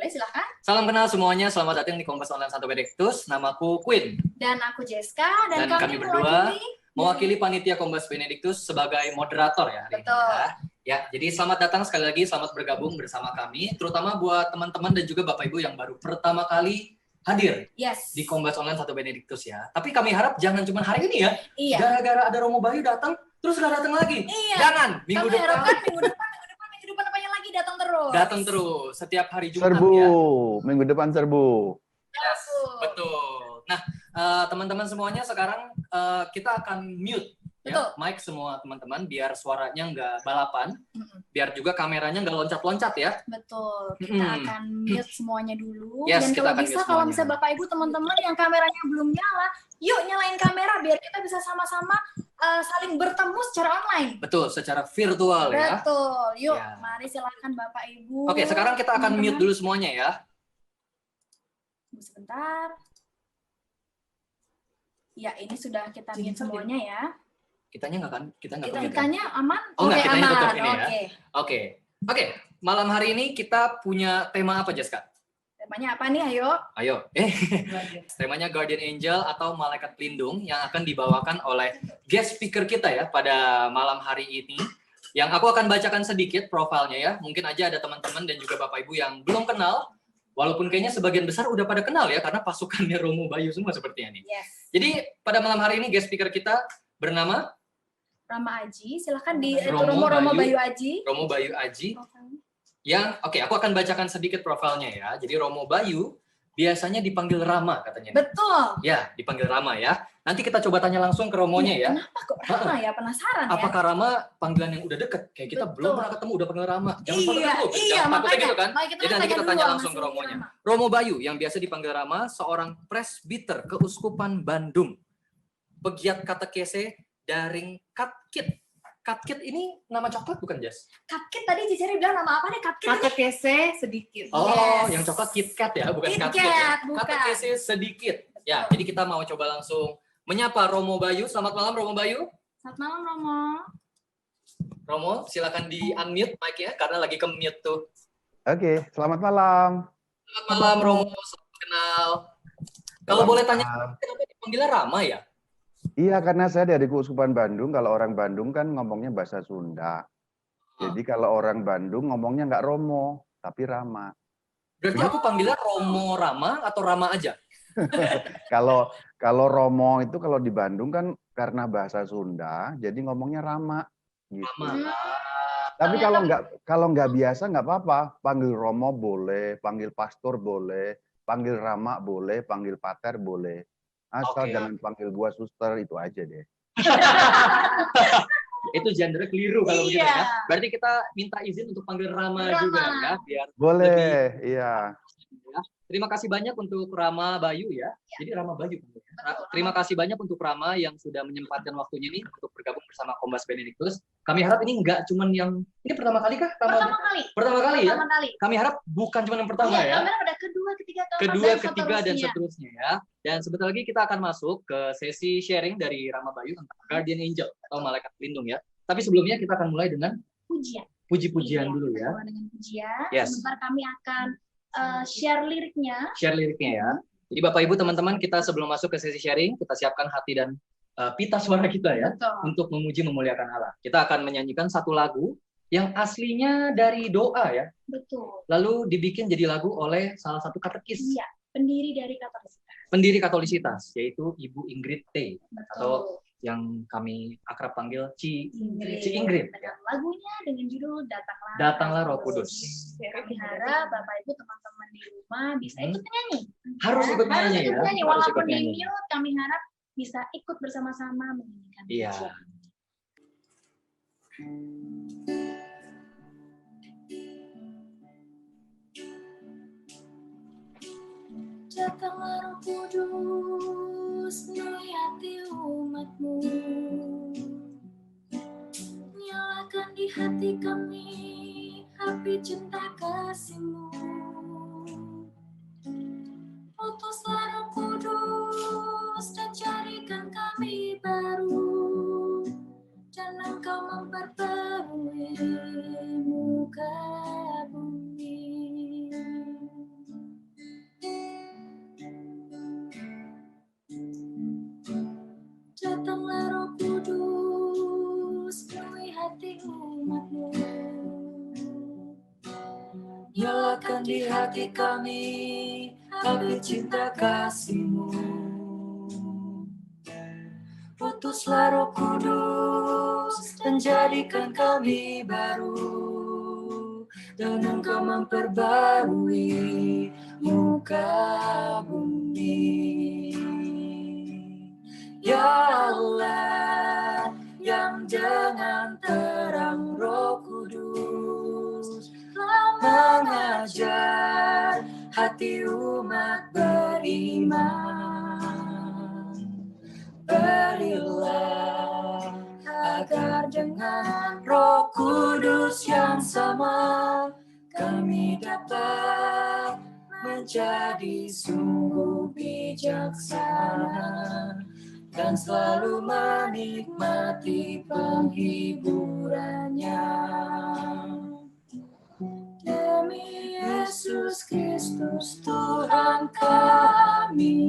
Boleh, silahkan. Salam kenal semuanya, selamat datang di Kompas Online Santo Benediktus. Namaku Queen. Dan aku Jessica, dan kami berdua mewakili panitia Kompas Benediktus sebagai moderator ya hari Betul. ini. Ya, jadi selamat datang sekali lagi, selamat bergabung bersama kami, terutama buat teman-teman dan juga Bapak Ibu yang baru pertama kali hadir di Kompas Online Santo Benediktus ya. Tapi kami harap jangan cuma hari ini ya. Iya. Gara-gara ada Romo Bayu datang, terus nggak datang lagi. Iya. Jangan, minggu depan datang terus. Datang terus setiap hari Jumat serbu. Ya. Minggu depan serbu. Yes, betul. Nah, teman-teman semuanya sekarang kita akan mute ya, mic semua teman-teman biar suaranya nggak balapan, biar juga kameranya nggak loncat-loncat ya. Betul. Kita akan mute semuanya dulu. Yes, dan kalau bisa Bapak Ibu teman-teman yang kameranya belum nyala, yuk nyalain kamera biar kita bisa sama-sama saling bertemu secara online. Betul, secara virtual ya. Betul. Yuk, mari silakan Bapak Ibu. Oke, sekarang kita akan mute dulu semuanya ya. Sebentar. Ya, ini sudah kita mute semuanya ya. Kitanya nggak kan? Kitanya aman? Oh, kitanya aman. tetap ini ya. Oke. Malam hari ini kita punya tema apa, Jessica? Temanya apa nih, ayo? Temanya Guardian Angel atau Malaikat Pelindung yang akan dibawakan oleh guest speaker kita ya pada malam hari ini. Yang aku akan bacakan sedikit profilnya ya. Mungkin aja ada teman-teman dan juga Bapak Ibu yang belum kenal. Walaupun kayaknya sebagian besar udah pada kenal ya, karena pasukannya Romo Bayu semua sepertinya nih. Yes. Jadi pada malam hari ini guest speaker kita bernama Rama Aji. Silahkan di Romo Bayu Aji. Romo Bayu Aji. Aku akan bacakan sedikit profilnya ya. Jadi Romo Bayu biasanya dipanggil Rama katanya. Betul. Ya, dipanggil Rama ya. Nanti kita coba tanya langsung ke Romonya ya. Kenapa kok Rama ya? Penasaran ya. Apakah Rama panggilan yang udah deket? Kayak kita belum pernah ketemu udah panggil Rama. Jangan makanya gitu kan. Jadi nanti kita tanya langsung ke Romonya. Romo Bayu yang biasa dipanggil Rama, seorang presbiter Keuskupan Bandung. Pegiat katekese daring Katkit. Katkit ini nama coklat bukan, Jas? Katkit tadi Ciceri bilang nama apa nih? Katkit. Katekese sedikit. Oh, yang coklat KitKat ya, bukan Katkit ya. Bukan. Katekese sedikit. Ya, jadi kita mau coba langsung menyapa Romo Bayu. Selamat malam Romo Bayu. Selamat malam Romo. Romo, silakan di-unmute mic-nya karena lagi ke-mute tuh. Oke, selamat malam. Selamat malam Romo, selamat kenal. Kalau boleh tanya, kenapa dipanggilnya Rama ya? Iya, karena saya dari Keuskupan Bandung. Kalau orang Bandung kan ngomongnya bahasa Sunda. Jadi kalau orang Bandung ngomongnya nggak Romo, tapi Rama. Berarti aku panggilnya Romo Rama atau Rama aja? Kalau Romo itu kalau di Bandung kan karena bahasa Sunda, jadi ngomongnya Rama. Gitu. Rama. Tapi kalau nggak biasa nggak apa-apa. Panggil Romo boleh, panggil pastor boleh, panggil Rama boleh, panggil pater boleh. Asal jangan panggil gua suster, itu aja deh. Itu genre keliru kalau begitu ya. Berarti kita minta izin untuk panggil Rama juga ya, biar boleh, lebih... iya. Terima kasih banyak untuk Rama Bayu ya. Jadi Rama Bayu. Terima kasih banyak untuk Rama yang sudah menyempatkan waktunya nih untuk bergabung bersama Kompas Benediktus. Kami harap ini nggak cuma yang ini pertama kali kah? Pertama kali ya. Kami harap bukan cuma yang pertama ya. Ada kedua, ketiga dan seterusnya ya. Dan sebentar lagi kita akan masuk ke sesi sharing dari Rama Bayu tentang Guardian Angel atau Malaikat Pelindung ya. Tapi sebelumnya kita akan mulai dengan pujian. Puji-pujian dulu ya. Dengan pujian. Yes. Sebentar kami akan share liriknya ya. Jadi Bapak Ibu teman-teman, kita sebelum masuk ke sesi sharing, kita siapkan hati dan pita suara kita ya. Betul. Untuk memuji memuliakan Allah. Kita akan menyanyikan satu lagu yang aslinya dari doa ya. Betul. Lalu dibikin jadi lagu oleh salah satu katekis. Iya, pendiri dari Katolisitas, yaitu Ibu Ingrid T. Betul. Atau yang kami akrab panggil Ci Ingrid. Lagunya dengan judul Datanglah Roh Kudus. Kami harap Bapak Ibu teman-teman di rumah bisa ikut menyanyi. Harus ikut menyanyi ya. Walaupun di mute, kami harap bisa ikut bersama-sama menyanyikan. Iya. Datanglah Roh Kudus, penuhi hati umat-Mu. Nyalakan di hati kami api cinta kasih-Mu. Utuslah Roh Kudus dan jadikan kami baru, dan Engkau memperbarui muka bumi. nyalakan di hati kami api cinta kasih-Mu. Utuslah Roh Kudus dan jadikan kami baru, dan Engkau memperbarui muka bumi. Ya Allah, yang dengan terang Roh Kudus mengajar hati umat beriman. Berilah agar dengan Roh Kudus yang sama kami dapat menjadi sungguh bijaksana dan selalu menikmati penghiburannya. Demi Yesus Kristus Tuhan kami.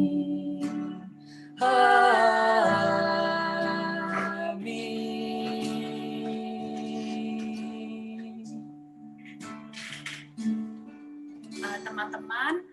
Teman-teman,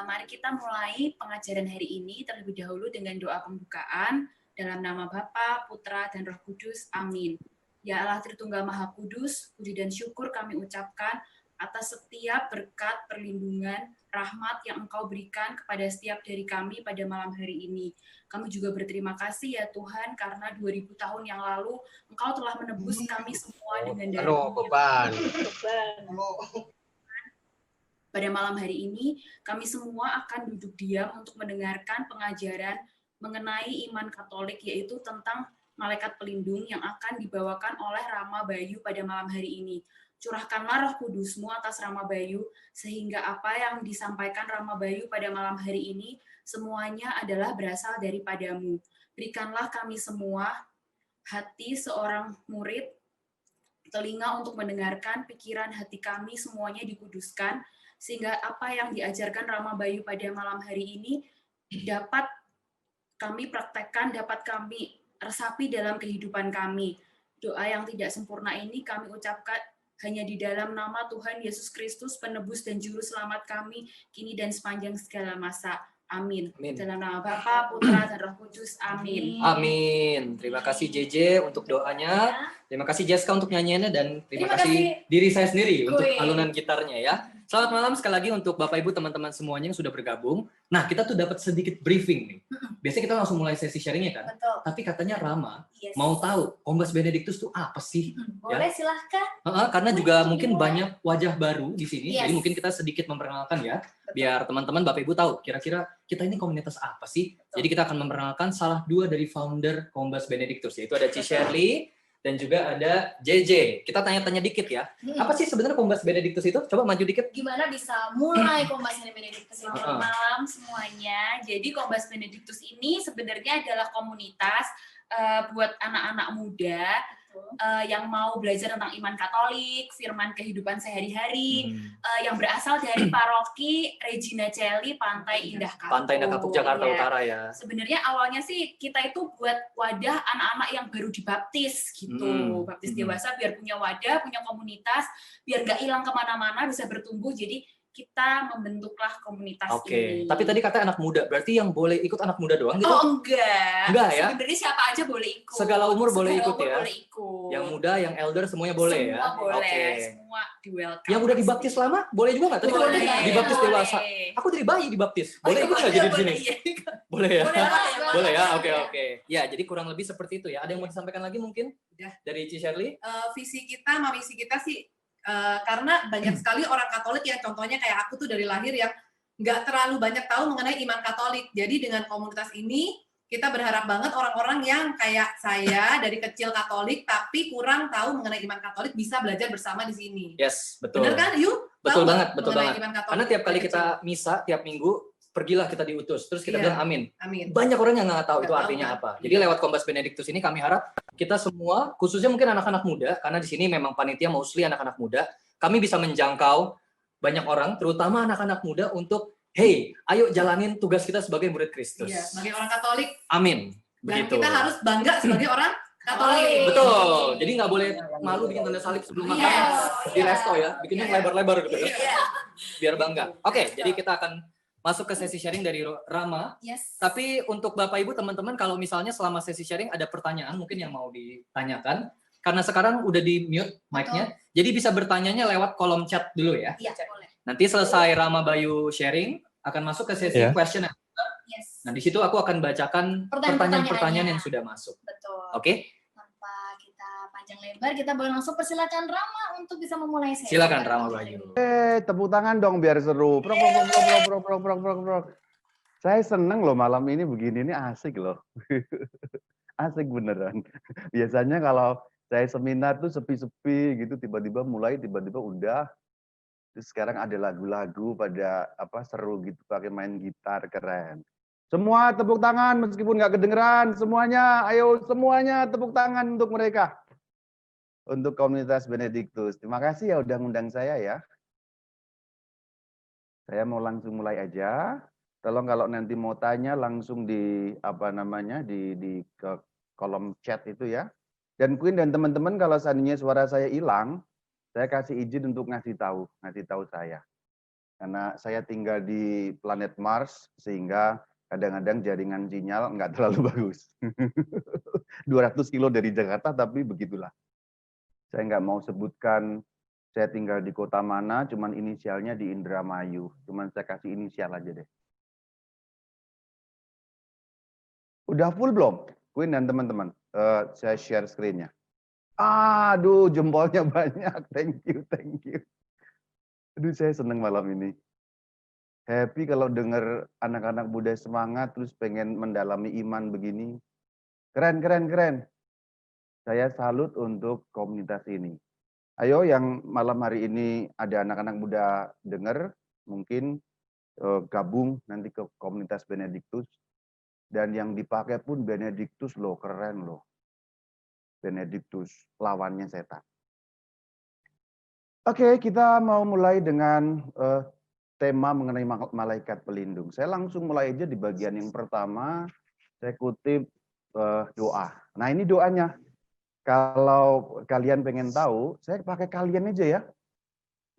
mari kita mulai pengajaran hari ini terlebih dahulu dengan doa pembukaan dalam nama Bapa, Putra, dan Roh Kudus. Amin. Ya Allah Tritunggal Maha Kudus, puji dan syukur kami ucapkan atas setiap berkat, perlindungan, rahmat yang Engkau berikan kepada setiap dari kami pada malam hari ini. Kami juga berterima kasih ya Tuhan, karena 2000 tahun yang lalu Engkau telah menebus kami semua dengan darah-Mu. Pada malam hari ini, kami semua akan duduk diam untuk mendengarkan pengajaran mengenai iman Katolik, yaitu tentang malaikat pelindung yang akan dibawakan oleh Rama Bayu pada malam hari ini. Curahkanlah Roh Kudus-Mu atas Rama Bayu, sehingga apa yang disampaikan Rama Bayu pada malam hari ini, semuanya adalah berasal daripada-Mu. Berikanlah kami semua hati seorang murid, telinga untuk mendengarkan, pikiran hati kami semuanya dikuduskan, sehingga apa yang diajarkan Rama Bayu pada malam hari ini dapat kami praktekkan, dapat kami resapi dalam kehidupan kami. Doa yang tidak sempurna ini kami ucapkan hanya di dalam nama Tuhan Yesus Kristus, penebus dan juru selamat kami, kini dan sepanjang segala masa. Amin. Amin. Dalam nama Bapa, Putra, dan Roh Kudus. Amin. Amin. Terima kasih JJ untuk doanya. Terima kasih Jessica untuk nyanyiannya, dan terima kasih diri saya sendiri untuk alunan gitarnya ya. Selamat malam sekali lagi untuk Bapak Ibu teman-teman semuanya yang sudah bergabung. Nah, kita tuh dapat sedikit briefing nih. Biasanya kita langsung mulai sesi sharingnya kan. Betul. Tapi katanya Rama mau tahu Kombas Benedictus tuh apa sih? Boleh, silahkan. Karena juga mungkin banyak wajah baru di sini. Yes. Jadi mungkin kita sedikit memperkenalkan ya. Biar teman-teman Bapak Ibu tahu kira-kira kita ini komunitas apa sih. Jadi kita akan memperkenalkan salah dua dari founder Kombas Benedictus, yaitu ada Ci Shirley dan juga ada JJ. Kita tanya-tanya dikit ya. Apa sih sebenarnya Kombas Benedictus itu? Coba maju dikit. Gimana bisa mulai Kombas Benedictus ini? Selamat malam semuanya. Jadi Kombas Benedictus ini sebenarnya adalah komunitas buat anak-anak muda yang mau belajar tentang iman Katolik, firman kehidupan sehari-hari, yang berasal dari paroki Regina Coeli, Pantai Indah Kapuk. Pantai Indah Kapuk, Jakarta Utara ya. Sebenarnya awalnya sih kita itu buat wadah anak-anak yang baru dibaptis gitu, baptis dewasa, biar punya wadah, punya komunitas, biar nggak hilang kemana-mana, bisa bertumbuh. Jadi kita membentuklah komunitas ini. Tapi tadi kata anak muda, berarti yang boleh ikut anak muda doang gitu? Oh enggak. Enggak ya? Sebenarnya siapa aja boleh ikut. Segala umur boleh ikut ya? Boleh ikut. Yang muda, yang elder semuanya boleh ya? Semua boleh, Oke. semua di welcome. Yang udah dibaptis lama, boleh juga nggak? Tadi kalau Boleh. dibaptis dewasa. Aku dari bayi dibaptis. Boleh ikut nggak jadi di sini? Boleh ya? Boleh ya? Oke. Ya, jadi kurang lebih seperti itu ya. Ada yang mau disampaikan lagi mungkin? Udah. Dari Ci Shirley? Visi kita, misi kita sih, karena banyak sekali orang Katolik yang contohnya kayak aku tuh dari lahir yang nggak terlalu banyak tahu mengenai iman Katolik. Jadi dengan komunitas ini, kita berharap banget orang-orang yang kayak saya dari kecil Katolik tapi kurang tahu mengenai iman Katolik bisa belajar bersama di sini. Yes, betul. Benar kan, Yu? Betul Tahu banget, nggak betul mengenai banget. iman Katolik Karena tiap kali dari kita misa, tiap minggu, pergilah kita diutus. Terus kita Iya. bilang amin. kecil? Amin. Banyak orang yang nggak tahu itu Nggak tahu, artinya kan? apa. Jadi lewat Kombas Benedictus ini kami harap kita semua, khususnya mungkin anak-anak muda, karena di sini memang panitia mostly anak-anak muda, kami bisa menjangkau banyak orang, terutama anak-anak muda untuk, hey, ayo jalanin tugas kita sebagai murid Kristus. Iya, sebagai orang Katolik Amin. dan Begitu. kita harus bangga sebagai orang Katolik. Betul. Jadi nggak boleh malu bikin tanda salib sebelum makan di resto ya. Bikinnya lebar-lebar gitu ya. Biar bangga. Oke, jadi kita akan masuk ke sesi sharing dari Rama. Yes. Tapi untuk Bapak Ibu teman-teman kalau misalnya selama sesi sharing ada pertanyaan mungkin yang mau ditanyakan. Karena sekarang udah di mute mic-nya. Jadi bisa bertanyanya lewat kolom chat dulu ya. Iya, boleh. Nanti selesai Rama Bayu sharing akan masuk ke sesi question and answer. Yes. Nah, di situ aku akan bacakan pertanyaan-pertanyaan yang sudah masuk. Betul. Oke? Tanpa kita panjang lebar, kita boleh langsung persilakan Rama untuk bisa memulai sesi. Silakan Rama Bayu. Tepuk tangan dong biar seru. Prok, prok, prok, prok, prok, prok, prok, prok, prok. Saya seneng loh malam ini begini, ini asik loh. Asik beneran. Biasanya kalau saya seminar tuh sepi-sepi gitu, tiba-tiba mulai, tiba-tiba udah. Terus sekarang ada lagu-lagu pada seru gitu, pakai main gitar, keren. Semua tepuk tangan meskipun nggak kedengeran, semuanya, ayo semuanya tepuk tangan untuk mereka. Untuk komunitas Benediktus. Terima kasih ya udah ngundang saya ya. Saya mau langsung mulai aja. Tolong kalau nanti mau tanya langsung di di ke kolom chat itu ya. Dan Queen dan teman-teman kalau seandainya suara saya hilang, saya kasih izin untuk ngasih tahu saya. Karena saya tinggal di planet Mars sehingga kadang-kadang jaringan sinyal nggak terlalu bagus. 200 kilo dari Jakarta tapi begitulah. Saya nggak mau sebutkan saya tinggal di kota mana, cuman inisialnya di Indramayu. Cuman saya kasih inisial aja deh. Udah full belum? Queen dan teman-teman, saya share screen-nya. Aduh, jempolnya banyak. Thank you, thank you. Aduh, saya seneng malam ini. Happy kalau dengar anak-anak muda semangat, terus pengen mendalami iman begini. Keren, keren, keren. Saya salut untuk komunitas ini. Ayo yang malam hari ini ada anak-anak muda dengar, mungkin gabung nanti ke komunitas Benediktus. Dan yang dipakai pun Benediktus loh, keren loh. Benediktus, lawannya setan. Oke, kita mau mulai dengan tema mengenai malaikat pelindung. Saya langsung mulai aja di bagian yang pertama, saya kutip doa. Nah ini doanya. Kalau kalian pengen tahu, saya pakai kalian aja ya.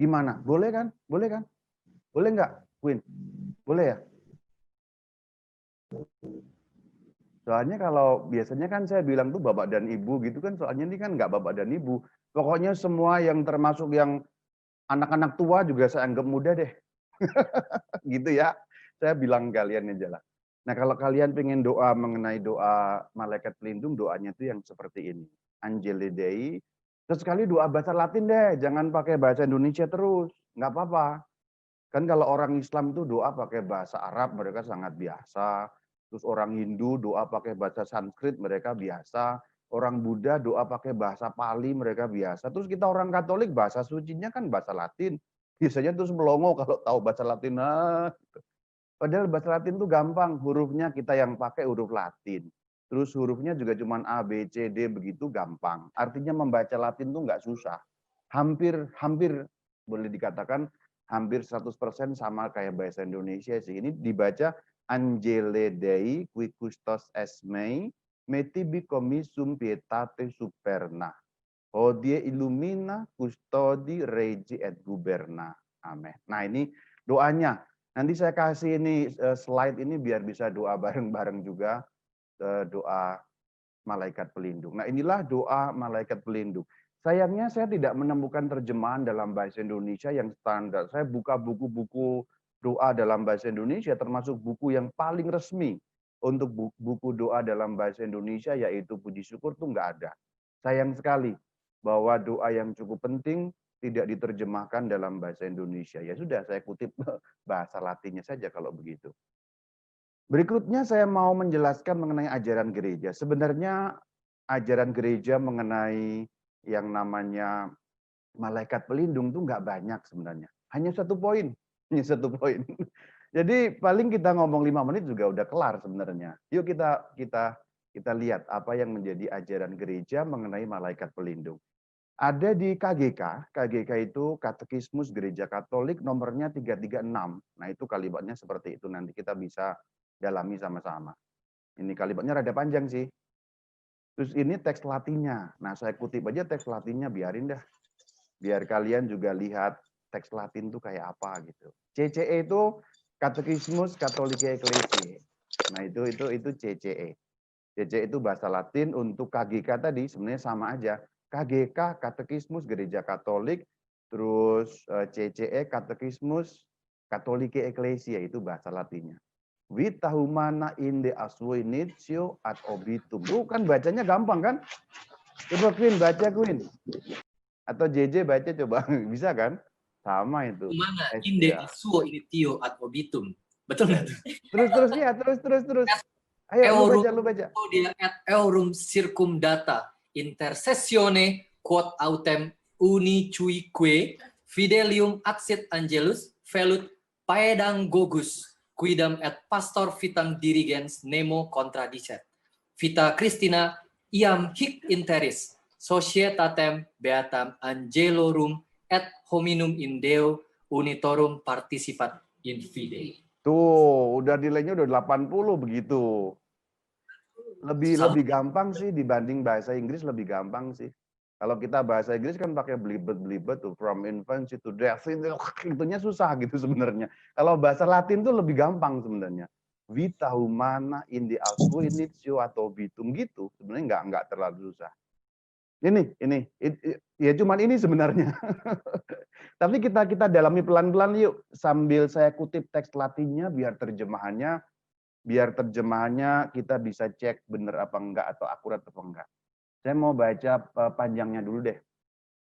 Gimana? Boleh kan? Boleh kan? Boleh nggak, Queen? Boleh ya? Soalnya kalau biasanya kan saya bilang tuh bapak dan ibu gitu kan, soalnya ini kan nggak bapak dan ibu. Pokoknya semua yang termasuk yang anak-anak tua juga saya anggap muda deh. Gitu ya. Saya bilang kalian aja lah. Nah kalau kalian pengen doa mengenai doa malaikat pelindung, doanya tuh yang seperti ini. Angeli Dei. Sesekali doa bahasa Latin deh, jangan pakai bahasa Indonesia terus. Nggak apa-apa. Kan kalau orang Islam tuh doa pakai bahasa Arab, mereka sangat biasa. Terus orang Hindu doa pakai bahasa Sanskrit, mereka biasa. Orang Buddha doa pakai bahasa Pali, mereka biasa. Terus kita orang Katolik bahasa sucinya kan bahasa Latin. Biasanya terus melongo kalau tahu bahasa Latin. Gitu. Padahal bahasa Latin tuh gampang, hurufnya kita yang pakai huruf Latin. Terus hurufnya juga cuma A, B, C, D begitu gampang. Artinya membaca Latin tuh nggak susah. Hampir boleh dikatakan hampir 100% sama kayak bahasa Indonesia sih. Ini dibaca Angele Dei qui custos esmei metibi commissum pietate superna. Hodie illumina custodi regi et guberna. Amin. Nah ini doanya. Nanti saya kasih ini slide ini biar bisa doa bareng-bareng juga. Doa malaikat pelindung. Nah inilah doa malaikat pelindung. Sayangnya saya tidak menemukan terjemahan dalam bahasa Indonesia yang standar. Saya buka buku-buku doa dalam bahasa Indonesia, termasuk buku yang paling resmi untuk buku doa dalam bahasa Indonesia, yaitu puji syukur itu nggak ada. Sayang sekali bahwa doa yang cukup penting tidak diterjemahkan dalam bahasa Indonesia. Ya sudah, saya kutip bahasa Latinnya saja kalau begitu. Berikutnya saya mau menjelaskan mengenai ajaran gereja. Sebenarnya ajaran gereja mengenai yang namanya malaikat pelindung itu nggak banyak sebenarnya. Hanya satu poin. Jadi paling kita ngomong 5 menit juga udah kelar sebenarnya. Yuk kita lihat apa yang menjadi ajaran gereja mengenai malaikat pelindung. Ada di KGK. KGK itu Katekismus Gereja Katolik nomornya 336. Nah itu kalimatnya seperti itu. Nanti kita bisa dalami sama-sama. Ini kalimatnya rada panjang sih. Terus ini teks Latinnya. Nah, saya kutip aja teks Latinnya, biarin dah. Biar kalian juga lihat teks Latin itu kayak apa gitu. CCE itu Catechismus Catholicae Ecclesiae. Nah, itu CCE. CCE itu bahasa Latin, untuk KGK tadi sebenarnya sama aja. KGK Katekismus Gereja Katolik, terus CCE Catechismus Catholicae Ecclesiae, itu bahasa Latinnya. Vita humana inde asui initio ad obitum. Kan bacanya gampang kan? Coba Queen baca Queen. Atau JJ baca coba. Bisa kan? Sama itu. Mana inde Ya. suo initio ad obitum. Betul nggak? Terus ya, terus. Ayo lu baca. Dia et eurum circumdata intercessione quod autem unicique fidelium adsit angelus velut paedangogus quidam et pastor vitam dirigens nemo contradicet. Vita Christina iam hic interis societatem beatam angelorum et hominum in Deo unitorum participat in fide. Tuh, udah nilainya udah 80 begitu. Lebih gampang sih dibanding bahasa Inggris, lebih gampang sih. Kalau kita bahasa Inggris kan pakai belibet tuh, from infancy to death, itunya susah gitu sebenarnya. Kalau bahasa Latin tuh lebih gampang sebenarnya. Vita humana indi alsu initio atau bitum gitu, sebenarnya nggak terlalu susah. Ini ya cuman ini sebenarnya. Tapi kita dalami pelan-pelan yuk, sambil saya kutip teks Latinnya biar terjemahannya kita bisa cek benar apa enggak atau akurat apa enggak. Saya mau baca panjangnya dulu deh.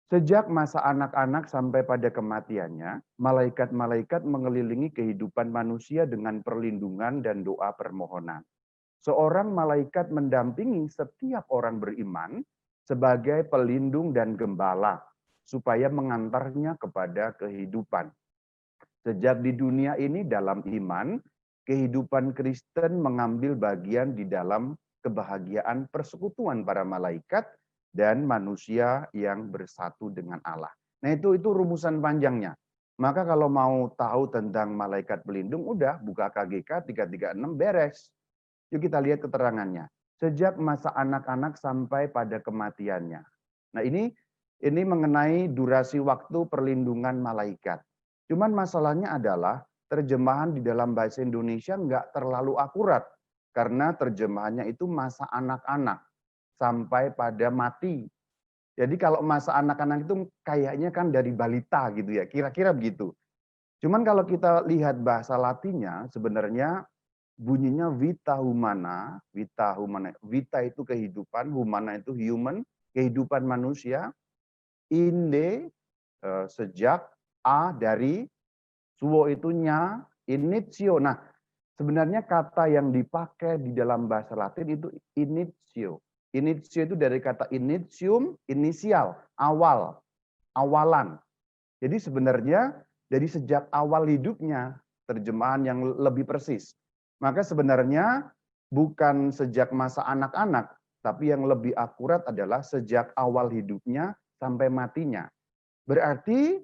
Sejak masa anak-anak sampai pada kematiannya, malaikat-malaikat mengelilingi kehidupan manusia dengan perlindungan dan doa permohonan. Seorang malaikat mendampingi setiap orang beriman sebagai pelindung dan gembala, supaya mengantarnya kepada kehidupan. Sejak di dunia ini dalam iman, kehidupan Kristen mengambil bagian di dalam kebahagiaan persekutuan para malaikat dan manusia yang bersatu dengan Allah. Nah itu rumusan panjangnya. Maka kalau mau tahu tentang malaikat pelindung, udah buka KGK 336 beres. Yuk kita lihat keterangannya. Sejak masa anak-anak sampai pada kematiannya. Nah ini mengenai durasi waktu perlindungan malaikat. Cuman masalahnya adalah terjemahan di dalam bahasa Indonesia nggak terlalu akurat. Karena terjemahannya itu masa anak-anak sampai pada mati. Jadi kalau masa anak-anak itu kayaknya kan dari balita gitu ya, kira-kira begitu. Cuman kalau kita lihat bahasa Latinnya sebenarnya bunyinya vita humana. Vita itu kehidupan, humana itu human, kehidupan manusia. Inde sejak, a dari, suo itu nya, initio. Nah, sebenarnya kata yang dipakai di dalam bahasa Latin itu initio. Initio itu dari kata initium, inisial, awal, awalan. Jadi sebenarnya dari sejak awal hidupnya, terjemahan yang lebih persis. Maka sebenarnya bukan sejak masa anak-anak, tapi yang lebih akurat adalah sejak awal hidupnya sampai matinya. Berarti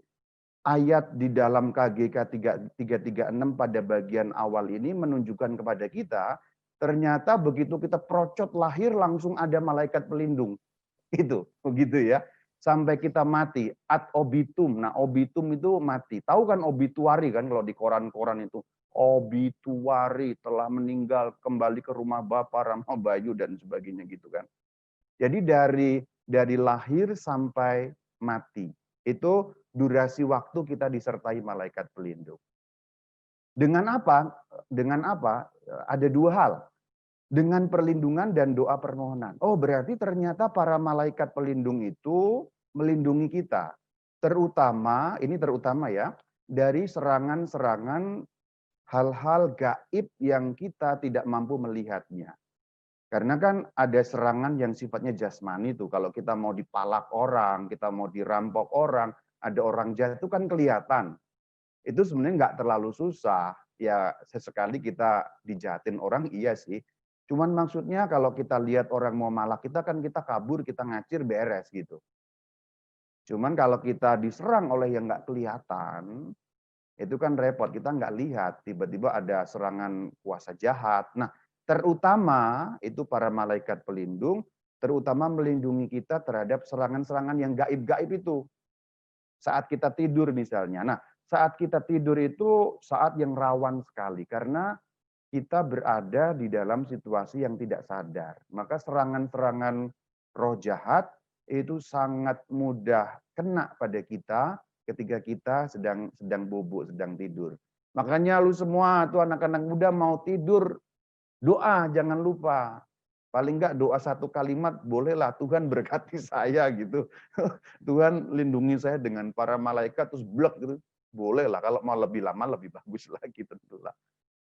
ayat di dalam KGK 336 pada bagian awal ini menunjukkan kepada kita, ternyata begitu kita procot lahir langsung ada malaikat pelindung. Itu, begitu ya. Sampai kita mati, ad obitum. Nah, obitum itu mati. Tahu kan obituari kan kalau di koran-koran itu. Obituari, telah meninggal, kembali ke rumah Bapa, Rama Bayu, dan sebagainya gitu kan. Jadi dari lahir sampai mati, itu durasi waktu kita disertai malaikat pelindung. Dengan apa? Ada dua hal. Dengan perlindungan dan doa permohonan. Oh, berarti ternyata para malaikat pelindung itu melindungi kita. Terutama ya, dari serangan-serangan hal-hal gaib yang kita tidak mampu melihatnya. Karena kan ada serangan yang sifatnya jasmani tuh. Kalau kita mau dipalak orang, kita mau dirampok orang, ada orang jatuh kan kelihatan. Itu sebenarnya nggak terlalu susah. Ya sesekali kita dijahatin orang, iya sih. Cuman maksudnya kalau kita lihat orang mau malak kita kan kita kabur, kita ngacir, beres gitu. Cuman kalau kita diserang oleh yang nggak kelihatan, itu kan repot, kita nggak lihat, tiba-tiba ada serangan kuasa jahat. Nah, terutama itu para malaikat pelindung terutama melindungi kita terhadap serangan-serangan yang gaib-gaib itu. Saat kita tidur misalnya. Nah, saat kita tidur itu saat yang rawan sekali karena kita berada di dalam situasi yang tidak sadar. Maka serangan-serangan roh jahat itu sangat mudah kena pada kita ketika kita sedang bobo, sedang tidur. Makanya lu semua tuh anak-anak muda mau tidur, doa jangan lupa. Paling enggak doa satu kalimat bolehlah, Tuhan berkati saya gitu. Tuhan lindungi saya dengan para malaikat terus blek gitu. Bolehlah, kalau mau lebih lama lebih bagus lagi tentulah.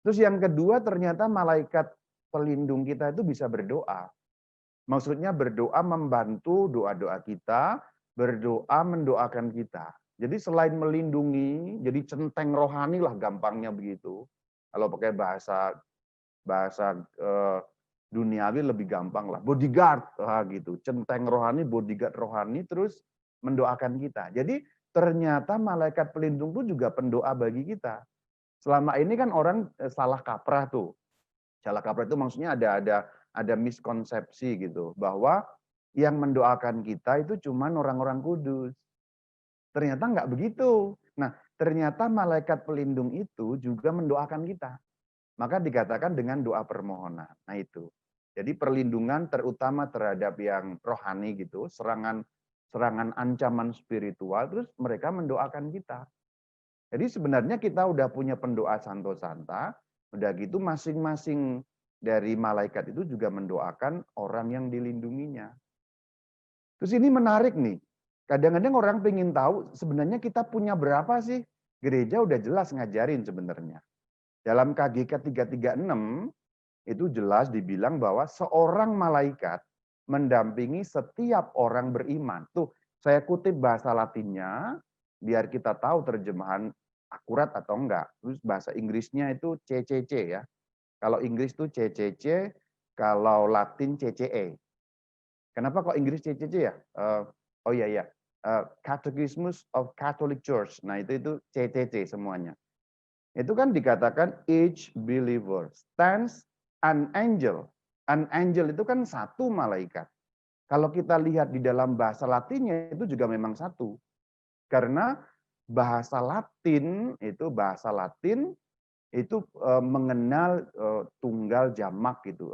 Terus yang kedua ternyata malaikat pelindung kita itu bisa berdoa. Maksudnya berdoa membantu doa-doa kita, berdoa mendoakan kita. Jadi selain melindungi, jadi centeng rohani lah gampangnya begitu. Kalau pakai bahasa duniawi lebih gampang lah. Bodyguard gitu. Centeng rohani, bodyguard rohani terus mendoakan kita. Jadi ternyata malaikat pelindung itu juga pendoa bagi kita. Selama ini kan orang salah kaprah tuh. Salah kaprah itu maksudnya ada miskonsepsi gitu bahwa yang mendoakan kita itu cuman orang-orang kudus. Ternyata nggak begitu. Nah, ternyata malaikat pelindung itu juga mendoakan kita. Maka dikatakan dengan doa permohonan. Nah itu. Jadi perlindungan terutama terhadap yang rohani gitu, serangan ancaman spiritual, terus mereka mendoakan kita. Jadi sebenarnya kita udah punya pendoa Santo Santa, udah gitu masing-masing dari malaikat itu juga mendoakan orang yang dilindunginya. Terus ini menarik nih, kadang-kadang orang pengen tahu sebenarnya kita punya berapa sih? Gereja udah jelas ngajarin sebenarnya. Dalam KGK 336 itu jelas dibilang bahwa seorang malaikat mendampingi setiap orang beriman. Tuh, saya kutip bahasa Latinnya biar kita tahu terjemahan akurat atau enggak. Terus bahasa Inggrisnya itu CCC ya. Kalau Inggris itu CCC, kalau Latin CCE. Kenapa kok Inggris CCC ya? Oh iya ya. Catechismus of Catholic Church. Nah, itu CCC semuanya. Itu kan dikatakan each believer stands an angel. An angel itu kan satu malaikat. Kalau kita lihat di dalam bahasa Latinnya itu juga memang satu. Karena bahasa Latin itu mengenal tunggal jamak gitu,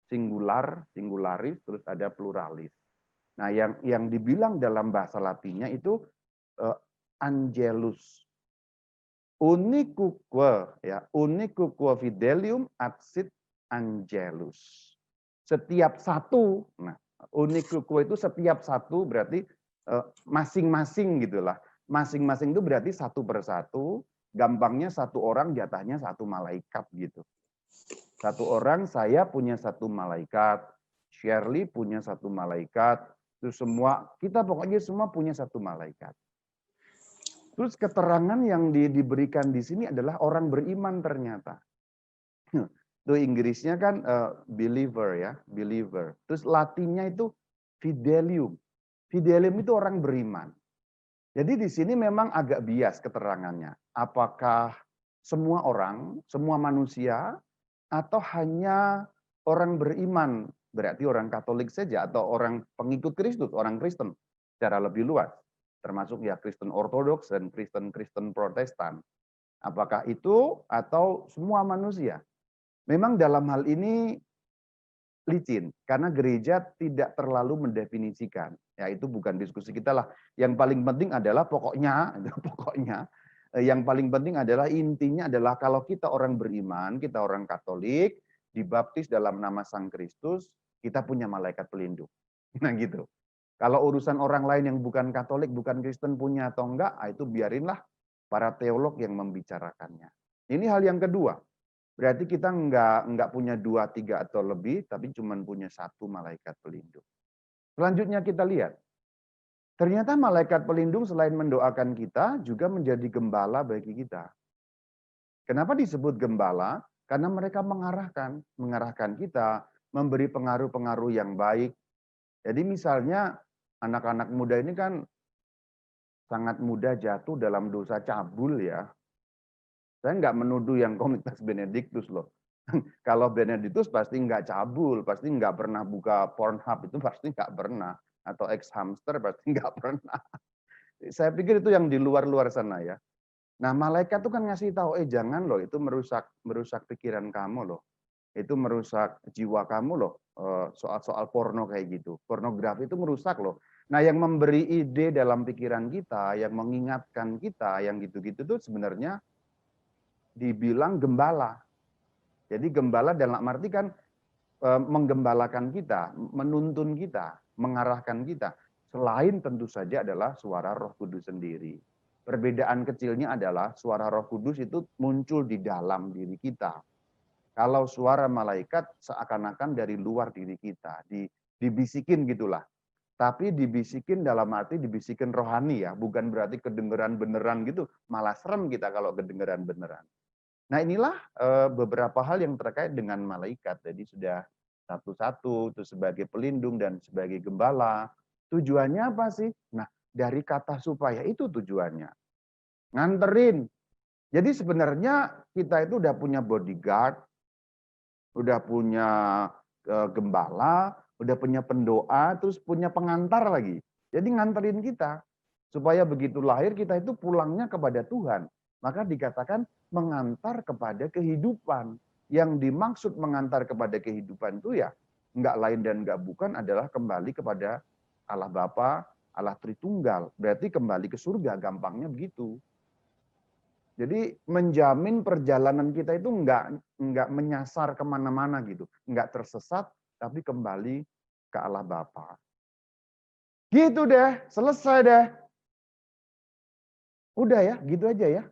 singular, singularis, terus ada pluralis. Nah, yang dibilang dalam bahasa Latinnya itu angelus. Unicuque fidelium ad sit angelus. Setiap satu, nah unicuque itu setiap satu berarti masing-masing gitulah. Masing-masing itu berarti satu persatu, gampangnya satu orang jatahnya satu malaikat gitu. Satu orang saya punya satu malaikat, Shirley punya satu malaikat, itu semua kita pokoknya semua punya satu malaikat. Terus keterangan yang diberikan di sini adalah orang beriman ternyata. Itu Inggrisnya kan believer ya, believer. Terus Latinnya itu fidelium. Fidelium itu orang beriman. Jadi di sini memang agak bias keterangannya. Apakah semua orang, semua manusia, atau hanya orang beriman, berarti orang Katolik saja, atau orang pengikut Kristus, orang Kristen secara lebih luas. Termasuk ya Kristen Ortodoks dan Kristen Protestan. Apakah itu atau semua manusia? Memang dalam hal ini licin, karena gereja tidak terlalu mendefinisikan. Ya itu bukan diskusi kita lah. Yang paling penting adalah pokoknya, yang paling penting adalah intinya adalah kalau kita orang beriman, kita orang Katolik, dibaptis dalam nama Sang Kristus, kita punya malaikat pelindung. Nah gitu. Kalau urusan orang lain yang bukan Katolik, bukan Kristen punya atau enggak, itu biarinlah para teolog yang membicarakannya. Ini hal yang kedua. Berarti kita enggak punya 2, 3 atau lebih, tapi cuma punya satu malaikat pelindung. Selanjutnya kita lihat. Ternyata malaikat pelindung selain mendoakan kita, juga menjadi gembala bagi kita. Kenapa disebut gembala? Karena mereka mengarahkan kita, memberi pengaruh-pengaruh yang baik. Jadi misalnya anak-anak muda ini kan sangat mudah jatuh dalam dosa cabul ya. Saya nggak menuduh yang komunitas Benediktus loh. Kalau Benedictus pasti nggak cabul, pasti nggak pernah buka Pornhub, itu pasti nggak pernah. Atau ex-hamster pasti nggak pernah. Saya pikir itu yang di luar-luar sana ya. Nah, malaikat itu kan ngasih tahu, jangan loh, itu merusak pikiran kamu loh. Itu merusak jiwa kamu loh, soal-soal porno kayak gitu. Pornografi itu merusak loh. Nah, yang memberi ide dalam pikiran kita, yang mengingatkan kita, yang gitu-gitu tuh sebenarnya dibilang gembala. Jadi gembala dalam arti kan menggembalakan kita, menuntun kita, mengarahkan kita. Selain tentu saja adalah suara Roh Kudus sendiri. Perbedaan kecilnya adalah suara Roh Kudus itu muncul di dalam diri kita. Kalau suara malaikat seakan-akan dari luar diri kita, dibisikin gitulah. Tapi dibisikin dalam arti dibisikin rohani ya, bukan berarti kedengeran beneran gitu, malah serem kita kalau kedengeran beneran. Nah, inilah beberapa hal yang terkait dengan malaikat. Jadi sudah satu-satu itu sebagai pelindung dan sebagai gembala. Tujuannya apa sih? Nah, dari kata supaya itu tujuannya. Nganterin. Jadi sebenarnya kita itu udah punya bodyguard, udah punya gembala, udah punya pendoa, terus punya pengantar lagi. Jadi nganterin kita. Supaya begitu lahir kita itu pulangnya kepada Tuhan. Maka dikatakan mengantar kepada kehidupan. Yang dimaksud mengantar kepada kehidupan itu ya enggak lain dan enggak bukan adalah kembali kepada Allah Bapa, Allah Tritunggal. Berarti kembali ke surga, gampangnya begitu. Jadi menjamin perjalanan kita itu enggak menyasar kemana-mana gitu. Enggak tersesat, tapi kembali ke Allah Bapa. Gitu deh, selesai deh. Udah ya, gitu aja ya.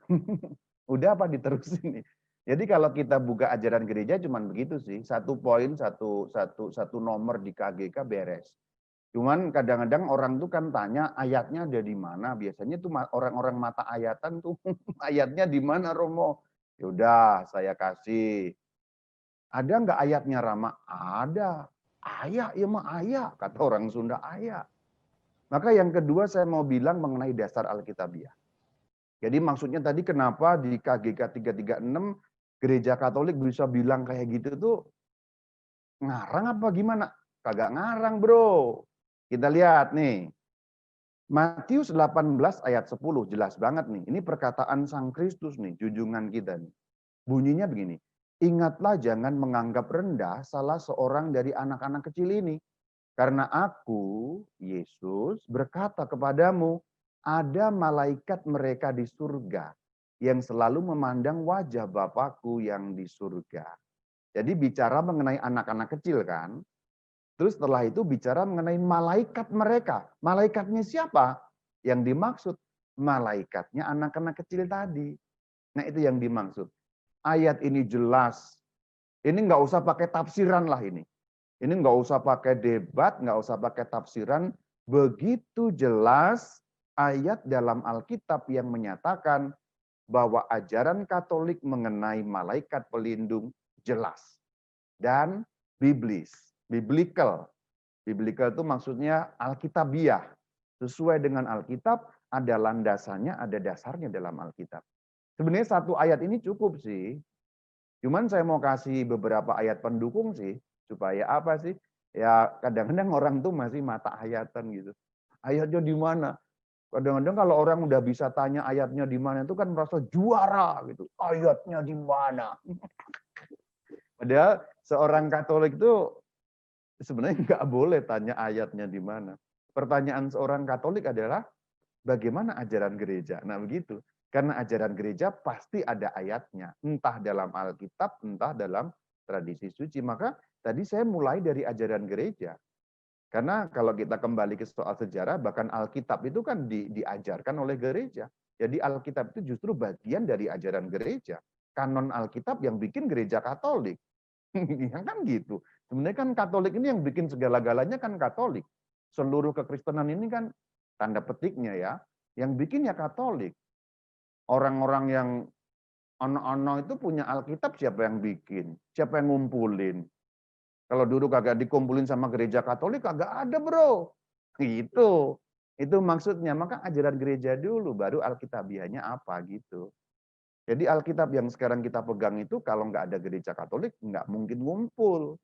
Udah apa diterusin nih? Jadi kalau kita buka ajaran gereja cuman begitu sih, satu poin, satu nomor di KGK beres. Cuman kadang-kadang orang tuh kan tanya ayatnya ada di mana. Biasanya tuh orang-orang mata ayatan tuh ayatnya di mana Romo? Yaudah saya kasih. Ada nggak ayatnya Rama? Ada. Ayat, ya mah ayat. Kata orang Sunda ayat. Maka yang kedua saya mau bilang mengenai dasar Alkitabiah. Jadi maksudnya tadi kenapa di KGK 336 gereja Katolik bisa bilang kayak gitu tuh ngarang apa gimana? Kagak ngarang bro. Kita lihat nih. Matius 18 ayat 10 jelas banget nih. Ini perkataan Sang Kristus nih, junjungan kita nih. Bunyinya begini. Ingatlah jangan menganggap rendah salah seorang dari anak-anak kecil ini. Karena aku, Yesus, berkata kepadamu, ada malaikat mereka di surga yang selalu memandang wajah Bapakku yang di surga. Jadi bicara mengenai anak-anak kecil kan. Terus setelah itu bicara mengenai malaikat mereka. Malaikatnya siapa? Yang dimaksud malaikatnya anak-anak kecil tadi. Nah itu yang dimaksud. Ayat ini jelas. Ini nggak usah pakai tafsiran lah ini. Ini nggak usah pakai debat, nggak usah pakai tafsiran. Begitu jelas ayat dalam Alkitab yang menyatakan bahwa ajaran Katolik mengenai malaikat pelindung jelas dan biblis, biblical. Biblical itu maksudnya Alkitabiah. Sesuai dengan Alkitab, ada landasannya, ada dasarnya dalam Alkitab. Sebenarnya satu ayat ini cukup sih. Cuman saya mau kasih beberapa ayat pendukung sih. Supaya apa sih? Ya kadang-kadang orang tuh masih mata ayatan gitu. Ayatnya di mana? Kadang-kadang kalau orang udah bisa tanya ayatnya di mana itu kan merasa juara gitu. Ayatnya di mana? Padahal seorang Katolik itu sebenarnya nggak boleh tanya ayatnya di mana. Pertanyaan seorang Katolik adalah bagaimana ajaran gereja? Nah begitu. Karena ajaran gereja pasti ada ayatnya. Entah dalam Alkitab, entah dalam tradisi suci. Maka tadi saya mulai dari ajaran gereja. Karena kalau kita kembali ke soal sejarah, bahkan Alkitab itu kan diajarkan oleh gereja. Jadi Alkitab itu justru bagian dari ajaran gereja. Kanon Alkitab yang bikin gereja Katolik. Ya kan gitu. Sebenarnya kan Katolik ini yang bikin segala-galanya kan Katolik. Seluruh kekristenan ini kan tanda petiknya ya. Yang bikin ya Katolik. Orang-orang yang ono-ono itu punya Alkitab siapa yang bikin? Siapa yang ngumpulin? Kalau dulu kagak dikumpulin sama gereja Katolik, kagak ada bro. Gitu. Itu maksudnya. Maka ajaran gereja dulu, baru Alkitabiahnya apa gitu. Jadi Alkitab yang sekarang kita pegang itu kalau nggak ada gereja Katolik nggak mungkin ngumpul.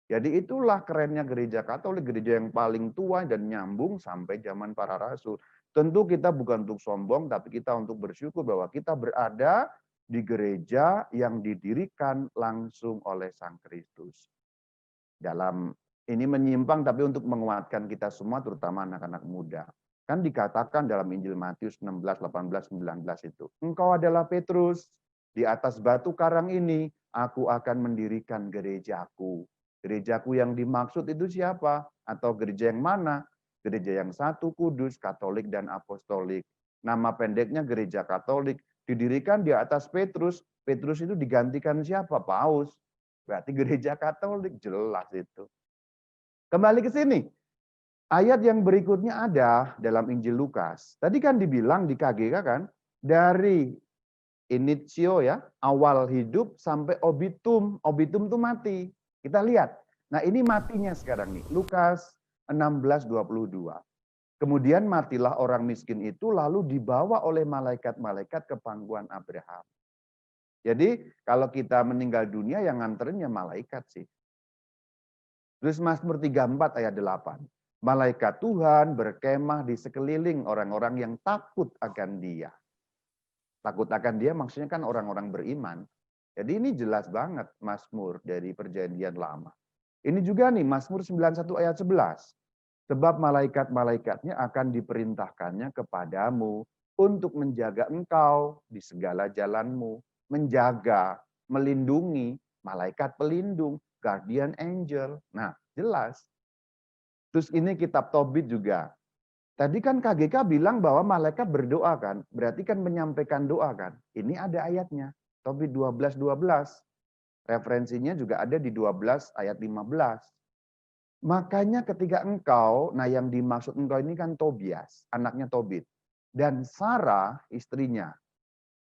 Jadi itulah kerennya gereja Katolik, gereja yang paling tua dan nyambung sampai zaman para rasul. Tentu kita bukan untuk sombong, tapi kita untuk bersyukur bahwa kita berada di gereja yang didirikan langsung oleh Sang Kristus. Dalam ini menyimpang tapi untuk menguatkan kita semua, terutama anak-anak muda. Kan dikatakan dalam Injil Matius 16, 18, 19 itu. Engkau adalah Petrus, di atas batu karang ini aku akan mendirikan gerejaku. Gerejaku yang dimaksud itu siapa? Atau gereja yang mana? Gereja yang satu, kudus, katolik, dan apostolik. Nama pendeknya gereja Katolik. Didirikan di atas Petrus. Petrus itu digantikan siapa? Paus. Berarti gereja Katolik, jelas itu. Kembali ke sini. Ayat yang berikutnya ada dalam Injil Lukas. Tadi kan dibilang di KGK kan, dari initio ya, awal hidup sampai obitum. Obitum itu mati. Kita lihat. Nah ini matinya sekarang nih. Lukas 16:22. Kemudian matilah orang miskin itu lalu dibawa oleh malaikat-malaikat ke pangkuan Abraham. Jadi kalau kita meninggal dunia yang nganterinnya malaikat sih. Terus Mazmur 34 ayat 8. Malaikat Tuhan berkemah di sekeliling orang-orang yang takut akan Dia. Takut akan Dia maksudnya kan orang-orang beriman. Jadi ini jelas banget Mazmur dari Perjanjian Lama. Ini juga nih Mazmur 91 ayat 11. Sebab malaikat-malaikatnya akan diperintahkannya kepadamu untuk menjaga engkau di segala jalanmu. Menjaga, melindungi, malaikat pelindung, guardian angel. Nah jelas. Terus ini kitab Tobit juga. Tadi kan KGK bilang bahwa malaikat berdoa kan, berarti kan menyampaikan doa kan. Ini ada ayatnya, Tobit 12:12. Referensinya juga ada di 12 ayat 15. Makanya ketika engkau, nah yang dimaksud engkau ini kan Tobias, anaknya Tobit. Dan Sarah, istrinya,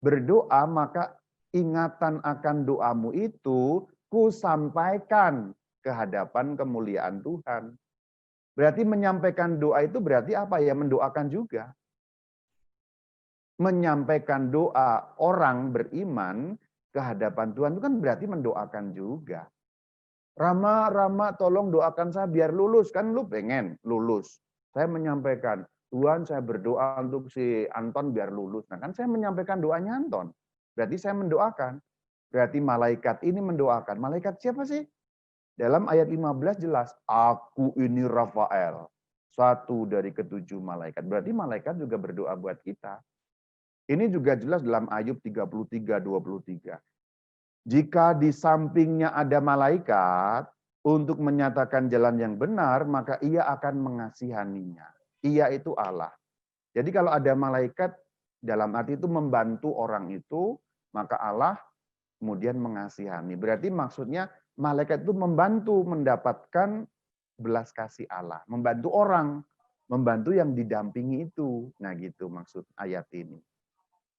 berdoa maka ingatan akan doamu itu kusampaikan ke hadapan kemuliaan Tuhan. Berarti menyampaikan doa itu berarti apa ya? Mendoakan juga. Menyampaikan doa orang beriman ke hadapan Tuhan itu kan berarti mendoakan juga. Rama, tolong doakan saya biar lulus. Kan lu pengen lulus. Saya menyampaikan, Tuhan saya berdoa untuk si Anton biar lulus. Nah kan saya menyampaikan doanya Anton. Berarti saya mendoakan. Berarti malaikat ini mendoakan. Malaikat siapa sih? Dalam ayat 15 jelas, aku ini Rafael, satu dari ketujuh malaikat. Berarti malaikat juga berdoa buat kita. Ini juga jelas dalam Ayub 33:23. Jika di sampingnya ada malaikat untuk menyatakan jalan yang benar, maka ia akan mengasihaninya. Ia itu Allah. Jadi kalau ada malaikat dalam arti itu membantu orang itu, maka Allah kemudian mengasihani. Berarti maksudnya malaikat itu membantu mendapatkan belas kasih Allah. Membantu orang. Membantu yang didampingi itu. Nah gitu maksud ayat ini.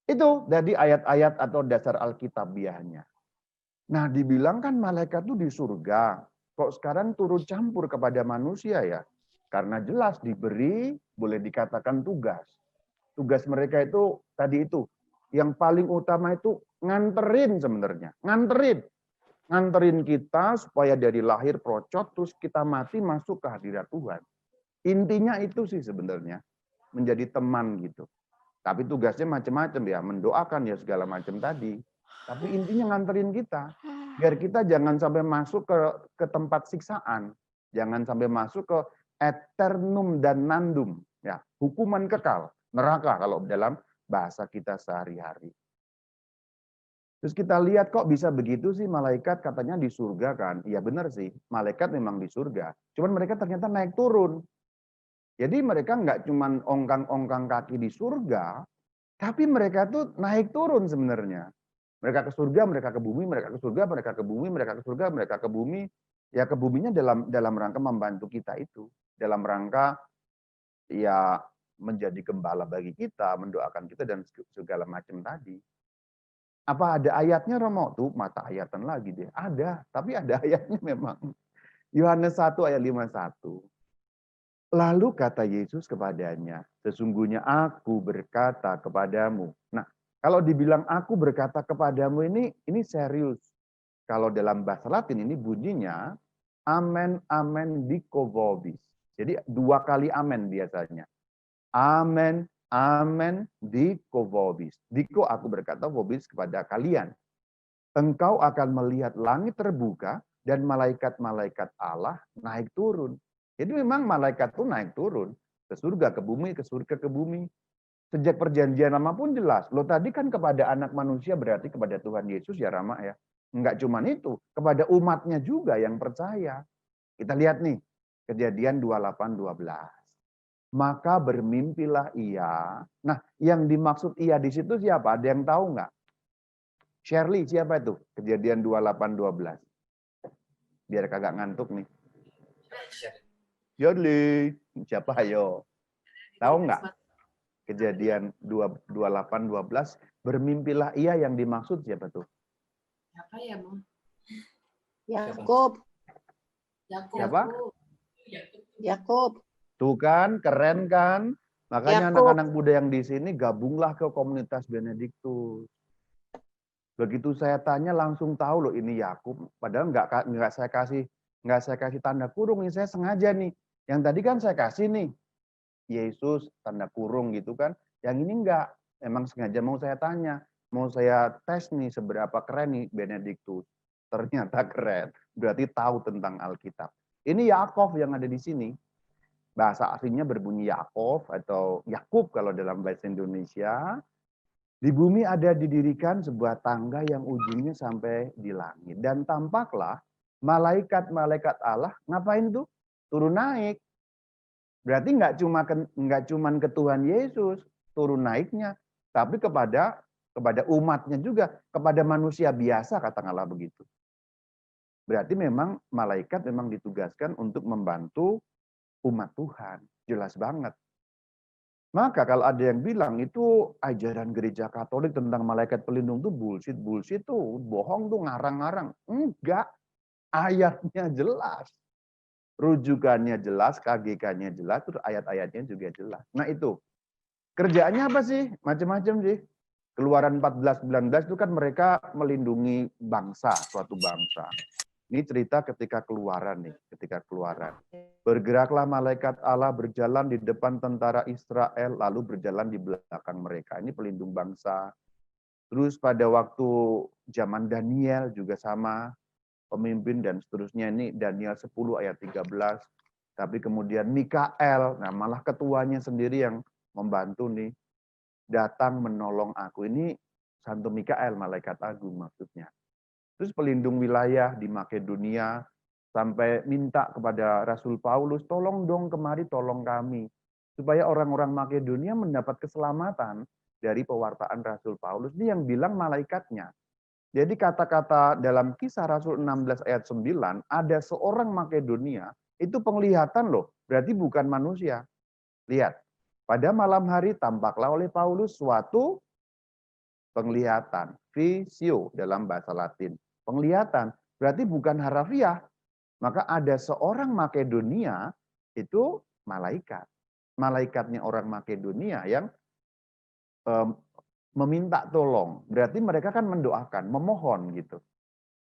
Itu dari ayat-ayat atau dasar Alkitabiahnya. Nah dibilang kan malaikat itu di surga. Kok sekarang turut campur kepada manusia ya? Karena jelas diberi, boleh dikatakan tugas. Tugas mereka itu tadi itu. Yang paling utama itu nganterin sebenarnya. Nganterin kita supaya dari lahir procot, terus kita mati masuk ke hadirat Tuhan. Intinya itu sih sebenarnya. Menjadi teman gitu. Tapi tugasnya macam-macam ya. Mendoakan ya segala macam tadi. Tapi intinya nganterin kita. Biar kita jangan sampai masuk ke tempat siksaan. Jangan sampai masuk ke eternum dan nandum. Ya, hukuman kekal. Neraka kalau dalam bahasa kita sehari-hari. Terus kita lihat kok bisa begitu sih malaikat katanya di surga kan. Iya benar sih, malaikat memang di surga. Cuman mereka ternyata naik turun. Jadi mereka nggak cuman ongkang-ongkang kaki di surga, tapi mereka tuh naik turun sebenarnya. Mereka ke surga, mereka ke bumi, mereka ke surga, mereka ke bumi, mereka ke surga, mereka ke bumi. Ya ke buminya dalam rangka membantu kita itu. Dalam rangka ya menjadi gembala bagi kita, mendoakan kita dan segala macam tadi. Apa ada ayatnya Romo? Tuh mata ayatan lagi deh. Ada, tapi ada ayatnya memang. Yohanes 1 ayat 51. Lalu kata Yesus kepadanya, sesungguhnya aku berkata kepadamu. Nah, Kalau dibilang aku berkata kepadamu ini serius. Kalau dalam bahasa Latin ini bunyinya amen amen diko vobis. Jadi 2 kali amen biasanya. Amen amen diko vobis. Diko aku berkata, vobis kepada kalian. Engkau akan melihat langit terbuka dan malaikat-malaikat Allah naik turun. Jadi memang malaikat itu naik turun ke surga, ke bumi, ke surga, ke bumi. Sejak perjanjian lama pun jelas. Loh tadi kan kepada anak manusia berarti kepada Tuhan Yesus ya Rama ya. Enggak cuman itu, kepada umatnya juga yang percaya. Kita lihat nih, Kejadian 28:12. Maka bermimpilah ia. Nah, yang dimaksud ia di situ siapa? Ada yang tahu nggak? Shirley, siapa itu? Kejadian 28:12. Biar kagak ngantuk nih. Shirley, siapa ayo? Tahu nggak? Kejadian 28:12, bermimpilah ia, yang dimaksud siapa tuh? Apa ya, Bang? Yakub. Siapa? Yakub. Tuh kan, keren kan? Makanya Yakub. anak-anak muda yang di sini gabunglah ke komunitas Benediktus. Begitu saya tanya langsung tahu loh ini Yakub. Padahal nggak saya kasih tanda kurung, ini saya sengaja nih. Yang tadi kan saya kasih nih Yesus tanda kurung gitu kan. Yang ini enggak. Emang sengaja mau saya tanya. Mau saya tes nih seberapa keren nih Benediktus. Ternyata keren. Berarti tahu tentang Alkitab. Ini Yakov yang ada di sini. Bahasa aslinya berbunyi Yakov atau Yakub kalau dalam bahasa Indonesia. Di bumi ada didirikan sebuah tangga yang ujungnya sampai di langit. Dan tampaklah malaikat-malaikat Allah ngapain tuh? Turun naik. Berarti nggak cuma ke Tuhan Yesus turun naiknya, tapi kepada umatnya juga, kepada manusia biasa katakanlah begitu. Berarti memang malaikat memang ditugaskan untuk membantu umat Tuhan, jelas banget. Maka kalau ada yang bilang itu ajaran gereja Katolik tentang malaikat pelindung itu bullshit tuh, bohong tuh, ngarang-ngarang. Enggak, ayatnya jelas. Rujukannya jelas, KGK-nya jelas, terus ayat-ayatnya juga jelas. Nah itu, kerjaannya apa sih? Macam-macam sih. Keluaran 14:19 itu kan mereka melindungi bangsa, suatu bangsa. Ini cerita ketika keluaran nih, ketika keluaran. Bergeraklah malaikat Allah berjalan di depan tentara Israel, lalu berjalan di belakang mereka. Ini pelindung bangsa. Terus pada waktu zaman Daniel juga sama, pemimpin dan seterusnya, ini Daniel 10 ayat 13. Tapi kemudian Mikael, nah malah ketuanya sendiri yang membantu nih, datang menolong aku. Ini Santo Mikael, malaikat agung maksudnya. Terus pelindung wilayah di Makedonia, sampai minta kepada Rasul Paulus, tolong dong kemari, tolong kami. Supaya orang-orang Makedonia mendapat keselamatan dari pewartaan Rasul Paulus. Ini yang bilang malaikatnya. Jadi kata-kata dalam Kisah Rasul 16 ayat 9, ada seorang Makedonia, itu penglihatan loh, berarti bukan manusia. Lihat, pada malam hari tampaklah oleh Paulus suatu penglihatan, visio dalam bahasa Latin. Penglihatan, berarti bukan harafiah. Maka ada seorang Makedonia, itu malaikat. Malaikatnya orang Makedonia yang meminta tolong. Berarti mereka kan mendoakan, memohon gitu.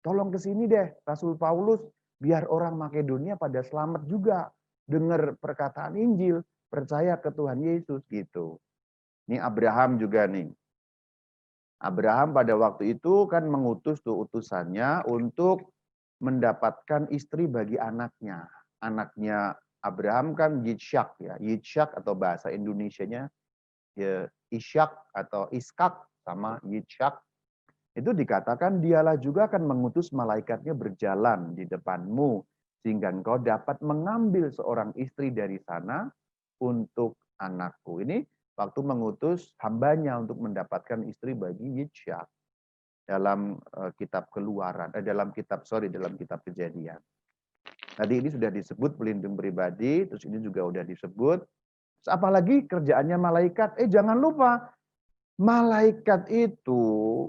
Tolong ke sini deh, Rasul Paulus, biar orang Makedonia pada selamat juga. Dengar perkataan Injil, percaya ke Tuhan Yesus gitu. Ini Abraham juga nih. Abraham pada waktu itu kan mengutus tuh utusannya untuk mendapatkan istri bagi anaknya. Anaknya Abraham kan Yitzhak ya. Yitzhak atau bahasa Indonesianya ya, Ishak atau Iskak sama Yitzhak, itu dikatakan dialah juga akan mengutus malaikatnya berjalan di depanmu, sehingga engkau dapat mengambil seorang istri dari sana untuk anakku. Ini waktu mengutus hambanya untuk mendapatkan istri bagi Yitzhak dalam kitab Keluaran, dalam kitab Kejadian. Tadi ini sudah disebut pelindung pribadi, terus ini juga sudah disebut. Apalagi kerjaannya malaikat. Jangan lupa, malaikat itu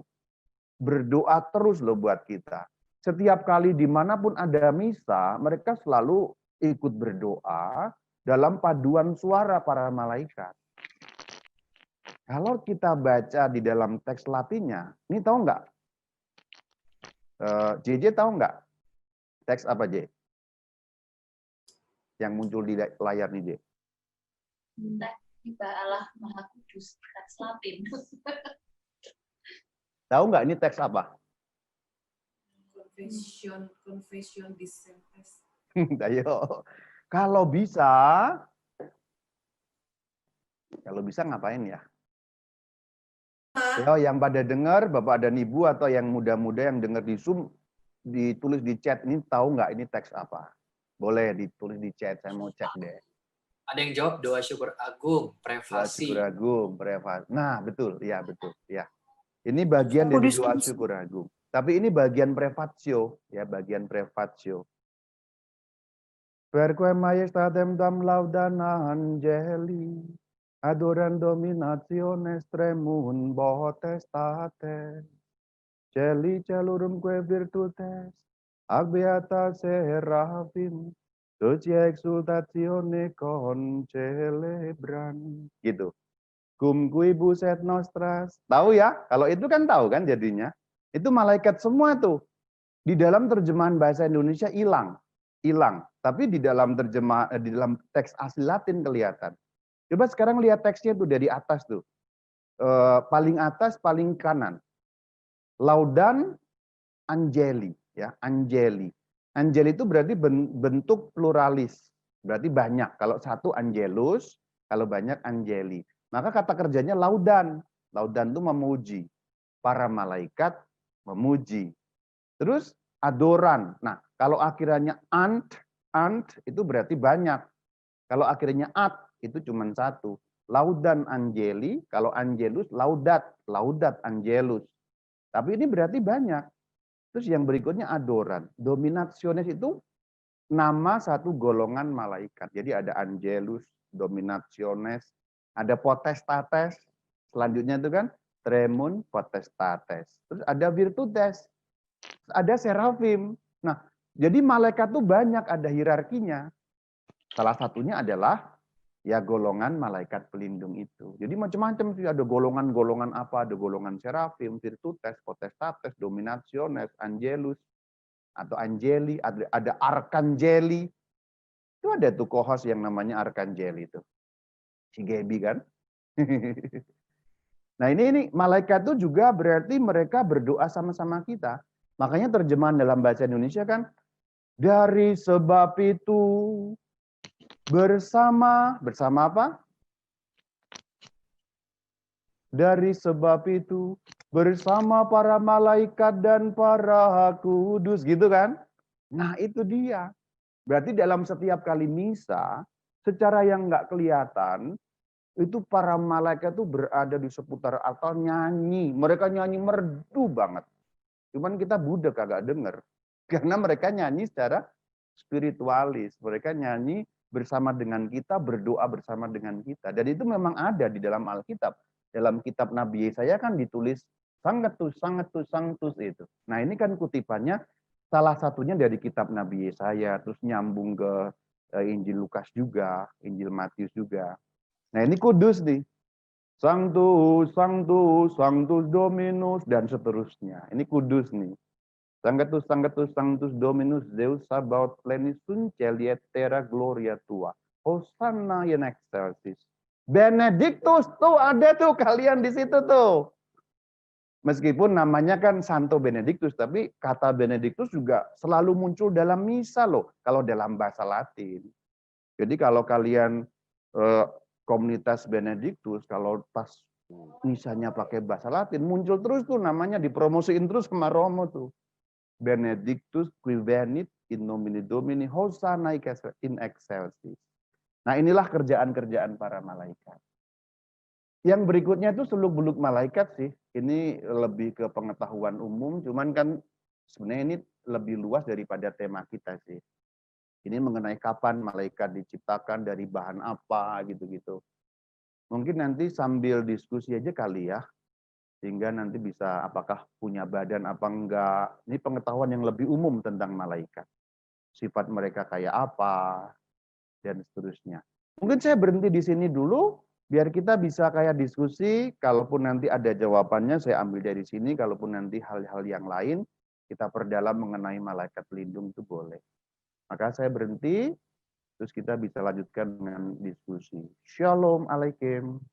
berdoa terus loh buat kita. Setiap kali dimanapun ada misa, mereka selalu ikut berdoa dalam paduan suara para malaikat. Kalau kita baca di dalam teks Latinnya, ini tahu nggak? JJ tahu nggak? Teks apa, J? Yang muncul di layar nih, J. Tiba Allah Maha Kudus, teks Latin. Tahu nggak ini teks apa? Confession Disciples. Ayo. Kalau bisa ngapain ya? Yo, yang pada dengar, Bapak dan Ibu atau yang muda-muda yang dengar di Zoom, ditulis di chat, ini tahu nggak ini teks apa? Boleh ditulis di chat, saya mau cek deh. Ada yang jawab doa syukur agung, privasi. Syukur agung, privasi. Nah, betul, ya betul, ya. Ini bagian dari doa syukur agung. Tapi ini bagian prefatio, ya, bagian prefatio. Perque majestatem dam laudana angeli, adoran dominationes tremun potestates, celi celurum que virtutes, ac beata seraphim, Docia exultatione concelebran. Gitu. Cum quibus et nostras. Tahu ya? Kalau itu kan tahu kan jadinya. Itu malaikat semua tuh. Di dalam terjemahan bahasa Indonesia hilang. Hilang. Tapi di dalam di dalam teks asli Latin kelihatan. Coba sekarang lihat teksnya tuh dari atas tuh. Paling atas, paling kanan. Laudan angeli. Ya, angeli. Angel itu berarti bentuk pluralis, berarti banyak. Kalau satu angelus, kalau banyak angeli. Maka kata kerjanya laudan. Laudan itu memuji. Para malaikat memuji. Terus adoran. Nah, kalau akhirnya ant itu berarti banyak. Kalau akhirnya itu cuma satu. Laudan angeli, kalau angelus laudat angelus. Tapi ini berarti banyak. Terus yang berikutnya adoran. Dominationes itu nama satu golongan malaikat. Jadi ada angelus, dominationes, ada potestates. Selanjutnya itu kan tremun potestates. Terus ada virtutes, ada seraphim. Nah, jadi malaikat itu banyak, ada hierarkinya. Salah satunya adalah ya golongan malaikat pelindung itu. Jadi macam-macam sih, ada golongan-golongan apa, ada golongan seraphim, virtutes, potestates, dominationes, angelus, atau angeli, ada arkangeli. Itu ada tuh kohos yang namanya arkangeli itu. Si Gaby kan. Nah ini malaikat itu juga berarti mereka berdoa sama-sama kita. Makanya terjemahan dalam bahasa Indonesia kan, dari sebab itu, bersama apa? Dari sebab itu bersama para malaikat dan para kudus gitu kan? Nah, itu dia. Berarti dalam setiap kali misa secara yang nggak kelihatan itu para malaikat itu berada di seputar altar nyanyi. Mereka nyanyi merdu banget. Cuman kita budek agak denger. Karena mereka nyanyi secara spiritualis. Mereka nyanyi bersama dengan kita, berdoa bersama dengan kita. Dan itu memang ada di dalam Alkitab. Dalam kitab Nabi Yesaya kan ditulis sanctus itu. Nah ini kan kutipannya salah satunya dari kitab Nabi Yesaya, terus nyambung ke Injil Lukas juga, Injil Matius juga. Nah ini kudus nih. Sanctus, Sanctus, Sanctus Dominus, dan seterusnya. Ini kudus nih. Sanctus, Sanctus, Sanctus Dominus Deus Sabaoth plenisun celiet terra gloria tua. Hosanna in excelsis. Benedictus tuh ada tuh kalian di situ tuh. Meskipun namanya kan Santo Benedictus, tapi kata Benedictus juga selalu muncul dalam misa loh, kalau dalam bahasa Latin. Jadi kalau kalian komunitas Benedictus, kalau pas misanya pakai bahasa Latin, muncul terus tuh namanya, dipromosiin terus sama Romo tuh. Benedictus qui venit in nomine Domini Hosanna in excelsis. Nah inilah kerjaan-kerjaan para malaikat. Yang berikutnya itu seluk-beluk malaikat sih. Ini lebih ke pengetahuan umum, cuman kan sebenarnya ini lebih luas daripada tema kita sih. Ini mengenai kapan malaikat diciptakan, dari bahan apa, gitu-gitu. Mungkin nanti sambil diskusi aja kali ya. Sehingga nanti bisa apakah punya badan apa enggak. Ini pengetahuan yang lebih umum tentang malaikat. Sifat mereka kayak apa, dan seterusnya. Mungkin saya berhenti di sini dulu. Biar kita bisa kayak diskusi, kalaupun nanti ada jawabannya saya ambil dari sini, kalaupun nanti hal-hal yang lain kita perdalam mengenai malaikat pelindung itu boleh. Maka saya berhenti, terus kita bisa lanjutkan dengan diskusi. Shalom alaikum.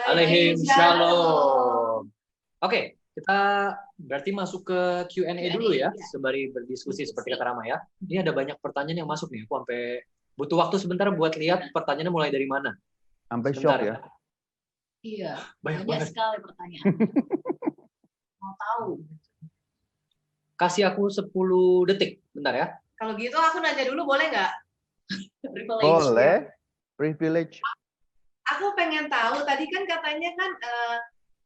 Alaihim shalom. Oke, kita berarti masuk ke Q&A dulu ya, sembari berdiskusi seperti kata Rama ya. Ini ada banyak pertanyaan yang masuk nih, aku sampai butuh waktu sebentar buat lihat pertanyaannya mulai dari mana. Sampai Sebentar shock ya. Iya, Banyak banyak banget. sekali pertanyaan. Mau tahu. Kasih aku 10 detik, bentar ya. Kalau gitu aku nanya dulu boleh nggak? Privilege. Boleh. Privilege. Aku pengen tahu, tadi kan katanya kan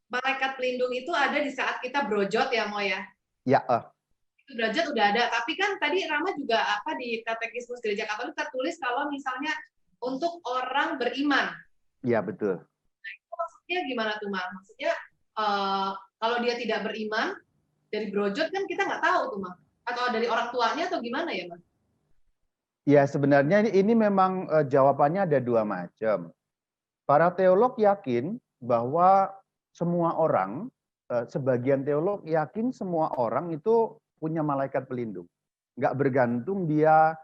malaikat pelindung itu ada di saat kita brojot ya, Mo ya? Ya, Itu brojot udah ada, tapi kan tadi Rama juga di Katekismus Gereja Katolik tertulis kalau misalnya untuk orang beriman. ya betul. Maksudnya gimana tuh, Ma? Maksudnya kalau dia tidak beriman, dari brojot kan kita nggak tahu tuh, Ma. Atau dari orang tuanya atau gimana ya, Ma? Ya sebenarnya ini memang jawabannya ada dua macam. Para teolog yakin bahwa semua orang, sebagian teolog yakin semua orang itu punya malaikat pelindung. Nggak bergantung dia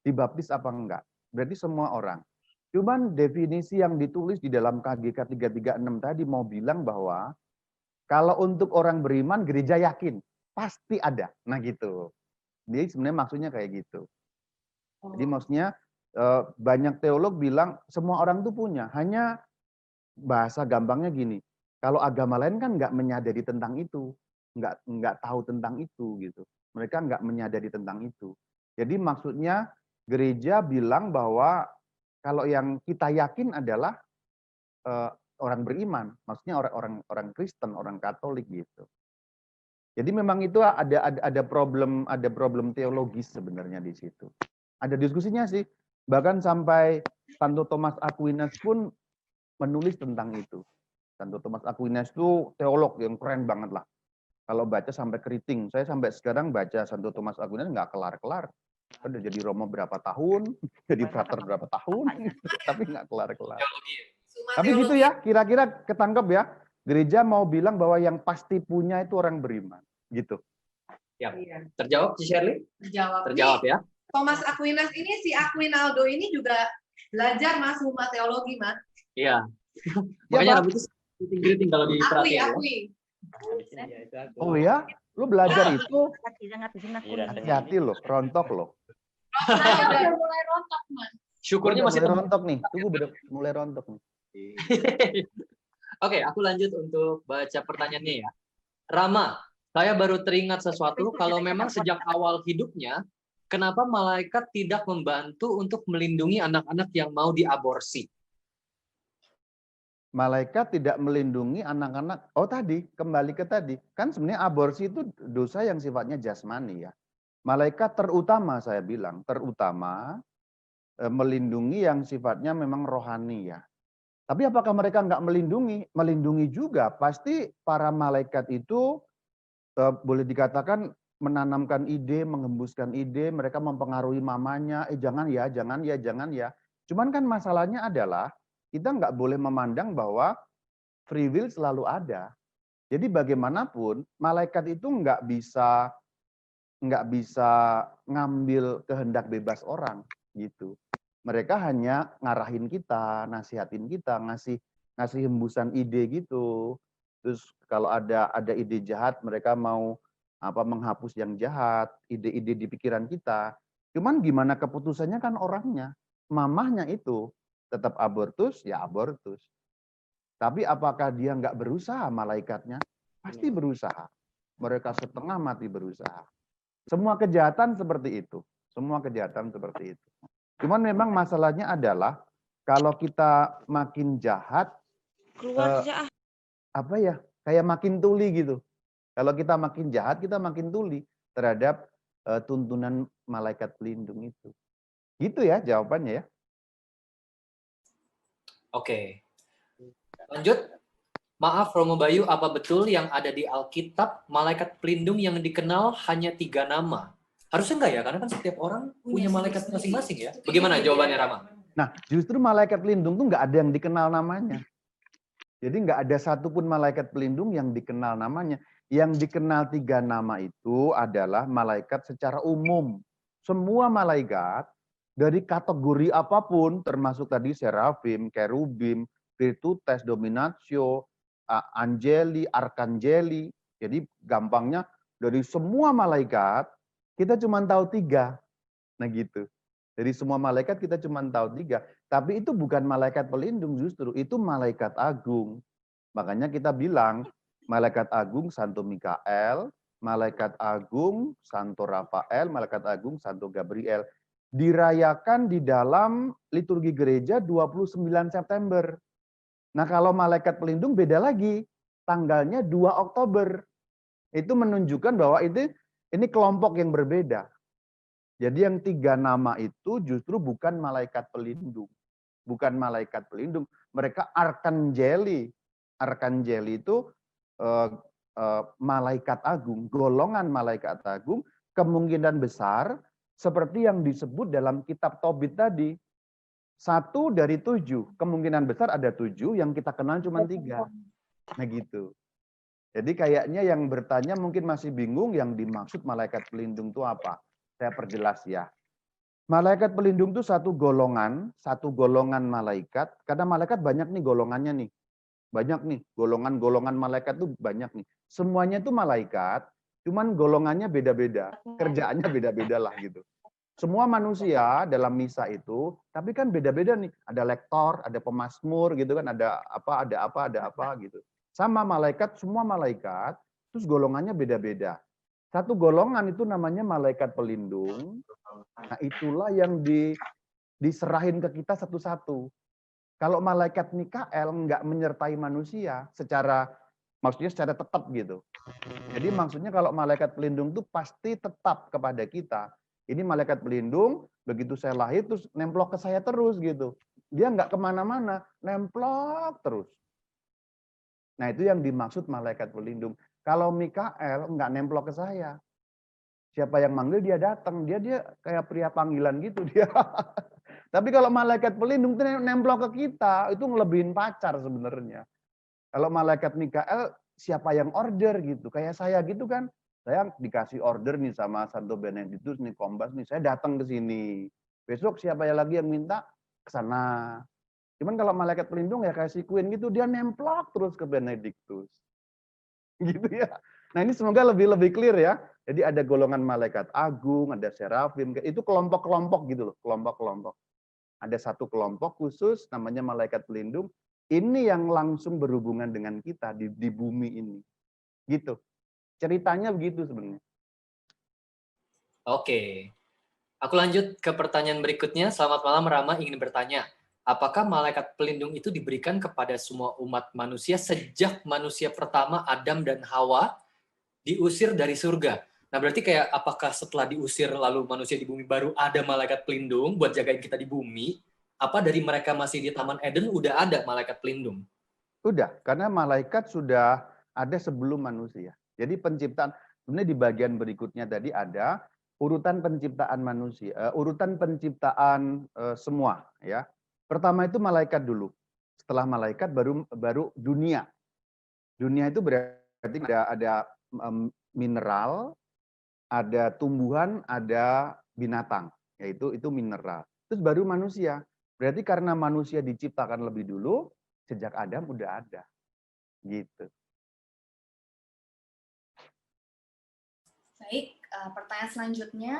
dibaptis apa enggak. Berarti semua orang. Cuman definisi yang ditulis di dalam KGK 336 tadi mau bilang bahwa kalau untuk orang beriman gereja yakin pasti ada. Nah gitu. Jadi sebenarnya maksudnya kayak gitu. Jadi maksudnya banyak teolog bilang semua orang tuh punya. Hanya bahasa gampangnya gini. Kalau agama lain kan nggak menyadari tentang itu, nggak tahu tentang itu gitu. Mereka nggak menyadari tentang itu. Jadi maksudnya gereja bilang bahwa kalau yang kita yakin adalah orang beriman, maksudnya orang Kristen, orang Katolik gitu. Jadi memang itu ada problem teologis sebenarnya di situ. Ada diskusinya sih, bahkan sampai Santo Thomas Aquinas pun menulis tentang itu. Santo Thomas Aquinas itu teolog yang keren banget lah. Kalau baca sampai keriting, saya sampai sekarang baca Santo Thomas Aquinas nggak kelar-kelar. Udah jadi Romo berapa tahun, jadi frater berapa tahun, tapi nggak kelar-kelar. Tapi gitu ya, kira-kira ketangkep ya. Gereja mau bilang bahwa yang pasti punya itu orang beriman, gitu. Ya. Iya. Terjawab, Si Shirley? Terjawab. Terjawab ya. Thomas Aquinas ini, si Aquinaldo ini juga belajar Mas Huma teologi, Mas. Iya. Ya, Makanya Pak. rambutnya keriting kalau diperhatiin ya. Oh ya, lu belajar itu hati-hati loh, rontok loh. Saya udah mulai rontok, Mas. Syukurnya Udah masih mulai rontok nih, tunggu mulai rontok nih. Oke, aku lanjut untuk baca pertanyaannya ya. Rama, saya baru teringat sesuatu kalau memang sejak awal hidupnya, kenapa malaikat tidak membantu untuk melindungi anak-anak yang mau diaborsi? Malaikat tidak melindungi anak-anak. Oh tadi, kembali ke tadi. Kan sebenarnya aborsi itu dosa yang sifatnya jasmani ya. Malaikat terutama saya bilang, terutama melindungi yang sifatnya memang rohani ya. Tapi apakah mereka nggak melindungi? Melindungi juga. Pasti para malaikat itu boleh dikatakan menanamkan ide, mengembuskan ide, mereka mempengaruhi mamanya, jangan ya, jangan ya, jangan ya. Cuman kan masalahnya adalah kita nggak boleh memandang bahwa free will selalu ada. Jadi bagaimanapun malaikat itu nggak bisa ngambil kehendak bebas orang gitu. Mereka hanya ngarahin kita, nasihatin kita, ngasih hembusan ide gitu. Terus kalau ada ide jahat, mereka mau menghapus yang jahat, ide-ide di pikiran kita. Cuman gimana keputusannya kan orangnya, mamahnya itu tetap abortus, ya abortus. Tapi apakah dia nggak berusaha malaikatnya? Pasti berusaha. Mereka setengah mati berusaha. Semua kejahatan seperti itu. Semua kejahatan seperti itu. Cuman memang masalahnya adalah kalau kita makin jahat, kayak makin tuli gitu. Kalau kita makin jahat, kita makin tuli terhadap tuntunan malaikat pelindung itu. Gitu ya jawabannya ya. Oke. Lanjut. Maaf Romo Bayu, apa betul yang ada di Alkitab malaikat pelindung yang dikenal hanya 3 nama? Harusnya enggak ya, karena kan setiap orang punya malaikat masing-masing ya. Bagaimana jawabannya Rama? Nah, justru malaikat pelindung tuh nggak ada yang dikenal namanya. Jadi nggak ada satupun malaikat pelindung yang dikenal namanya. Yang dikenal 3 nama itu adalah malaikat secara umum. Semua malaikat dari kategori apapun, termasuk tadi serafim, kerubim, virtutes, dominatio, angeli, arkangeli. Jadi gampangnya dari semua malaikat kita cuma tahu 3. Nah gitu. Dari semua malaikat kita cuma tahu 3. Tapi itu bukan malaikat pelindung justru, itu malaikat agung. Makanya kita bilang, malaikat agung Santo Mikael, malaikat agung Santo Rafael, malaikat agung Santo Gabriel. Dirayakan di dalam liturgi gereja 29 September. Nah kalau malaikat pelindung beda lagi, tanggalnya 2 Oktober. Itu menunjukkan bahwa ini kelompok yang berbeda. Jadi yang 3 nama itu justru bukan malaikat pelindung. Bukan malaikat pelindung, mereka arkangeli. Arkangeli itu malaikat agung, golongan malaikat agung, kemungkinan besar seperti yang disebut dalam kitab Tobit tadi. 1 dari 7, kemungkinan besar ada 7, yang kita kenal cuma 3. Nah gitu. Jadi kayaknya yang bertanya mungkin masih bingung yang dimaksud malaikat pelindung itu apa. Saya perjelas ya. Malaikat pelindung itu satu golongan malaikat. Karena malaikat banyak nih golongannya nih. Banyak nih, golongan-golongan malaikat itu banyak nih. Semuanya itu malaikat, cuman golongannya beda-beda. Kerjaannya beda-beda lah gitu. Semua manusia dalam misa itu, tapi kan beda-beda nih. Ada lektor, ada pemazmur gitu kan, ada apa gitu. Sama malaikat, semua malaikat, terus golongannya beda-beda. Satu golongan itu namanya malaikat pelindung. Nah itulah yang diserahin ke kita satu-satu. Kalau malaikat Mikael nggak menyertai manusia maksudnya secara tetap gitu. Jadi maksudnya kalau malaikat pelindung itu pasti tetap kepada kita. Ini malaikat pelindung, begitu saya lahir terus nemplok ke saya terus gitu. Dia nggak kemana-mana, nemplok terus. Nah itu yang dimaksud malaikat pelindung. Kalau Mikael nggak nemplok ke saya. Siapa yang manggil dia datang, dia kayak pria panggilan gitu dia. Tapi kalau malaikat pelindung itu nemplok ke kita, itu ngelebihin pacar sebenarnya. Kalau malaikat Mikael siapa yang order gitu, kayak saya gitu kan. Saya dikasih order nih sama Santo Benedictus nih Kombas nih, saya datang ke sini. Besok siapa yang lagi yang minta ke sana. Cuman kalau malaikat pelindung ya kayak si Queen gitu, dia nemplok terus ke Benedictus. Gitu ya. Nah ini semoga lebih clear ya. Jadi ada golongan malaikat agung, ada serafim, itu kelompok-kelompok gitu loh, kelompok-kelompok. Ada satu kelompok khusus namanya malaikat pelindung. Ini yang langsung berhubungan dengan kita di bumi ini. Gitu. Ceritanya begitu sebenarnya. Oke. Aku lanjut ke pertanyaan berikutnya. Selamat malam Rama, ingin bertanya. Apakah malaikat pelindung itu diberikan kepada semua umat manusia sejak manusia pertama Adam dan Hawa diusir dari surga? Nah berarti kayak apakah setelah diusir lalu manusia di bumi baru ada malaikat pelindung buat jagain kita di bumi? Apa dari mereka masih di Taman Eden udah ada malaikat pelindung? Udah, karena malaikat sudah ada sebelum manusia. Jadi penciptaan, sebenarnya di bagian berikutnya tadi ada urutan penciptaan manusia, urutan penciptaan semua ya. Pertama itu malaikat dulu. Setelah malaikat baru dunia. Dunia itu berarti ada mineral, ada tumbuhan, ada binatang, yaitu itu mineral. Terus baru manusia. Berarti karena manusia diciptakan lebih dulu, sejak Adam udah ada. Gitu. Baik, pertanyaan selanjutnya.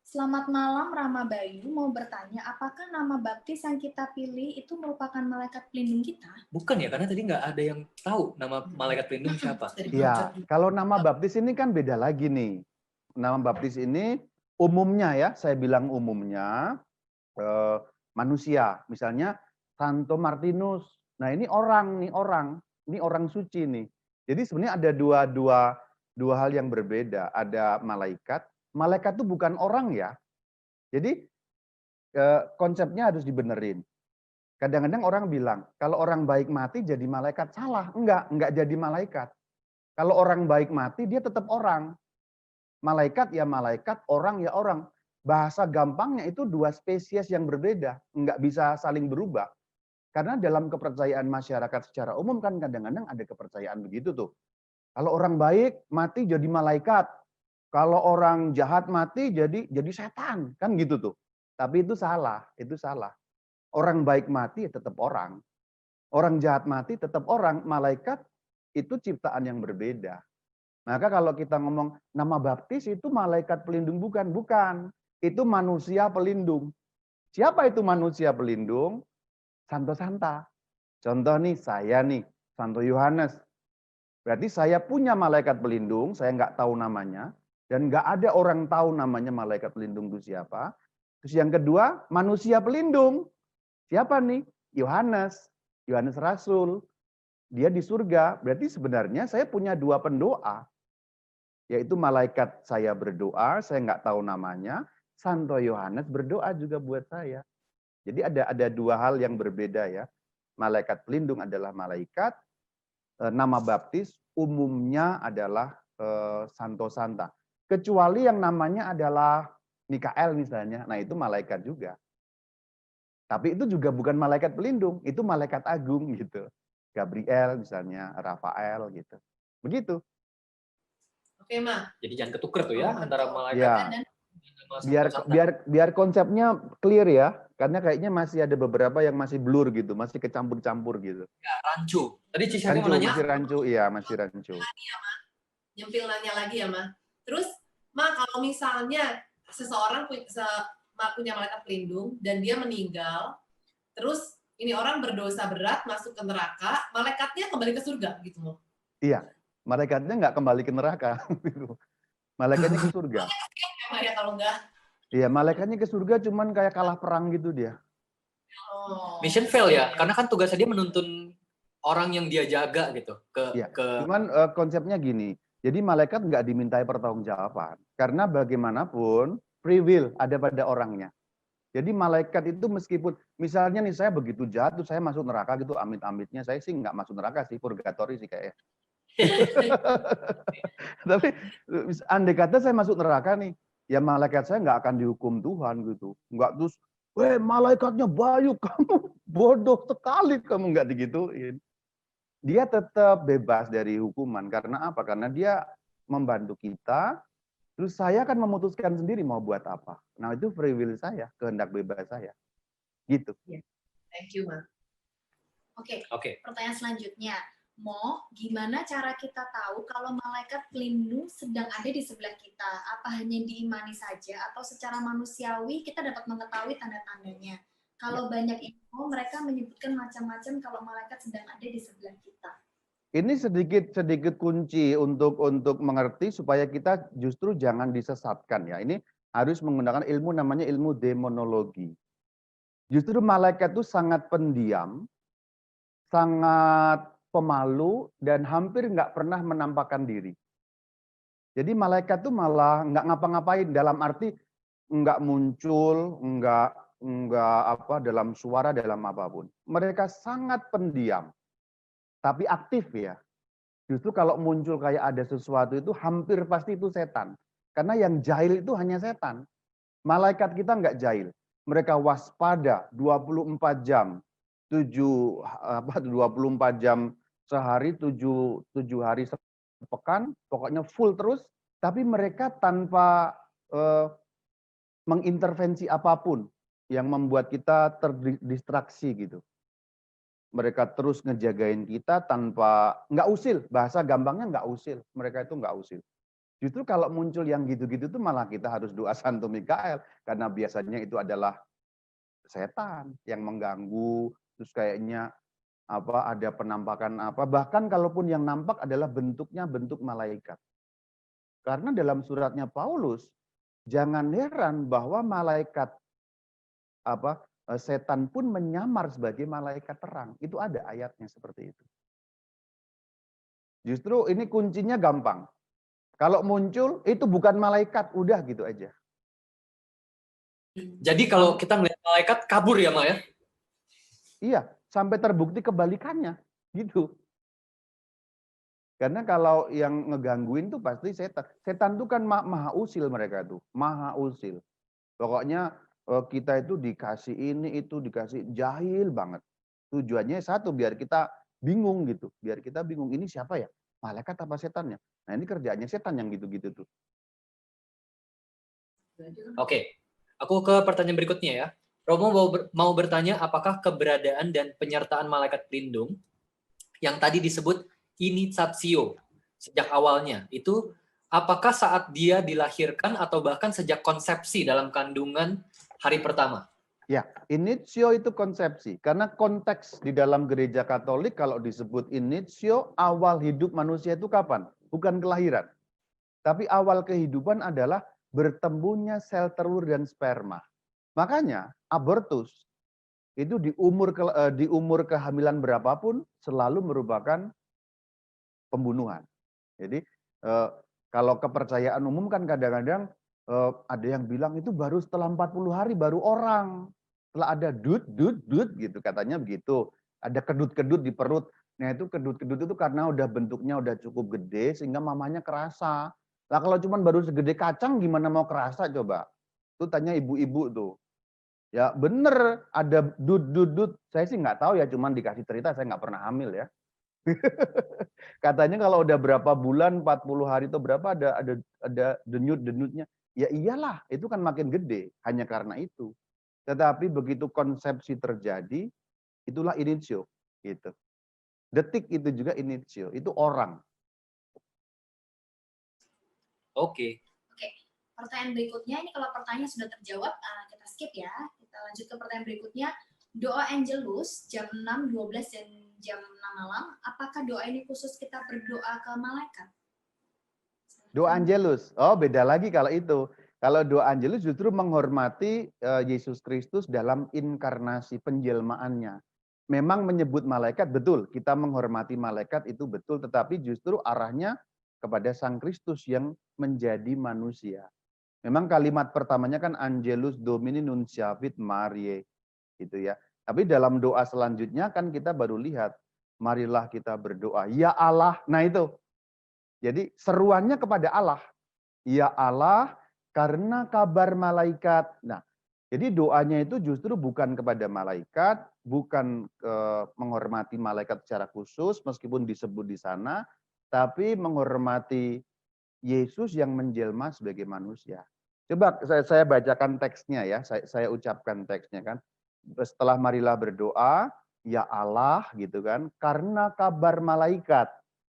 Selamat malam Rama Bayu, mau bertanya apakah nama baptis yang kita pilih itu merupakan malaikat pelindung kita? Bukan ya, karena tadi nggak ada yang tahu nama malaikat pelindung siapa. Iya, kalau nama baptis ini kan beda lagi nih. Nama baptis ini umumnya ya, saya bilang umumnya manusia. Misalnya Santo Martinus. Nah ini orang suci nih. Jadi sebenarnya ada dua hal yang berbeda. Ada malaikat itu bukan orang ya. Jadi konsepnya harus dibenerin. Kadang-kadang orang bilang, kalau orang baik mati jadi malaikat. Salah, enggak jadi malaikat. Kalau orang baik mati, dia tetap orang. Malaikat ya malaikat, orang ya orang. Bahasa gampangnya itu dua spesies yang berbeda. Enggak bisa saling berubah. Karena dalam kepercayaan masyarakat secara umum kan kadang-kadang ada kepercayaan begitu tuh. Kalau orang baik mati jadi malaikat. Kalau orang jahat mati jadi setan, kan gitu tuh. Tapi itu salah, itu salah. Orang baik mati ya tetap orang. Orang jahat mati tetap orang. Malaikat itu ciptaan yang berbeda. Maka kalau kita ngomong nama baptis itu malaikat pelindung bukan, bukan. Itu manusia pelindung. Siapa itu manusia pelindung? Santo Santa. Contoh nih, saya nih, Santo Yohanes. Berarti saya punya malaikat pelindung, saya nggak tahu namanya, dan nggak ada orang tahu namanya malaikat pelindung itu siapa. Terus yang kedua, manusia pelindung. Siapa nih? Yohanes. Yohanes Rasul. Dia di surga. Berarti sebenarnya saya punya dua pendoa. Yaitu malaikat saya berdoa, saya nggak tahu namanya. Santo Yohanes berdoa juga buat saya. Jadi ada dua hal yang berbeda ya. Malaikat pelindung adalah malaikat. Nama baptis umumnya adalah Santo Santa. Kecuali yang namanya adalah Mikael misalnya. Nah itu malaikat juga. Tapi itu juga bukan malaikat pelindung. Itu malaikat agung gitu. Gabriel misalnya, Rafael gitu. Begitu. Oke, Ma. Jadi jangan ketuker tuh ya antara malaikat Ya. dan Biar konsepnya clear ya, karena kayaknya masih ada beberapa yang masih blur gitu, masih kecampur-campur gitu. ya, rancu. Tadi Cici mau nanya. Masih rancu, iya masih rancu. Nyempil nanya lagi ya, Ma. Terus, Ma, kalau misalnya seseorang punya malaikat pelindung dan dia meninggal, terus ini orang berdosa berat masuk ke neraka, malaikatnya kembali ke surga gitu loh. Iya, malaikatnya nggak kembali ke neraka. Malaikatnya ke surga. Ya, kalau enggak. Iya, malaikatnya ke surga cuman kayak kalah perang gitu dia. Oh. Mission fail ya, karena kan tugasnya dia menuntun orang yang dia jaga gitu Iya. ke Cuman konsepnya gini, jadi malaikat nggak dimintai pertanggungjawaban. Karena bagaimanapun free will ada pada orangnya. Jadi malaikat itu meskipun, misalnya nih saya begitu jahat, tuh saya masuk neraka gitu, amit-amitnya saya sih nggak masuk neraka sih, purgatori sih kayaknya. Tapi andai kata saya masuk neraka nih, ya malaikat saya nggak akan dihukum Tuhan gitu. Nggak terus, malaikatnya Bayu, kamu bodoh sekali, kamu nggak digituin. Dia tetap bebas dari hukuman. Karena apa? Karena dia membantu kita, terus saya akan memutuskan sendiri mau buat apa. Nah itu free will saya, kehendak bebas saya. Gitu. Thank you, Ma. Oke. Pertanyaan selanjutnya. Gimana cara kita tahu kalau malaikat pelindung sedang ada di sebelah kita? Apa hanya diimani saja atau secara manusiawi kita dapat mengetahui tanda-tandanya? Kalau banyak info, mereka menyebutkan macam-macam kalau malaikat sedang ada di sebelah kita. Ini sedikit kunci untuk mengerti supaya kita justru jangan disesatkan ya. Ini harus menggunakan ilmu namanya ilmu demonologi. Justru malaikat itu sangat pendiam, sangat pemalu, dan hampir nggak pernah menampakkan diri. Jadi malaikat itu malah nggak ngapa-ngapain, dalam arti nggak muncul, nggak dalam suara, dalam apapun. Mereka sangat pendiam, tapi aktif ya. Justru kalau muncul kayak ada sesuatu itu hampir pasti itu setan. Karena yang jahil itu hanya setan. Malaikat kita nggak jahil. Mereka waspada 24 jam. 24 jam sehari, 7 hari sepekan, pokoknya full terus, tapi mereka tanpa mengintervensi apapun yang membuat kita terdistraksi gitu. Mereka terus ngejagain kita tanpa, nggak usil, bahasa gampangnya nggak usil, mereka itu nggak usil. Justru kalau muncul yang gitu-gitu tuh malah kita harus doa Santo Mikael, karena biasanya itu adalah setan yang mengganggu, terus kayaknya ada penampakan bahkan kalaupun yang nampak adalah bentuknya bentuk malaikat. Karena dalam suratnya Paulus, jangan heran bahwa malaikat setan pun menyamar sebagai malaikat terang. Itu ada ayatnya seperti itu. Justru ini kuncinya gampang. Kalau muncul itu bukan malaikat, udah gitu aja. Jadi kalau kita melihat malaikat kabur ya, Ma ya? Iya, sampai terbukti kebalikannya, gitu. Karena kalau yang ngegangguin tuh pasti setan. Setan tuh kan maha usil mereka tuh, maha usil. Pokoknya kita itu dikasih ini itu dikasih, jahil banget. Tujuannya satu, biar kita bingung gitu. Biar kita bingung, ini siapa ya? Malaikat apa setannya? Nah ini kerjaannya setan yang gitu-gitu tuh. Oke, aku ke pertanyaan berikutnya ya. Romo mau bertanya apakah keberadaan dan penyertaan malaikat pelindung yang tadi disebut initiatio sejak awalnya itu apakah saat dia dilahirkan atau bahkan sejak konsepsi dalam kandungan hari pertama? Ya, initio itu konsepsi. Karena konteks di dalam gereja Katolik kalau disebut initio, awal hidup manusia itu kapan? Bukan kelahiran. Tapi awal kehidupan adalah bertemunya sel telur dan sperma. Makanya abortus itu di umur kehamilan berapapun selalu merupakan pembunuhan. Jadi kalau kepercayaan umum kan kadang-kadang ada yang bilang itu baru setelah 40 hari baru orang. Setelah ada dut gitu katanya begitu. Ada kedut-kedut di perut. Nah itu kedut-kedut itu karena udah bentuknya udah cukup gede sehingga mamanya kerasa. Lah kalau cuman baru segede kacang gimana mau kerasa coba? Itu tanya ibu-ibu tuh. Ya bener ada dut. Saya sih nggak tahu ya, cuman dikasih cerita, saya nggak pernah hamil ya. Katanya kalau udah berapa bulan, 40 hari atau berapa ada denyut-denyutnya. Ya iyalah, itu kan makin gede hanya karena itu. Tetapi begitu konsepsi terjadi, itulah initio gitu. Detik itu juga initio, itu orang. Oke. Pertanyaan berikutnya, ini kalau pertanyaan sudah terjawab, kita skip ya. Kita lanjut ke pertanyaan berikutnya. Doa Angelus jam 6, 12, dan jam 6 malam, apakah doa ini khusus kita berdoa ke malaikat? Doa Angelus, oh beda lagi kalau itu. Kalau doa Angelus justru menghormati Yesus Kristus dalam inkarnasi penjelmaannya. Memang menyebut malaikat, betul. Kita menghormati malaikat itu betul, tetapi justru arahnya kepada Sang Kristus yang menjadi manusia. Memang kalimat pertamanya kan Angelus Domini Nunciavit Mariae gitu ya. Tapi dalam doa selanjutnya kan kita baru lihat, marilah kita berdoa, ya Allah. Nah itu. Jadi seruannya kepada Allah. Ya Allah, karena kabar malaikat. Nah, jadi doanya itu justru bukan kepada malaikat, bukan menghormati malaikat secara khusus meskipun disebut di sana, tapi menghormati Yesus yang menjelma sebagai manusia. Coba saya bacakan teksnya ya, saya ucapkan teksnya kan. Setelah marilah berdoa, ya Allah gitu kan, karena kabar malaikat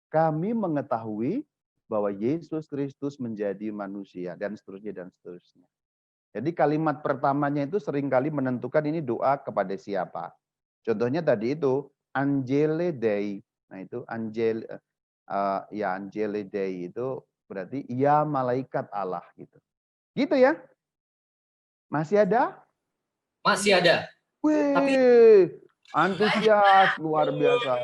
kami mengetahui bahwa Yesus Kristus menjadi manusia dan seterusnya dan seterusnya. Jadi kalimat pertamanya itu seringkali menentukan ini doa kepada siapa. Contohnya tadi itu Angele Dei. Nah itu Angele Dei itu berarti ya malaikat Allah gitu. Gitu ya? Masih ada? Masih ada. Wih, Tapi antusias luar biasa.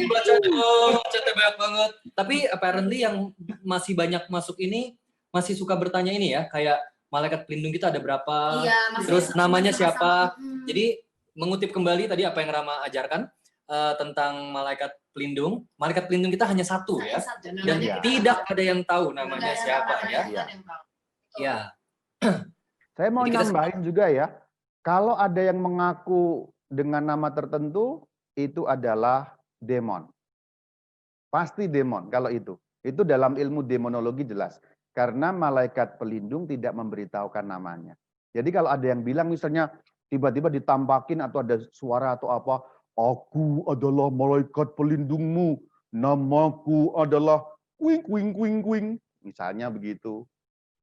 baca dong, chatnya banyak banget. Tapi apparently yang masih banyak masuk ini masih suka bertanya ini ya, kayak malaikat pelindung kita ada berapa, terus namanya siapa. Jadi mengutip kembali tadi apa yang Rama ajarkan tentang malaikat pelindung. Malaikat pelindung kita hanya satu ya, dan tidak ada yang tahu namanya siapa ya. Ya. Saya mau nambahin juga ya, kalau ada yang mengaku dengan nama tertentu, itu adalah demon. Pasti demon kalau itu. Itu dalam ilmu demonologi jelas. Karena malaikat pelindung tidak memberitahukan namanya. Jadi kalau ada yang bilang misalnya tiba-tiba ditampakin atau ada suara atau apa, aku adalah malaikat pelindungmu, namaku adalah kuing kuing kuing kuing. Misalnya begitu.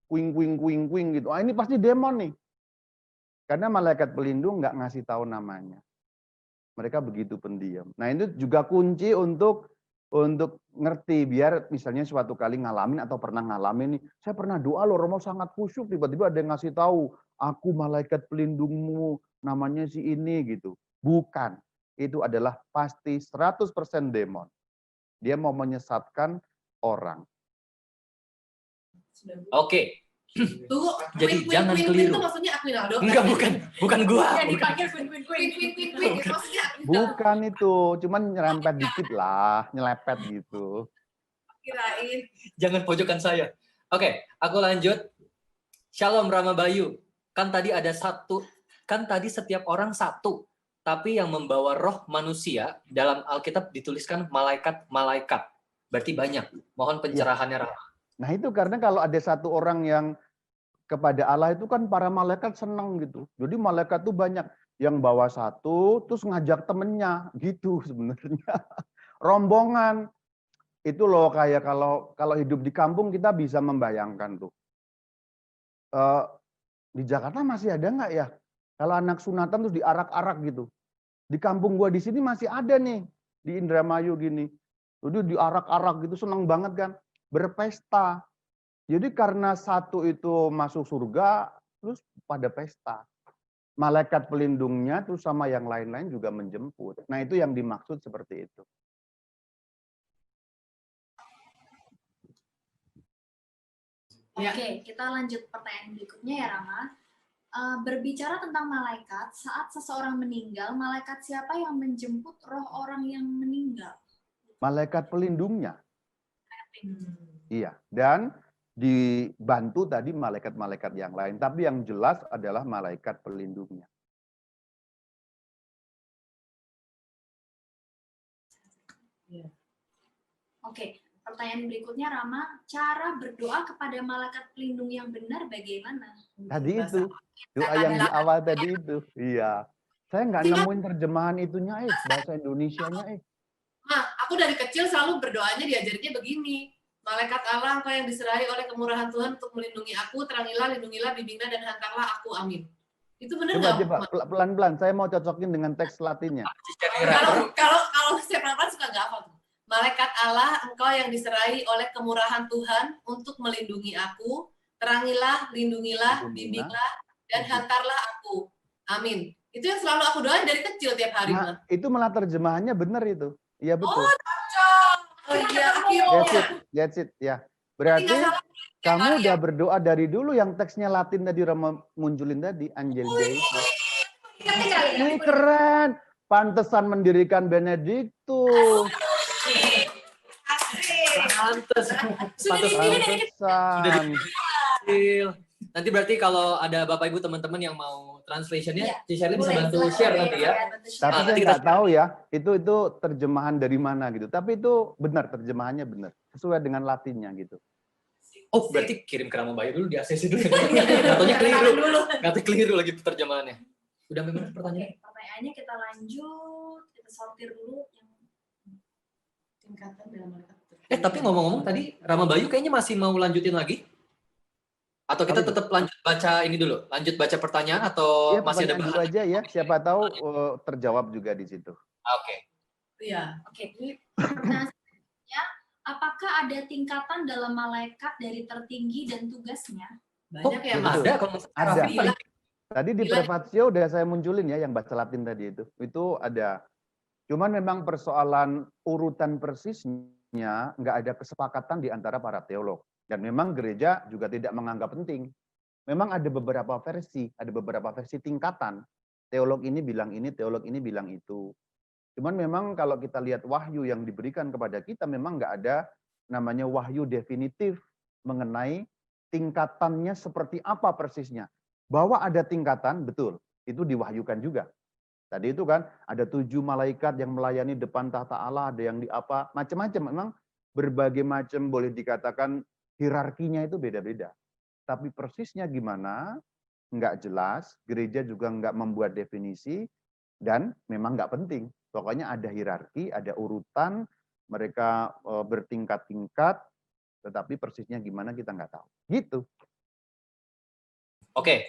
Kuing kuing kuing kuing gitu. Ah, ini pasti demon nih. Karena malaikat pelindung nggak ngasih tahu namanya. Mereka begitu pendiam. Nah itu juga kunci untuk ngerti, biar misalnya suatu kali ngalamin atau pernah ngalamin nih, saya pernah doa loh Romo sangat khusyuk, tiba-tiba ada yang ngasih tahu, aku malaikat pelindungmu, namanya si ini gitu. Bukan, itu adalah pasti 100% demon. Dia mau menyesatkan orang. Oke. Tunggu, jadi jangan keliru. Itu maksudnya Aquinaldo? Enggak, bukan gua. Yang dipanggil Queen. Maksudnya Bukan itu, cuman nyerempet dikit lah, nyelepet gitu. kirain. Jangan pojokan saya. Oke, aku lanjut. Shalom Rama Bayu. Kan tadi ada satu, kan tadi setiap orang satu. tapi yang membawa roh manusia. Dalam Alkitab dituliskan malaikat-malaikat. Berarti banyak. Mohon pencerahannya, Rama. Nah itu karena kalau ada satu orang yang kepada Allah itu kan para malaikat senang gitu. Jadi malaikat tuh banyak. Yang bawa satu, terus ngajak temennya gitu sebenarnya. Rombongan. Itu loh kayak kalau hidup di kampung kita bisa membayangkan tuh. Di Jakarta masih ada nggak ya? Kalau anak sunatan terus diarak-arak gitu. Di kampung gua di sini masih ada nih di Indramayu gini. Jadi diarak-arak gitu seneng banget kan, berpesta. Jadi karena satu itu masuk surga, terus pada pesta. Malaikat pelindungnya terus sama yang lain-lain juga menjemput. Nah itu yang dimaksud seperti itu. Oke, kita lanjut pertanyaan berikutnya ya Rama. Berbicara tentang malaikat, saat seseorang meninggal, malaikat siapa yang menjemput roh orang yang meninggal? Malaikat pelindungnya. Iya, dan dibantu tadi malaikat-malaikat yang lain. Tapi yang jelas adalah malaikat pelindungnya. Oke, pertanyaan berikutnya Rama, cara berdoa kepada malaikat pelindung yang benar bagaimana? Tadi itu, doa yang di awal tadi itu. Iya. Saya nggak nemuin terjemahan itunya, bahasa Indonesianya. Nah, aku dari kecil selalu berdoanya diajarnya begini. Malaikat Allah, engkau yang diserahi oleh kemurahan Tuhan untuk melindungi aku, terangilah, lindungilah, bimbinglah, dan hantarlah aku, amin. Itu benar nggak? Coba, pelan-pelan. Saya mau cocokin dengan teks Latinnya. Kalau saya pelan-pelan suka nggak apa tuh. Malaikat Allah, engkau yang diserahi oleh kemurahan Tuhan untuk melindungi aku, terangilah, lindungilah, bimbinglah, dan hantarlah aku, amin. Itu yang selalu aku doain dari kecil tiap hari. Nah, itu malah terjemahannya benar itu. Iya betul. Oh, cocok. Oh iya, That's it, ya. Berarti kamu udah berdoa dari dulu yang teksnya Latin tadi Rama munculin tadi, Angel J. Wih, keren. Pantesan mendirikan Benedictus. Pantesan. Nanti berarti kalau ada Bapak Ibu teman-teman yang mau translationnya, Shirley bisa bantu share nanti ya. Tapi saya nggak tahu ya, itu terjemahan dari mana gitu. Tapi itu benar, terjemahannya benar. Sesuai dengan Latinnya gitu. Oh, berarti kirim ke Rama Bayu dulu, di ACC dulu. Katanya keliru. Katanya keliru lagi terjemahannya. Udah memang pertanyaannya? Pertanyaannya kita lanjut, kita sortir dulu yang tingkatan dalam malaikat. Tapi ngomong-ngomong tadi Rama Bayu kayaknya masih mau lanjutin lagi? Atau kita tetap lanjut baca ini dulu? Lanjut baca pertanyaan atau ya, masih ada dulu aja ya, siapa tahu terjawab juga di situ. Oke. Iya. Oke. Nah, apakah ada tingkatan dalam malaikat dari tertinggi dan tugasnya? Banyak ya, Mas. Ada. Tadi di Prefatio udah saya munculin ya yang bahasa Latin tadi itu. Itu ada. Cuman memang persoalan urutan persisnya nggak ada kesepakatan di antara para teolog. Dan memang gereja juga tidak menganggap penting. Memang ada beberapa versi tingkatan. Teolog ini bilang ini, teolog ini bilang itu. Cuman memang kalau kita lihat wahyu yang diberikan kepada kita, memang nggak ada namanya wahyu definitif mengenai tingkatannya seperti apa persisnya. Bahwa ada tingkatan, betul. Itu diwahyukan juga. Tadi itu kan ada 7 malaikat yang melayani depan tahta Allah, ada yang di apa, macam-macam. Memang berbagai macam boleh dikatakan hierarkinya itu beda-beda. Tapi persisnya gimana, nggak jelas, gereja juga nggak membuat definisi, dan memang nggak penting. Pokoknya ada hierarki, ada urutan, mereka bertingkat-tingkat, tetapi persisnya gimana kita nggak tahu. Gitu. Oke,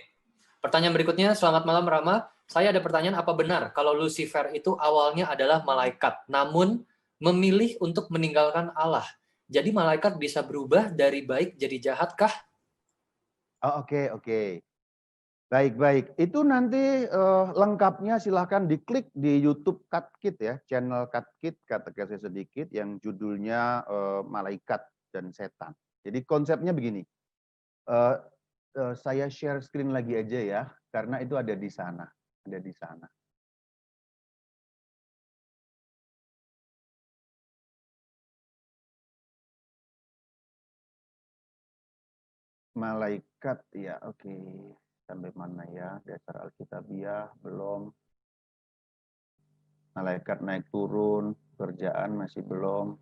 pertanyaan berikutnya, selamat malam Rama. Saya ada pertanyaan, apa benar kalau Lucifer itu awalnya adalah malaikat, namun memilih untuk meninggalkan Allah? Jadi malaikat bisa berubah dari baik jadi jahat kah? Oh, oke. Baik. Itu nanti lengkapnya silahkan diklik di YouTube Katkit ya, channel Katkit, katekesi sedikit yang judulnya Malaikat dan Setan. Jadi konsepnya begini, saya share screen lagi aja ya, karena itu ada di sana. Malaikat ya, oke. Sampai mana ya? Dasar Alkitabiah belum. Malaikat naik turun, kerjaan masih belum.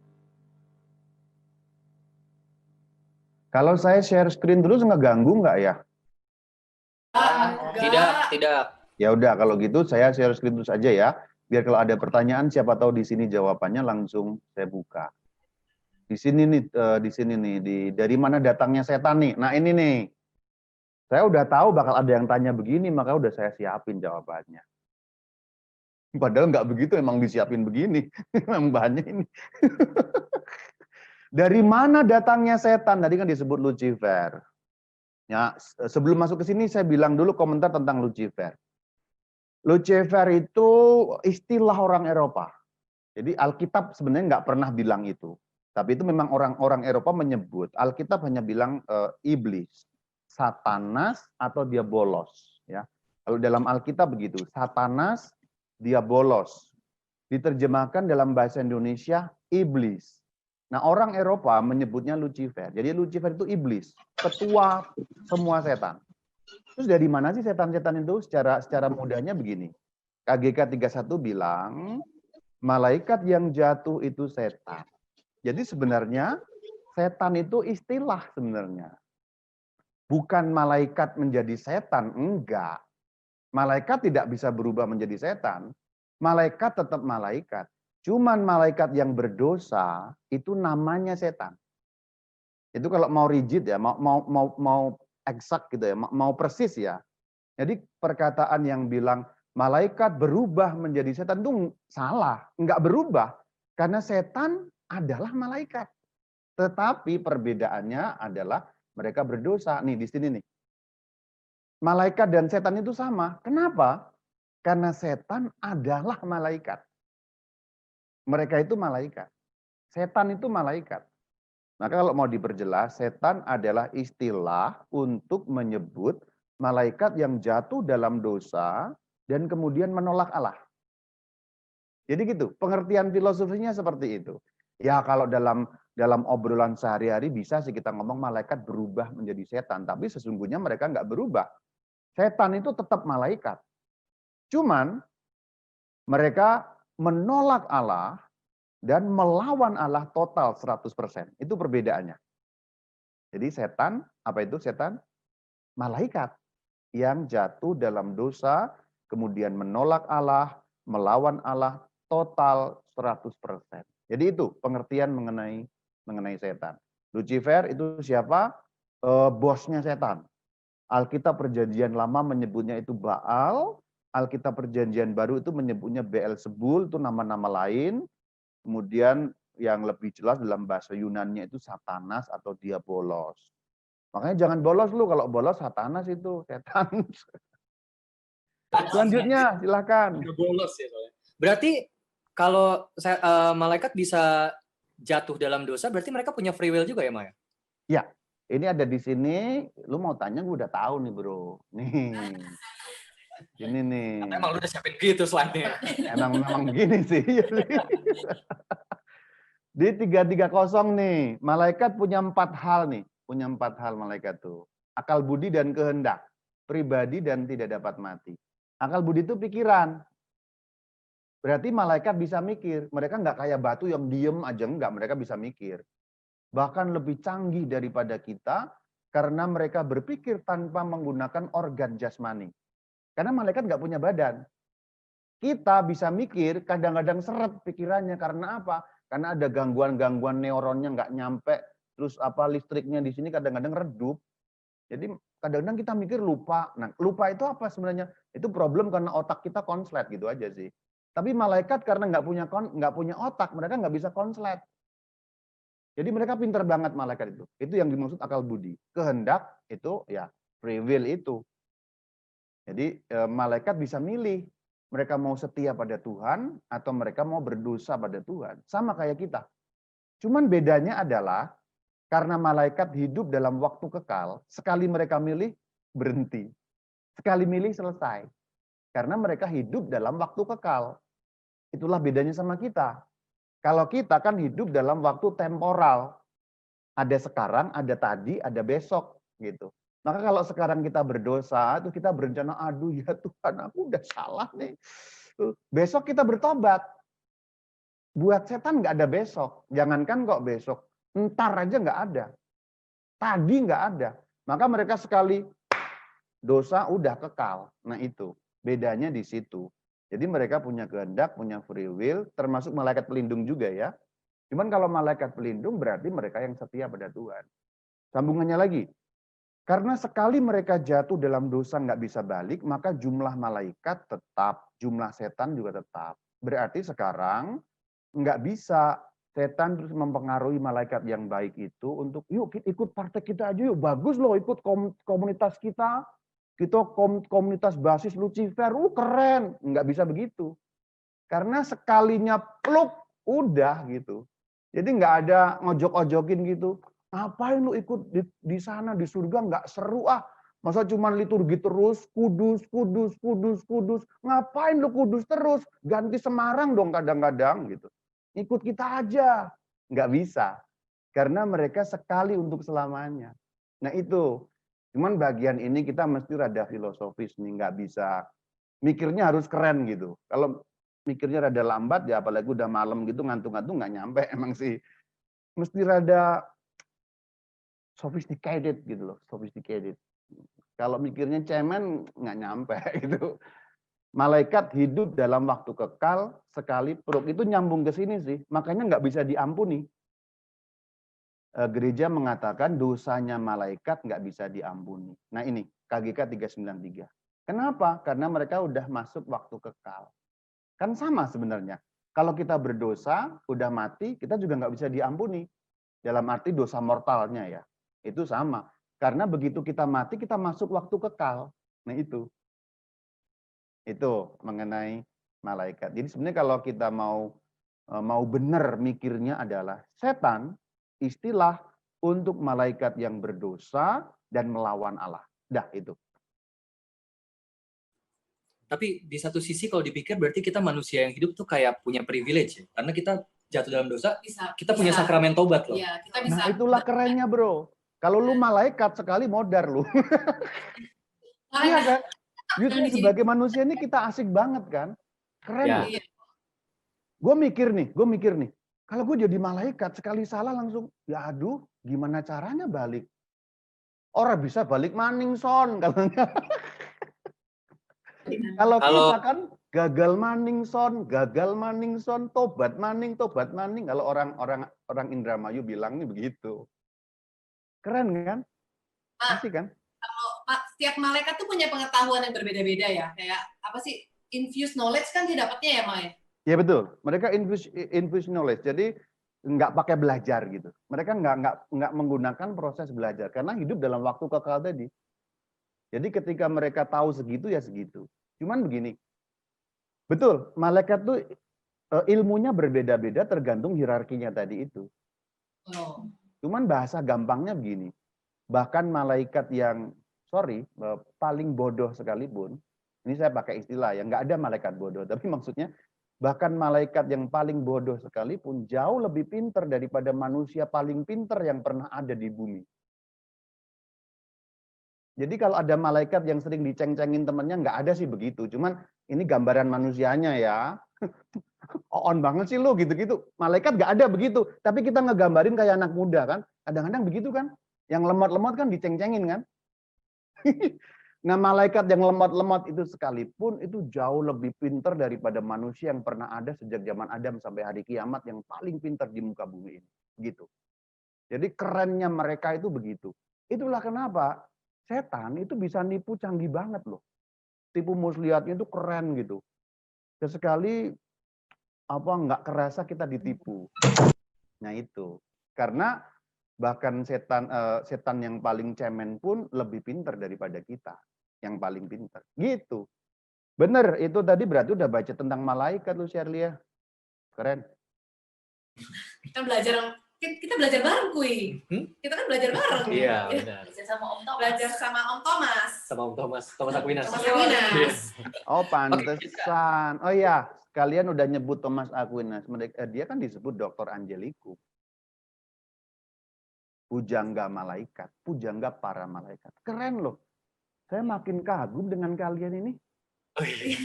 Kalau saya share screen terus ngeganggu nggak ya? Tidak. Ya udah kalau gitu saya share screen terus aja ya. Biar kalau ada pertanyaan siapa tahu di sini jawabannya langsung saya buka. Di sini nih, dari mana datangnya setan nih? Nah ini nih, saya udah tahu bakal ada yang tanya begini, maka udah saya siapin jawabannya. Padahal nggak begitu, emang disiapin begini, memang bahannya ini. Dari mana datangnya setan? Tadi kan disebut Lucifer. Ya, sebelum masuk ke sini saya bilang dulu komentar tentang Lucifer. Lucifer itu istilah orang Eropa. Jadi Alkitab sebenarnya nggak pernah bilang itu. Tapi itu memang orang-orang Eropa menyebut. Alkitab hanya bilang iblis, Satanas atau diabolos. Ya. Kalau dalam Alkitab begitu, Satanas, diabolos. Diterjemahkan dalam bahasa Indonesia iblis. Nah, orang Eropa menyebutnya Lucifer. Jadi Lucifer itu iblis, ketua semua setan. Terus dari mana sih setan-setan itu? Secara mudahnya begini. KGK 31 bilang, malaikat yang jatuh itu setan. Jadi sebenarnya setan itu istilah sebenarnya. Bukan malaikat menjadi setan, enggak. Malaikat tidak bisa berubah menjadi setan. Malaikat tetap malaikat. Cuman malaikat yang berdosa itu namanya setan. Itu kalau mau rigid ya, mau eksak gitu ya, mau persis ya. Jadi perkataan yang bilang malaikat berubah menjadi setan itu salah, enggak berubah karena setan adalah malaikat. Tetapi perbedaannya adalah mereka berdosa. Nih di sini nih. Malaikat dan setan itu sama. Kenapa? Karena setan adalah malaikat. Mereka itu malaikat. Setan itu malaikat. Maka kalau mau diperjelas, setan adalah istilah untuk menyebut malaikat yang jatuh dalam dosa dan kemudian menolak Allah. Jadi gitu, pengertian filosofinya seperti itu. Ya kalau dalam obrolan sehari-hari bisa sih kita ngomong malaikat berubah menjadi setan, tapi sesungguhnya mereka nggak berubah. Setan itu tetap malaikat. Cuman mereka menolak Allah dan melawan Allah total 100%. Itu perbedaannya. Jadi setan, apa itu setan? Malaikat yang jatuh dalam dosa, kemudian menolak Allah, melawan Allah total 100%. Jadi itu pengertian mengenai setan. Lucifer itu siapa? Bosnya setan. Alkitab Perjanjian Lama menyebutnya itu Baal, Alkitab Perjanjian Baru itu menyebutnya Beelzebul, itu nama-nama lain. Kemudian yang lebih jelas dalam bahasa Yunani itu Satanas atau diabolos. Makanya jangan bolos lu, kalau bolos Satanas itu setan. Selanjutnya silakan. Bolos ya soalnya. Berarti kalau malaikat bisa jatuh dalam dosa, berarti mereka punya free will juga ya, Maya? Ya, ini ada di sini. Lu mau tanya, gue udah tahu nih bro. Nih, ini nih. Karena emang lu udah siapin gitu slide-nya. Memang gini sih. Di 330 nih, malaikat punya 4 hal nih. Punya 4 hal malaikat tuh. Akal budi dan kehendak. Pribadi dan tidak dapat mati. Akal budi itu pikiran. Berarti malaikat bisa mikir. Mereka nggak kayak batu yang diem aja, enggak. Mereka bisa mikir. Bahkan lebih canggih daripada kita, karena mereka berpikir tanpa menggunakan organ jasmani. Karena malaikat nggak punya badan. Kita bisa mikir, kadang-kadang seret pikirannya. Karena apa? Karena ada gangguan-gangguan neuronnya nggak nyampe, terus apa listriknya di sini kadang-kadang redup. Jadi kadang-kadang kita mikir lupa. Nah, lupa itu apa sebenarnya? Itu problem karena otak kita konslet gitu aja sih. Tapi malaikat karena nggak punya otak, mereka nggak bisa konslet. Jadi mereka pinter banget malaikat itu. Itu yang dimaksud akal budi. Kehendak itu ya free will itu. Jadi malaikat bisa milih. Mereka mau setia pada Tuhan atau mereka mau berdosa pada Tuhan. Sama kayak kita. Cuman bedanya adalah karena malaikat hidup dalam waktu kekal, sekali mereka milih berhenti. Sekali milih selesai. Karena mereka hidup dalam waktu kekal. Itulah bedanya sama kita. Kalau kita kan hidup dalam waktu temporal. Ada sekarang, ada tadi, ada besok gitu. Maka kalau sekarang kita berdosa, itu kita berencana, aduh ya Tuhan, aku udah salah nih. gitu. Besok kita bertobat. Buat setan nggak ada besok. Jangankan kok besok. Entar aja nggak ada. Tadi nggak ada. Maka mereka sekali dosa udah kekal. Nah itu. Bedanya di situ. Jadi mereka punya kehendak, punya free will, termasuk malaikat pelindung juga ya. Cuman kalau malaikat pelindung berarti mereka yang setia pada Tuhan. Sambungannya lagi. Karena sekali mereka jatuh dalam dosa nggak bisa balik, maka jumlah malaikat tetap, jumlah setan juga tetap. Berarti sekarang nggak bisa setan terus mempengaruhi malaikat yang baik itu untuk yuk ikut partai kita aja yuk, bagus loh ikut komunitas kita komunitas basis Lucifer, keren. Nggak bisa begitu. Karena sekalinya pluk, udah gitu. Jadi nggak ada ngojok-ojokin gitu. Ngapain lu ikut di sana, di surga nggak seru ah. Masa cuma liturgi terus, kudus, kudus, kudus, kudus. Ngapain lu kudus terus? Ganti Semarang dong kadang-kadang gitu. Ikut kita aja. Nggak bisa. Karena mereka sekali untuk selamanya. Nah itu. Cuman bagian ini kita mesti rada filosofis nih. Nggak bisa. Mikirnya harus keren gitu. Kalau mikirnya rada lambat ya apalagi udah malam gitu ngantuk-ngantuk nggak nyampe emang sih. Mesti rada sophisticated gitu loh. Sophisticated. Kalau mikirnya cemen nggak nyampe gitu. Malaikat hidup dalam waktu kekal sekali peruk itu nyambung ke sini sih. Makanya nggak bisa diampuni. Gereja mengatakan dosanya malaikat nggak bisa diampuni. Nah ini KGK 393. Kenapa? Karena mereka udah masuk waktu kekal. Kan sama sebenarnya. Kalau kita berdosa, udah mati, kita juga nggak bisa diampuni. Dalam arti dosa mortalnya ya. Itu sama. Karena begitu kita mati, kita masuk waktu kekal. Nah itu. Itu mengenai malaikat. Jadi sebenarnya kalau kita mau benar mikirnya adalah setan istilah untuk malaikat yang berdosa dan melawan Allah. Dah itu. Tapi di satu sisi kalau dipikir berarti kita manusia yang hidup tuh kayak punya privilege ya. Karena kita jatuh dalam dosa, kita punya sakramen tobat loh. Iya, kita bisa. Nah itulah kerennya bro. Kalau lu malaikat sekali modar lu. Iya kan? Justru sebagai manusia ini kita asik banget kan? Keren Ya. loh. Gue mikir nih. Kalau gue jadi malaikat sekali salah langsung, ya aduh gimana caranya balik? Orang bisa balik maning son katanya. Kalau kita kan gagal maning son, tobat maning. Kalau orang Indramayu bilang nih begitu. Keren kan? Asik kan? Kalau setiap malaikat tuh punya pengetahuan yang berbeda-beda ya. Kayak apa sih? Infused knowledge kan dia dapatnya ya, Maya? Ya betul. Mereka infuse knowledge. Jadi nggak pakai belajar gitu. Mereka nggak menggunakan proses belajar karena hidup dalam waktu kekal tadi. Jadi ketika mereka tahu segitu ya segitu. Cuman begini. Betul, malaikat tuh ilmunya berbeda-beda tergantung hierarkinya tadi itu. Oh. Cuman bahasa gampangnya begini. Bahkan malaikat yang paling bodoh sekalipun, ini saya pakai istilah ya, nggak ada malaikat bodoh, tapi maksudnya bahkan malaikat yang paling bodoh sekalipun jauh lebih pinter daripada manusia paling pinter yang pernah ada di bumi. Jadi kalau ada malaikat yang sering diceng-cengin temannya, nggak ada sih begitu. Cuman ini gambaran manusianya ya. On banget sih lo gitu-gitu. Malaikat nggak ada begitu. Tapi kita ngegambarin kayak anak muda kan. Kadang-kadang begitu kan. Yang lemot-lemot kan diceng-cengin kan. Nah malaikat yang lemot-lemot itu sekalipun itu jauh lebih pinter daripada manusia yang pernah ada sejak zaman Adam sampai hari kiamat yang paling pinter di muka bumi ini. Gitu. Jadi kerennya mereka itu begitu. Itulah kenapa setan itu bisa nipu canggih banget loh. Tipu muslihatnya itu keren gitu. Sesekali nggak kerasa kita ditipu. Nah itu. Karena bahkan setan yang paling cemen pun lebih pinter daripada kita. Yang paling pinter. Gitu. Bener, itu tadi berarti udah baca tentang malaikat lu Shirley ya. Keren. Kita belajar bareng, Kui. Kita kan belajar bareng. Iya, benar. Belajar sama Om Thomas. Sama Om Thomas Aquinas. Oh, pantesan. Oh iya, kalian udah nyebut Thomas Aquinas. Dia kan disebut Dr. Angelikum. Pujangga malaikat, pujangga para malaikat. Keren loh. Saya makin kagum dengan kalian ini. Oh, iya.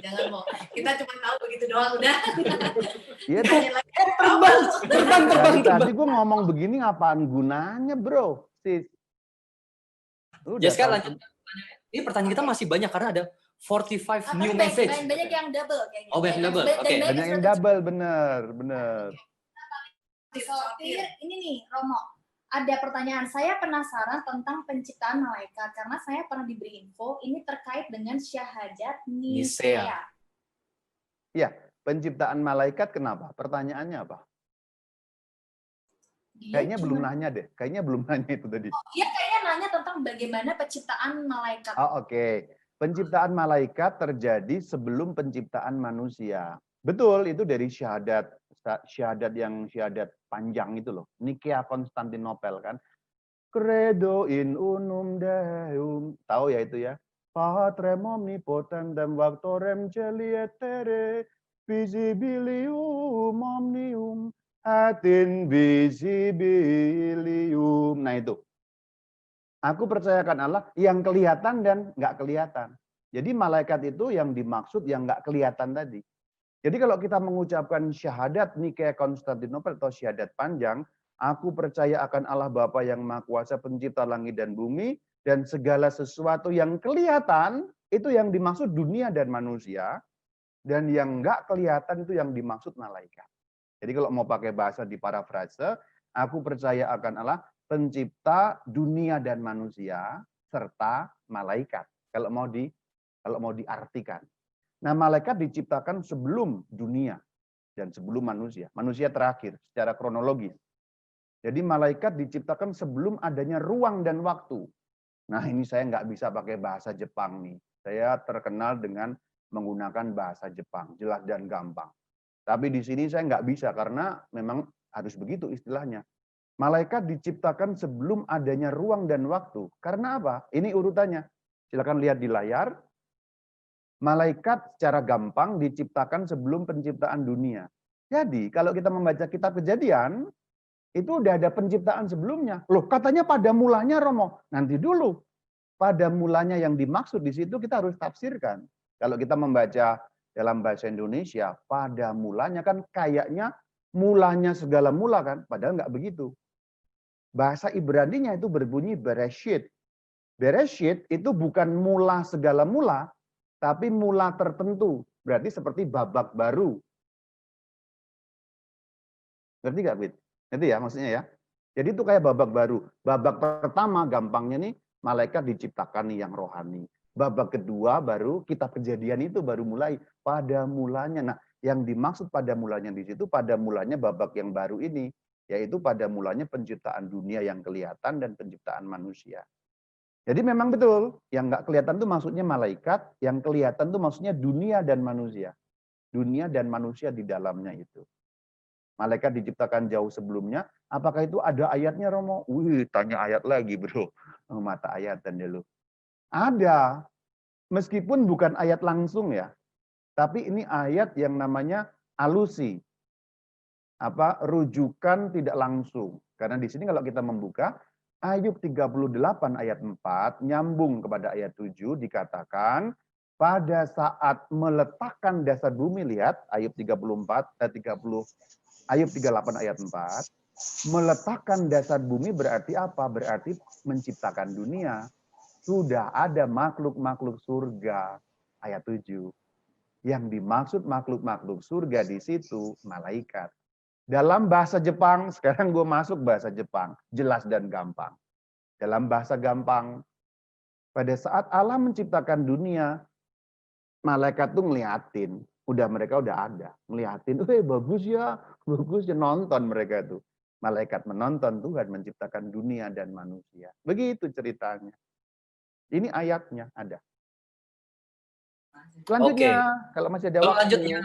Jangan mau. Kita cuma tahu begitu doang udah. Iya tuh. Tadi gue ngomong begini apaan gunanya, bro? Sis. Udah Jessica, tahu. lanjut. Ini pertanyaan kita masih banyak karena ada 45 new Tapi message. banyak yang double kayaknya. Oh, banyak double. Oke. Banyak yang double, bener. Disortir. Ini nih, Romo. Ada pertanyaan, saya penasaran tentang penciptaan malaikat karena saya pernah diberi info ini terkait dengan syahadat Nisea. Iya, penciptaan malaikat kenapa? Pertanyaannya apa? Kayaknya belum nanya deh. Kayaknya belum nanya itu tadi. Oh, iya, kayaknya nanya tentang bagaimana penciptaan malaikat. Oh, oke. Penciptaan malaikat terjadi sebelum penciptaan manusia. Betul, itu dari syahadat yang syahadat panjang itu loh. Nikea Konstantinopel kan. Credo in unum Deum. Tahu ya itu ya. Patrem omnipotentem vactorem celietere visibilium omnium ad invisibilium. Nah itu. Aku percayakan Allah yang kelihatan dan nggak kelihatan. Jadi malaikat itu yang dimaksud yang nggak kelihatan tadi. Jadi kalau kita mengucapkan syahadat Nikea Konstantinopel atau syahadat panjang, aku percaya akan Allah Bapa yang Maha Kuasa pencipta langit dan bumi, dan segala sesuatu yang kelihatan, itu yang dimaksud dunia dan manusia, dan yang nggak kelihatan itu yang dimaksud malaikat. Jadi kalau mau pakai bahasa di parafrase, aku percaya akan Allah pencipta dunia dan manusia, serta malaikat. Kalau mau diartikan. Nah, malaikat diciptakan sebelum dunia dan sebelum manusia. Manusia terakhir secara kronologis. Jadi malaikat diciptakan sebelum adanya ruang dan waktu. Nah, ini saya nggak bisa pakai bahasa Jepang nih. Saya terkenal dengan menggunakan bahasa Jepang, jelas dan gampang. Tapi di sini saya nggak bisa karena memang harus begitu istilahnya. Malaikat diciptakan sebelum adanya ruang dan waktu. Karena apa? Ini urutannya. Silakan lihat di layar. Malaikat secara gampang diciptakan sebelum penciptaan dunia. Jadi kalau kita membaca kitab Kejadian, itu udah ada penciptaan sebelumnya. Loh, katanya pada mulanya Romo. Nanti dulu. Pada mulanya yang dimaksud di situ kita harus tafsirkan. Kalau kita membaca dalam bahasa Indonesia, pada mulanya kan kayaknya mulanya segala mula kan. Padahal nggak begitu. Bahasa Ibraninya itu berbunyi Bereshit. Bereshit itu bukan mula segala mula, tapi mula tertentu. Berarti seperti babak baru. Ngerti nggak, Bit? Ngerti ya maksudnya ya? Jadi itu kayak babak baru. Babak pertama gampangnya nih, malaikat diciptakan nih yang rohani. Babak kedua baru kitab Kejadian itu baru mulai. Pada mulanya. Nah, yang dimaksud pada mulanya di situ, pada mulanya babak yang baru ini. Yaitu pada mulanya penciptaan dunia yang kelihatan dan penciptaan manusia. Jadi memang betul, yang nggak kelihatan itu maksudnya malaikat, yang kelihatan itu maksudnya dunia dan manusia. Dunia dan manusia di dalamnya itu. Malaikat diciptakan jauh sebelumnya, apakah itu ada ayatnya Romo? Wih, tanya ayat lagi bro. Mata ayatan dulu. Ada, meskipun bukan ayat langsung ya. Tapi ini ayat yang namanya alusi. Rujukan tidak langsung. Karena di sini kalau kita membuka, Ayub 38 ayat 4 nyambung kepada ayat 7 dikatakan pada saat meletakkan dasar bumi, lihat Ayub 38 ayat 4, meletakkan dasar bumi berarti apa? Berarti menciptakan dunia. Sudah ada makhluk-makhluk surga, ayat 7. Yang dimaksud makhluk-makhluk surga di situ malaikat. Dalam bahasa Jepang, sekarang gue masuk bahasa Jepang, jelas dan gampang. Dalam bahasa gampang, pada saat Allah menciptakan dunia, malaikat tuh ngeliatin, mereka udah ada, ngeliatin, bagus ya, nonton mereka tuh. Malaikat menonton Tuhan menciptakan dunia dan manusia. Begitu ceritanya. Ini ayatnya ada. Selanjutnya, kalau masih ada waktu. Selanjutnya,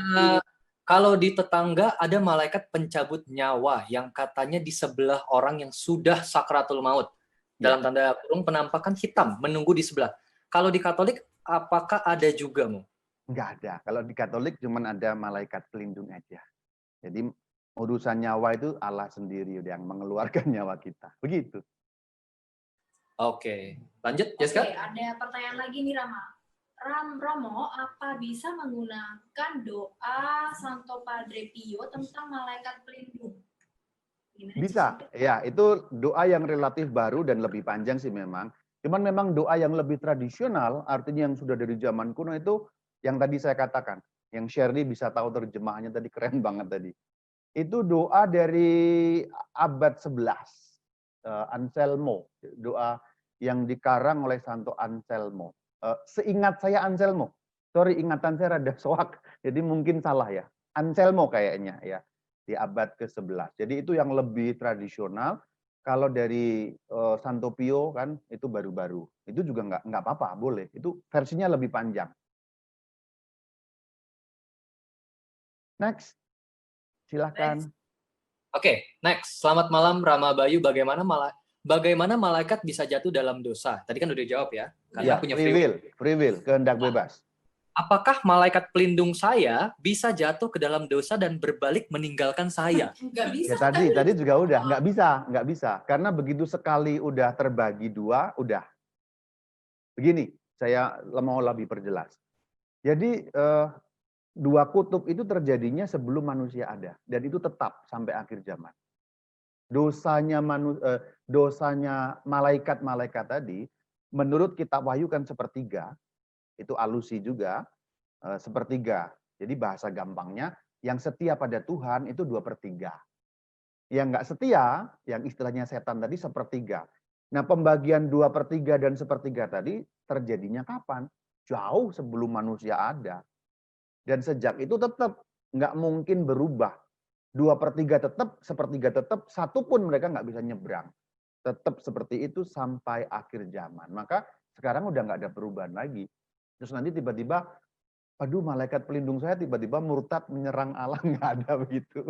kalau di tetangga ada malaikat pencabut nyawa yang katanya di sebelah orang yang sudah sakratul maut. Dalam tanda kurung penampakan hitam menunggu di sebelah. Kalau di Katolik apakah ada juga, Mo? Enggak ada. Kalau di Katolik cuma ada malaikat pelindung aja. Jadi urusan nyawa itu Allah sendiri yang mengeluarkan nyawa kita. Begitu. Oke. Lanjut, Jessica. Oke, ada pertanyaan lagi nih Rama. Romo, apa bisa menggunakan doa Santo Padre Pio tentang malaikat pelindung? Gimana, Bisa, Cici? ya itu doa yang relatif baru dan lebih panjang sih memang. Cuman memang doa yang lebih tradisional, artinya yang sudah dari zaman kuno itu yang tadi saya katakan, yang Shirley bisa tahu terjemahannya tadi keren banget tadi. Itu doa dari abad 11, Anselmo, doa yang dikarang oleh Santo Anselmo. Seingat saya Anselmo, sorry ingatan saya rada soak, jadi mungkin salah ya. Anselmo kayaknya ya, di abad ke-11. Jadi itu yang lebih tradisional. Kalau dari Santo Pio kan itu baru-baru. Itu juga nggak apa-apa, boleh. Itu versinya lebih panjang. Next, silakan. Oke, next. Selamat malam Rama Bayu. Bagaimana malaikat bisa jatuh dalam dosa? Tadi kan udah jawab ya. Karena Ya, punya free will, kehendak bebas. Apakah malaikat pelindung saya bisa jatuh ke dalam dosa dan berbalik meninggalkan saya? Nggak bisa. Ya tadi juga udah nggak bisa karena begitu sekali udah terbagi dua udah. Begini, saya mau lebih perjelas. Jadi dua kutub itu terjadinya sebelum manusia ada dan itu tetap sampai akhir zaman. Dosanya malaikat-malaikat tadi menurut kitab Wahyu kan sepertiga, itu alusi juga sepertiga. Jadi bahasa gampangnya yang setia pada Tuhan itu 2/3. Yang nggak setia, yang istilahnya setan tadi sepertiga. Nah pembagian 2/3 dan sepertiga tadi terjadinya kapan? Jauh sebelum manusia ada. Dan sejak itu tetap nggak mungkin berubah. 2/3 tetap, sepertiga tetap, satu pun mereka nggak bisa nyebrang. Tetap seperti itu sampai akhir zaman. Maka sekarang udah nggak ada perubahan lagi. Terus nanti tiba-tiba, aduh malaikat pelindung saya tiba-tiba murtad menyerang Allah, nggak ada begitu.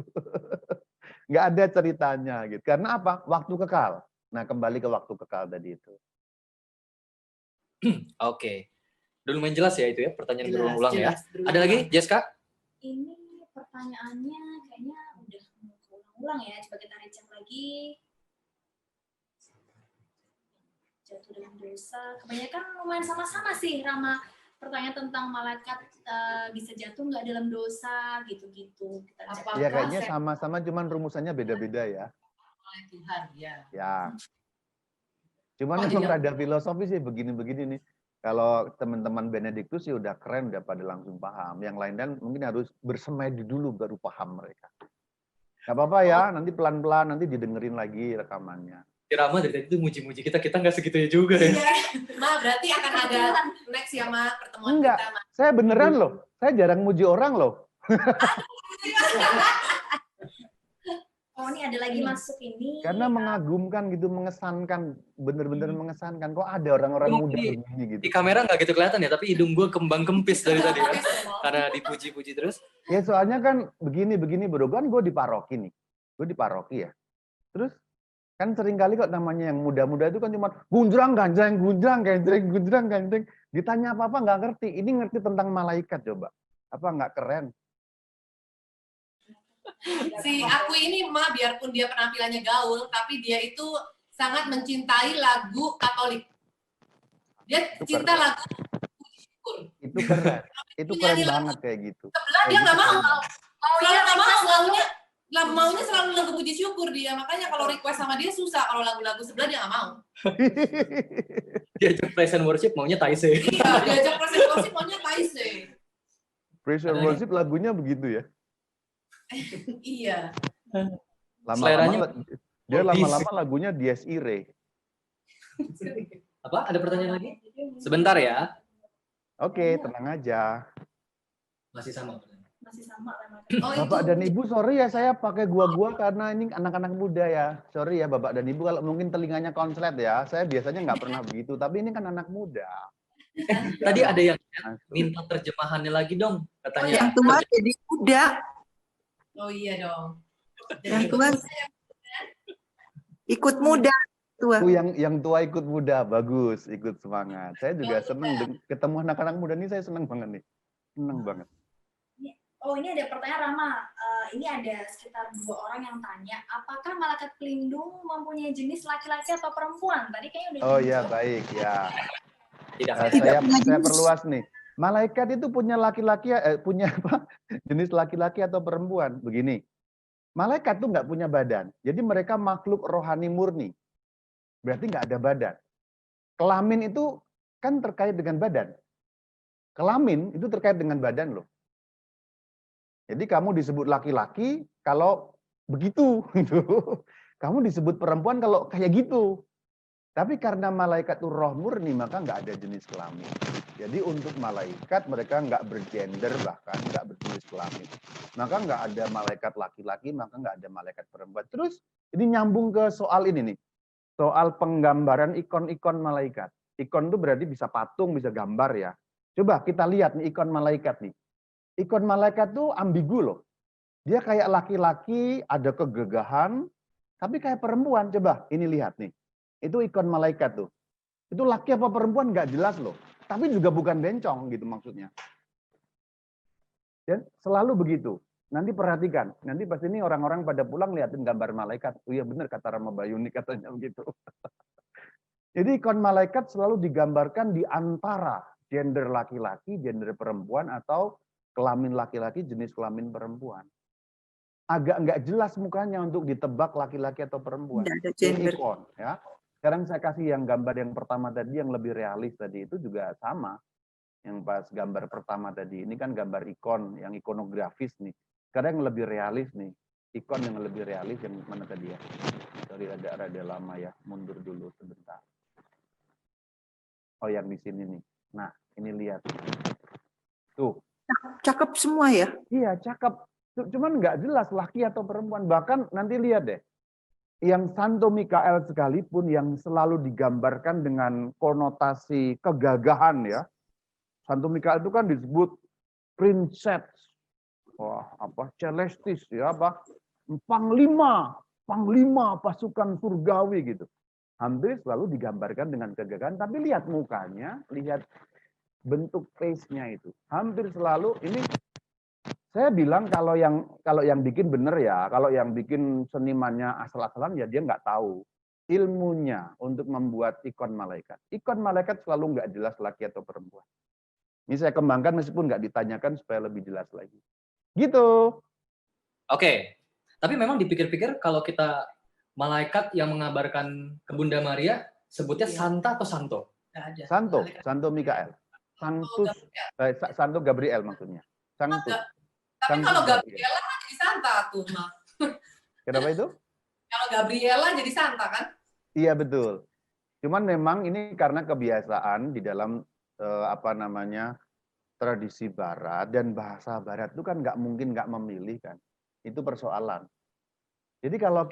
Nggak ada ceritanya gitu. Karena apa? Waktu kekal. Nah kembali ke waktu kekal tadi itu. Oke. Dulu main jelas ya itu ya, pertanyaan berulang-ulang ya. Jelas. Ada lagi, Jessica? Ini pertanyaannya kayaknya udah ulang ya. Coba kita recek lagi. Jatuh dalam dosa. Kebanyakan lumayan sama-sama sih, Rama. Pertanyaan tentang malaikat bisa jatuh nggak dalam dosa, gitu-gitu. Kita cek. Ya kayaknya sama-sama, cuman rumusannya beda-beda ya. Oleh Tuhan, ya. Ya. Cuman memang rada filosofi sih begini-begini nih. Kalau teman-teman Benediktus sih udah keren, udah pada langsung paham. Yang lain dan mungkin harus bersemedi dulu baru paham mereka. Gak apa-apa ya, nanti pelan-pelan nanti didengerin lagi rekamannya. Rama dari tadi itu muji-muji kita nggak segitunya juga ya. Iya. Ma, berarti akan ada next ya, Ma, pertemuan Enggak, kita, Ma. saya beneran loh. Saya jarang muji orang loh. Oh, ini ada lagi masuk ini. Karena mengagumkan gitu, mengesankan, bener-bener mengesankan. Kok ada orang-orang muda begini gitu. Di kamera nggak gitu kelihatan ya, tapi hidung gue kembang kempis dari tadi kan. Karena dipuji-puji terus. Ya soalnya kan begini bro, kan gue di paroki nih. Gue di paroki ya. Terus kan seringkali kok namanya yang muda-muda itu kan cuma gunjrang ganjreng, gunjrang ganjreng, gunjrang ganjreng. Ditanya apa-apa nggak ngerti. Ini ngerti tentang malaikat coba. Apa nggak keren? Si aku ini, Ma, biarpun dia penampilannya gaul, tapi dia itu sangat mencintai lagu Katolik. Dia cinta lagu Puji Syukur. Itu keren. Itu keren banget kayak gitu. Sebelah dia nggak mau. Dia nggak mau, maunya selalu lagu Puji Syukur dia. Makanya kalau request sama dia susah. Kalau lagu-lagu sebelah dia nggak mau. Diajak praise and worship maunya Taise. Iya, diajak praise and worship maunya Taise. Praise and worship lagunya begitu ya. Iya. Lama-lama dia lama-lama lagunya Dies Irae. Apa? Ada pertanyaan lagi? Sebentar ya. Oke, tenang aja. Masih sama. Masih sama. Oh, Bapak dan Ibu, sorry ya saya pakai gua karena ini anak-anak muda ya. Sorry ya Bapak dan Ibu kalau mungkin telinganya konslet ya. Saya biasanya nggak pernah begitu, tapi ini kan anak muda. Tadi ada yang minta terjemahannya lagi dong, katanya. Yang tua jadi muda. Oh iya dong. Yang tua ikut muda. Tua. Yang tua ikut muda, bagus, ikut semangat. Saya juga seneng ketemu anak-anak muda ini, saya seneng banget nih. Seneng banget. Oh, ini ada pertanyaan Rama. Ini ada sekitar 2 orang yang tanya, apakah malaikat pelindung mempunyai jenis laki-laki atau perempuan? Tadi kayaknya udah. Oh ya, baik ya. Tidak. Saya perluas nih. Malaikat itu punya laki-laki, punya apa? Jenis laki-laki atau perempuan. Begini, malaikat tuh nggak punya badan. Jadi mereka makhluk rohani murni. Berarti nggak ada badan. Kelamin itu kan terkait dengan badan. Kelamin itu terkait dengan badan loh. Jadi kamu disebut laki-laki kalau begitu. Gitu. Kamu disebut perempuan kalau kayak gitu. Tapi karena malaikat itu roh murni, maka nggak ada jenis kelamin. Jadi untuk malaikat, mereka nggak bergender, bahkan nggak berjenis kelamin. Maka nggak ada malaikat laki-laki, maka nggak ada malaikat perempuan. Terus ini nyambung ke soal ini nih. Soal penggambaran ikon-ikon malaikat. Ikon itu berarti bisa patung, bisa gambar ya. Coba kita lihat nih ikon malaikat nih. Ikon malaikat tuh ambigu loh. Dia kayak laki-laki, ada kegagahan, tapi kayak perempuan. Coba ini lihat nih. Itu ikon malaikat tuh. Itu laki apa perempuan nggak jelas loh. Tapi juga bukan bencong gitu maksudnya. Dan selalu begitu. Nanti perhatikan. Nanti pasti ini orang-orang pada pulang liatin gambar malaikat. Oh iya benar kata Rama Bayuni katanya begitu. Jadi ikon malaikat selalu digambarkan di antara gender laki-laki, gender perempuan, atau kelamin laki-laki, jenis kelamin perempuan. Agak nggak jelas mukanya untuk ditebak laki-laki atau perempuan. Nggak ada gender. Ikon, ya. Sekarang saya kasih yang gambar yang pertama tadi yang lebih realis tadi itu juga sama. Yang pas gambar pertama tadi ini kan gambar ikon yang ikonografis nih. Sekarang yang lebih realis nih. Ikon yang lebih realis yang mana tadi ya? Sorry rada lama ya. Mundur dulu sebentar. Oh yang di sini nih. Nah ini lihat. Tuh. Cakep semua ya? Iya cakep. Cuman nggak jelas laki atau perempuan. Bahkan nanti lihat deh. Yang Santo Mikael sekalipun yang selalu digambarkan dengan konotasi kegagahan ya. Santo Mikael itu kan disebut princess. Wah, apa celestis ya apa? Panglima pasukan surgawi gitu. Hampir selalu digambarkan dengan kegagahan, tapi lihat mukanya, lihat bentuk face-nya itu. Hampir selalu ini saya bilang kalau yang bikin bener ya, kalau yang bikin senimannya asal-asalan ya dia nggak tahu ilmunya untuk membuat ikon malaikat. Ikon malaikat selalu nggak jelas laki atau perempuan. Ini saya kembangkan meskipun nggak ditanyakan supaya lebih jelas lagi. Gitu. Oke, tapi memang dipikir-pikir kalau kita malaikat yang mengabarkan ke Bunda Maria sebutnya Santa atau Santo? Santo Mikael. Santo Gabriel maksudnya. Sanctus. Tapi kalau Gabriela kan jadi Santa tuh, Ma. Kenapa itu? Kalau Gabriela jadi Santa kan? Iya betul. Cuman memang ini karena kebiasaan di dalam tradisi Barat dan bahasa Barat itu kan nggak mungkin nggak memilih kan. Itu persoalan. Jadi kalau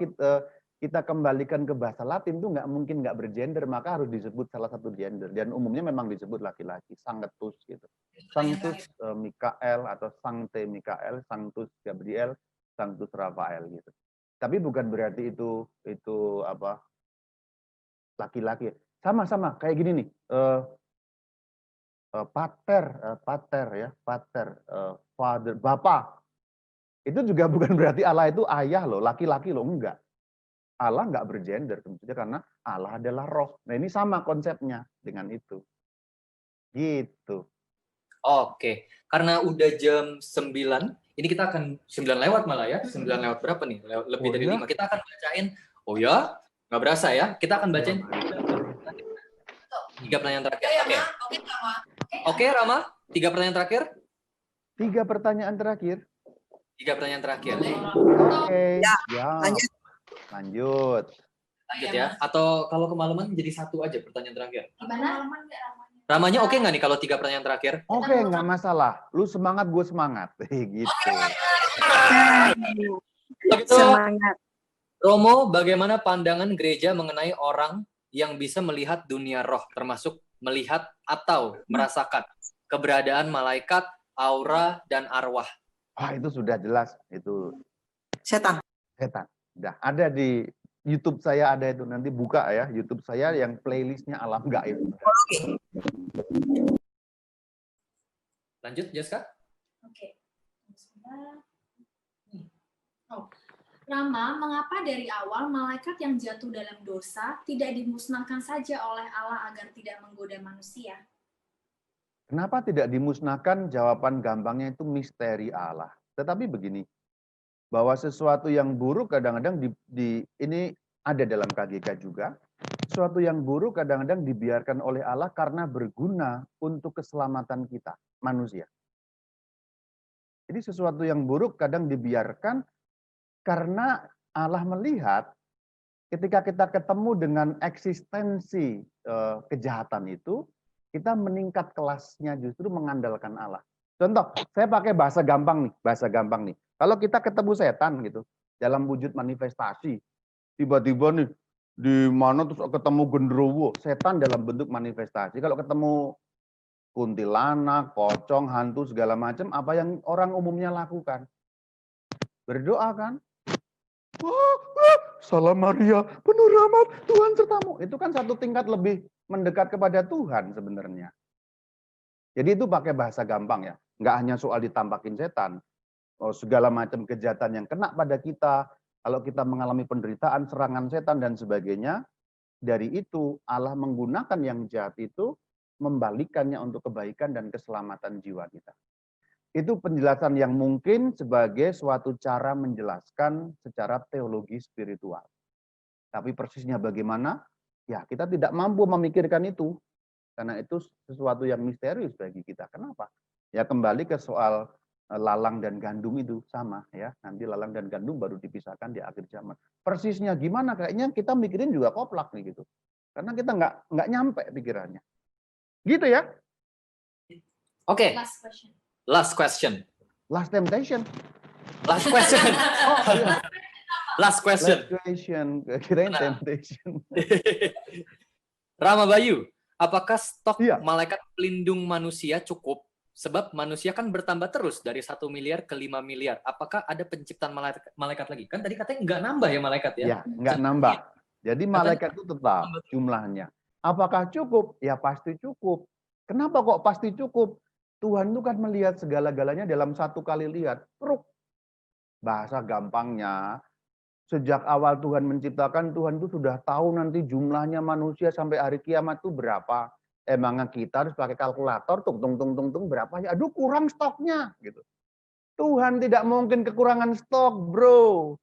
kita kembalikan ke bahasa Latin tuh nggak mungkin nggak bergender, maka harus disebut salah satu gender. Dan umumnya memang disebut laki-laki, Sanctus gitu. Sanctus Mikael atau Sancte Mikael, Sanctus Gabriel, Sanctus Raphael gitu. Tapi bukan berarti itu apa laki-laki. Sama-sama kayak gini nih. Pater, father, bapak. Itu juga bukan berarti Allah itu ayah loh, laki-laki loh, enggak. Allah enggak bergender tentunya karena Allah adalah roh. Nah, ini sama konsepnya dengan itu. Gitu. Oke, karena udah jam 9, ini kita akan 9 lewat malah ya. 9 lewat berapa nih? Lebih dari 5. Kita akan bacain. Oh ya, nggak berasa ya. Kita akan bacain 3 pertanyaan terakhir. Oke, Rama. 3 pertanyaan terakhir. 3 pertanyaan terakhir. 3 pertanyaan terakhir. Oke. Ya, Ya. lanjut. Lanjut ya. Atau kalau kemalaman jadi 1 aja pertanyaan terakhir. Gimana? Ramanya oke nggak nih kalau 3 pertanyaan terakhir? Oke, nggak masalah. Lu semangat, gue semangat. Gitu. Semangat. Romo, bagaimana pandangan gereja mengenai orang yang bisa melihat dunia roh, termasuk melihat atau merasakan keberadaan malaikat, aura, dan arwah? Wah, itu sudah jelas. Itu Setan. setan. Udah ada di YouTube saya ada itu. Nanti buka ya YouTube saya yang playlistnya alam gaib. Oke. Lanjut, Jessica. Oke. Rama, mengapa dari awal malaikat yang jatuh dalam dosa tidak dimusnahkan saja oleh Allah agar tidak menggoda manusia? Kenapa tidak dimusnahkan? Jawaban gampangnya itu misteri Allah. Tetapi begini, bahwa sesuatu yang buruk kadang-kadang ini ada dalam KGK juga. Sesuatu yang buruk kadang-kadang dibiarkan oleh Allah karena berguna untuk keselamatan kita, manusia. Jadi sesuatu yang buruk kadang dibiarkan karena Allah melihat ketika kita ketemu dengan eksistensi kejahatan itu, kita meningkat kelasnya justru mengandalkan Allah. Contoh, saya pakai bahasa gampang nih. Kalau kita ketemu setan gitu, dalam wujud manifestasi, tiba-tiba nih di mana terus ketemu genderuwo, setan dalam bentuk manifestasi. Kalau ketemu kuntilanak, pocong, hantu segala macam, apa yang orang umumnya lakukan? Berdoa kan? Salam Maria, penuh rahmat, Tuhan sertamu. Itu kan satu tingkat lebih mendekat kepada Tuhan sebenarnya. Jadi itu pakai bahasa gampang ya. Nggak hanya soal ditampakin setan. Segala macam kejahatan yang kena pada kita, kalau kita mengalami penderitaan, serangan setan dan sebagainya, dari itu Allah menggunakan yang jahat itu, membalikannya untuk kebaikan dan keselamatan jiwa kita. Itu penjelasan yang mungkin sebagai suatu cara menjelaskan secara teologi spiritual. Tapi persisnya bagaimana? Ya, kita tidak mampu memikirkan itu. Karena itu sesuatu yang misterius bagi kita. Kenapa? Ya kembali ke soal lalang dan gandum itu sama ya. Nanti lalang dan gandum baru dipisahkan di akhir zaman. Persisnya gimana? Kayaknya kita mikirin juga koplak nih gitu. Karena kita nggak nyampe pikirannya. Gitu ya. Oke. Last question. Last question. Last temptation. Last question. Oh, iya. Last question. Last question. Kirain temptation. Rama Bayu, apakah stok Iya. malaikat pelindung manusia cukup? Sebab manusia kan bertambah terus dari 1 miliar ke 5 miliar. Apakah ada penciptaan malaikat lagi? Kan tadi katanya nggak nambah ya malaikat ya? Ya, nggak nambah. Jadi malaikat itu tetap jumlahnya. Apakah cukup? Ya pasti cukup. Kenapa kok pasti cukup? Tuhan itu kan melihat segala-galanya dalam satu kali lihat. Bahasa gampangnya, sejak awal Tuhan menciptakan, Tuhan itu sudah tahu nanti jumlahnya manusia sampai hari kiamat itu berapa. Emangnya kita harus pakai kalkulator, tung berapa ya? Aduh kurang stoknya gitu. Tuhan tidak mungkin kekurangan stok, bro.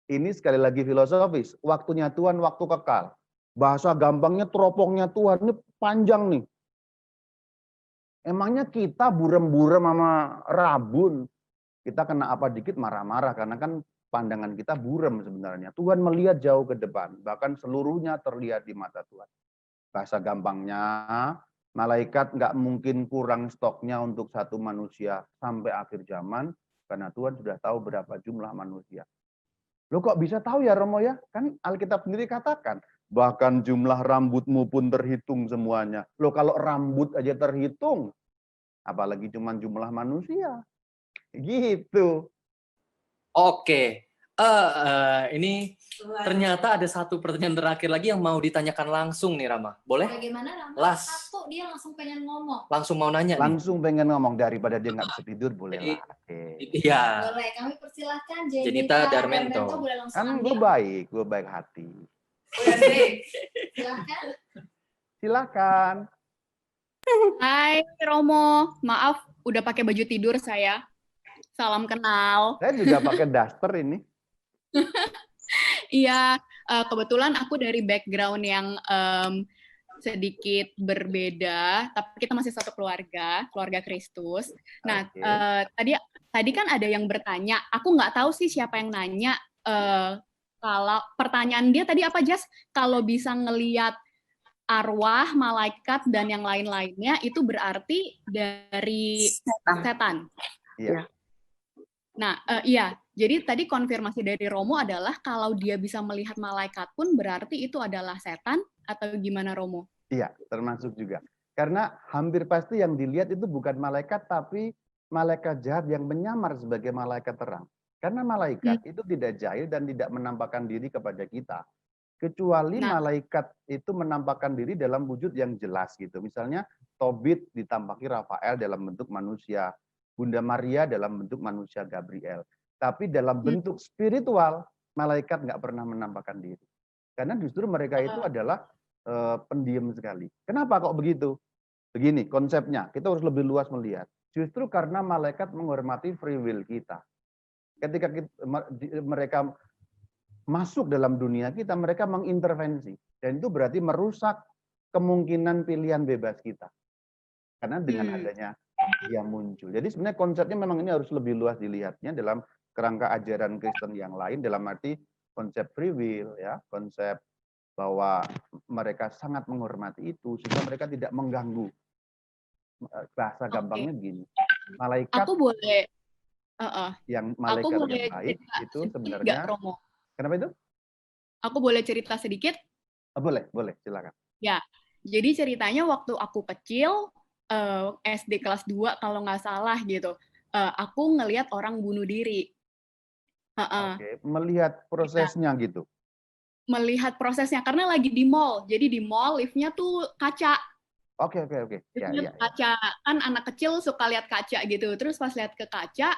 Ini sekali lagi filosofis. Waktunya Tuhan, waktu kekal. Bahasa gampangnya teropongnya Tuhan ini panjang nih. Emangnya kita burem-burem sama rabun. Kita kena apa dikit marah-marah karena kan pandangan kita burem sebenarnya. Tuhan melihat jauh ke depan. Bahkan seluruhnya terlihat di mata Tuhan. Bahasa gampangnya, malaikat nggak mungkin kurang stoknya untuk satu manusia sampai akhir zaman. Karena Tuhan sudah tahu berapa jumlah manusia. Loh kok bisa tahu ya Romo ya? Kan Alkitab sendiri katakan. Bahkan jumlah rambutmu pun terhitung semuanya. Loh kalau rambut aja terhitung, apalagi cuma jumlah manusia. Gitu. Oke. Ini ternyata ada satu pertanyaan terakhir lagi yang mau ditanyakan langsung nih Rama. Boleh? Bagaimana Rama? Las. Satu, dia langsung pengen ngomong. Langsung mau nanya nih. Langsung pengen ngomong daripada dia nggak bisa tidur, boleh lah. Iya. Boleh, kami persilahkan Jenita Darmento. boleh langsung Kan ambil. gue baik hati. Silahkan. Silakan. Hai Romo, maaf udah pakai baju tidur saya. Salam kenal. Saya juga pakai daster ini. Iya, kebetulan aku dari background yang sedikit berbeda, tapi kita masih satu keluarga Kristus. Nah, tadi kan ada yang bertanya, aku nggak tahu sih siapa yang nanya. Kalau pertanyaan dia tadi apa, Jas? Kalau bisa ngelihat arwah, malaikat, dan yang lain-lainnya, itu berarti dari setan. Iya. Nah, iya. Jadi tadi konfirmasi dari Romo adalah kalau dia bisa melihat malaikat pun berarti itu adalah setan atau gimana Romo? Iya, termasuk juga. Karena hampir pasti yang dilihat itu bukan malaikat, tapi malaikat jahat yang menyamar sebagai malaikat terang. Karena malaikat itu tidak jahil dan tidak menampakkan diri kepada kita. Kecuali malaikat itu menampakkan diri dalam wujud yang jelas gitu. Misalnya Tobit ditampaki Rafael dalam bentuk manusia. Bunda Maria dalam bentuk manusia Gabriel. Tapi dalam bentuk spiritual, malaikat nggak pernah menampakkan diri. Karena justru mereka itu adalah pendiam sekali. Kenapa kok begitu? Begini konsepnya, kita harus lebih luas melihat. Justru karena malaikat menghormati free will kita. Ketika mereka masuk dalam dunia kita, mereka mengintervensi. Dan itu berarti merusak kemungkinan pilihan bebas kita. Karena dengan adanya dia muncul. Jadi sebenarnya konsepnya memang ini harus lebih luas dilihatnya dalam kerangka ajaran Kristen yang lain, dalam arti konsep free will, ya, konsep bahwa mereka sangat menghormati itu, sehingga mereka tidak mengganggu. Bahasa gampangnya begini, malaikat Aku boleh, yang aku malaikat boleh yang baik cerita itu sedikit sebenarnya, nggak, Romo? kenapa itu? Aku boleh cerita sedikit? Boleh, silakan. Ya, jadi ceritanya waktu aku kecil, SD kelas 2 kalau nggak salah gitu, aku ngelihat orang bunuh diri. Oke, melihat prosesnya gitu. Melihat prosesnya, karena lagi di mall. Jadi di mall lift-nya tuh kaca. Oke. Ya. Kaca, kan anak kecil suka lihat kaca gitu. Terus pas lihat ke kaca,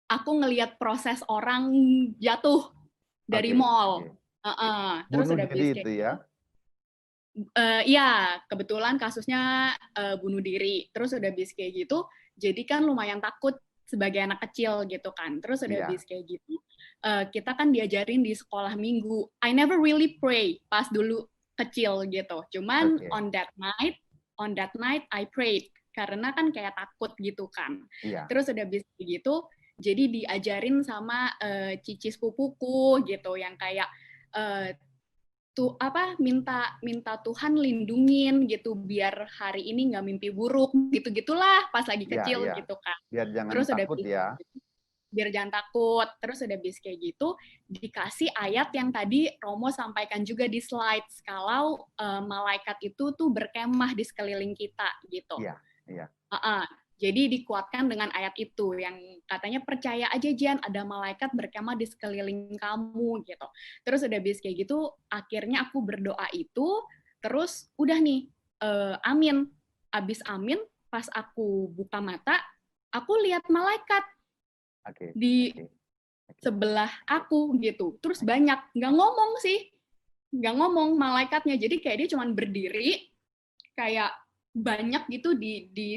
aku ngelihat proses orang jatuh dari mall. Terus Bunuh udah diri kayak itu ya? Iya, kebetulan kasusnya bunuh diri. Terus udah bis kayak gitu, jadi kan lumayan takut sebagai anak kecil gitu kan. Terus udah bis kayak gitu, kita kan diajarin di sekolah minggu. I never really pray pas dulu kecil gitu. Cuman on that night I prayed karena kan kayak takut gitu kan. Terus udah bis kayak gitu, jadi diajarin sama cici sepupuku gitu yang kayak minta Tuhan lindungin gitu biar hari ini nggak mimpi buruk gitu-gitulah pas lagi kecil gitu kan. Biar jangan Terus takut ya. Biar jangan takut. Terus udah bis kayak gitu dikasih ayat yang tadi Romo sampaikan juga di slides kalau malaikat itu tuh berkemah di sekeliling kita gitu. Iya. Jadi dikuatkan dengan ayat itu yang katanya percaya aja Jan, ada malaikat berkemah di sekeliling kamu gitu. Terus udah bis kayak gitu, akhirnya aku berdoa itu, terus udah nih, amin. Abis amin, pas aku buka mata, aku lihat malaikat di sebelah aku gitu. Terus banyak, nggak ngomong sih, nggak ngomong malaikatnya. Jadi kayak dia cuma berdiri, kayak banyak gitu di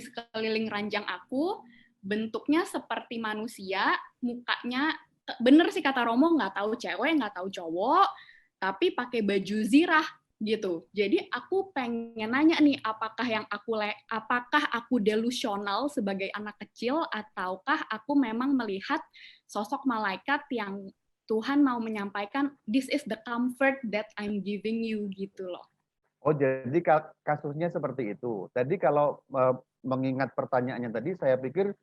sekeliling ranjang aku, bentuknya seperti manusia, mukanya bener sih kata Romo, nggak tahu cewek, nggak tahu cowok, tapi pakai baju zirah gitu. Jadi aku pengen nanya nih, apakah aku delusional sebagai anak kecil ataukah aku memang melihat sosok malaikat yang Tuhan mau menyampaikan, this is the comfort that I'm giving you gitu loh. Oh, jadi kasusnya seperti itu. Tadi kalau mengingat pertanyaannya tadi, saya pikir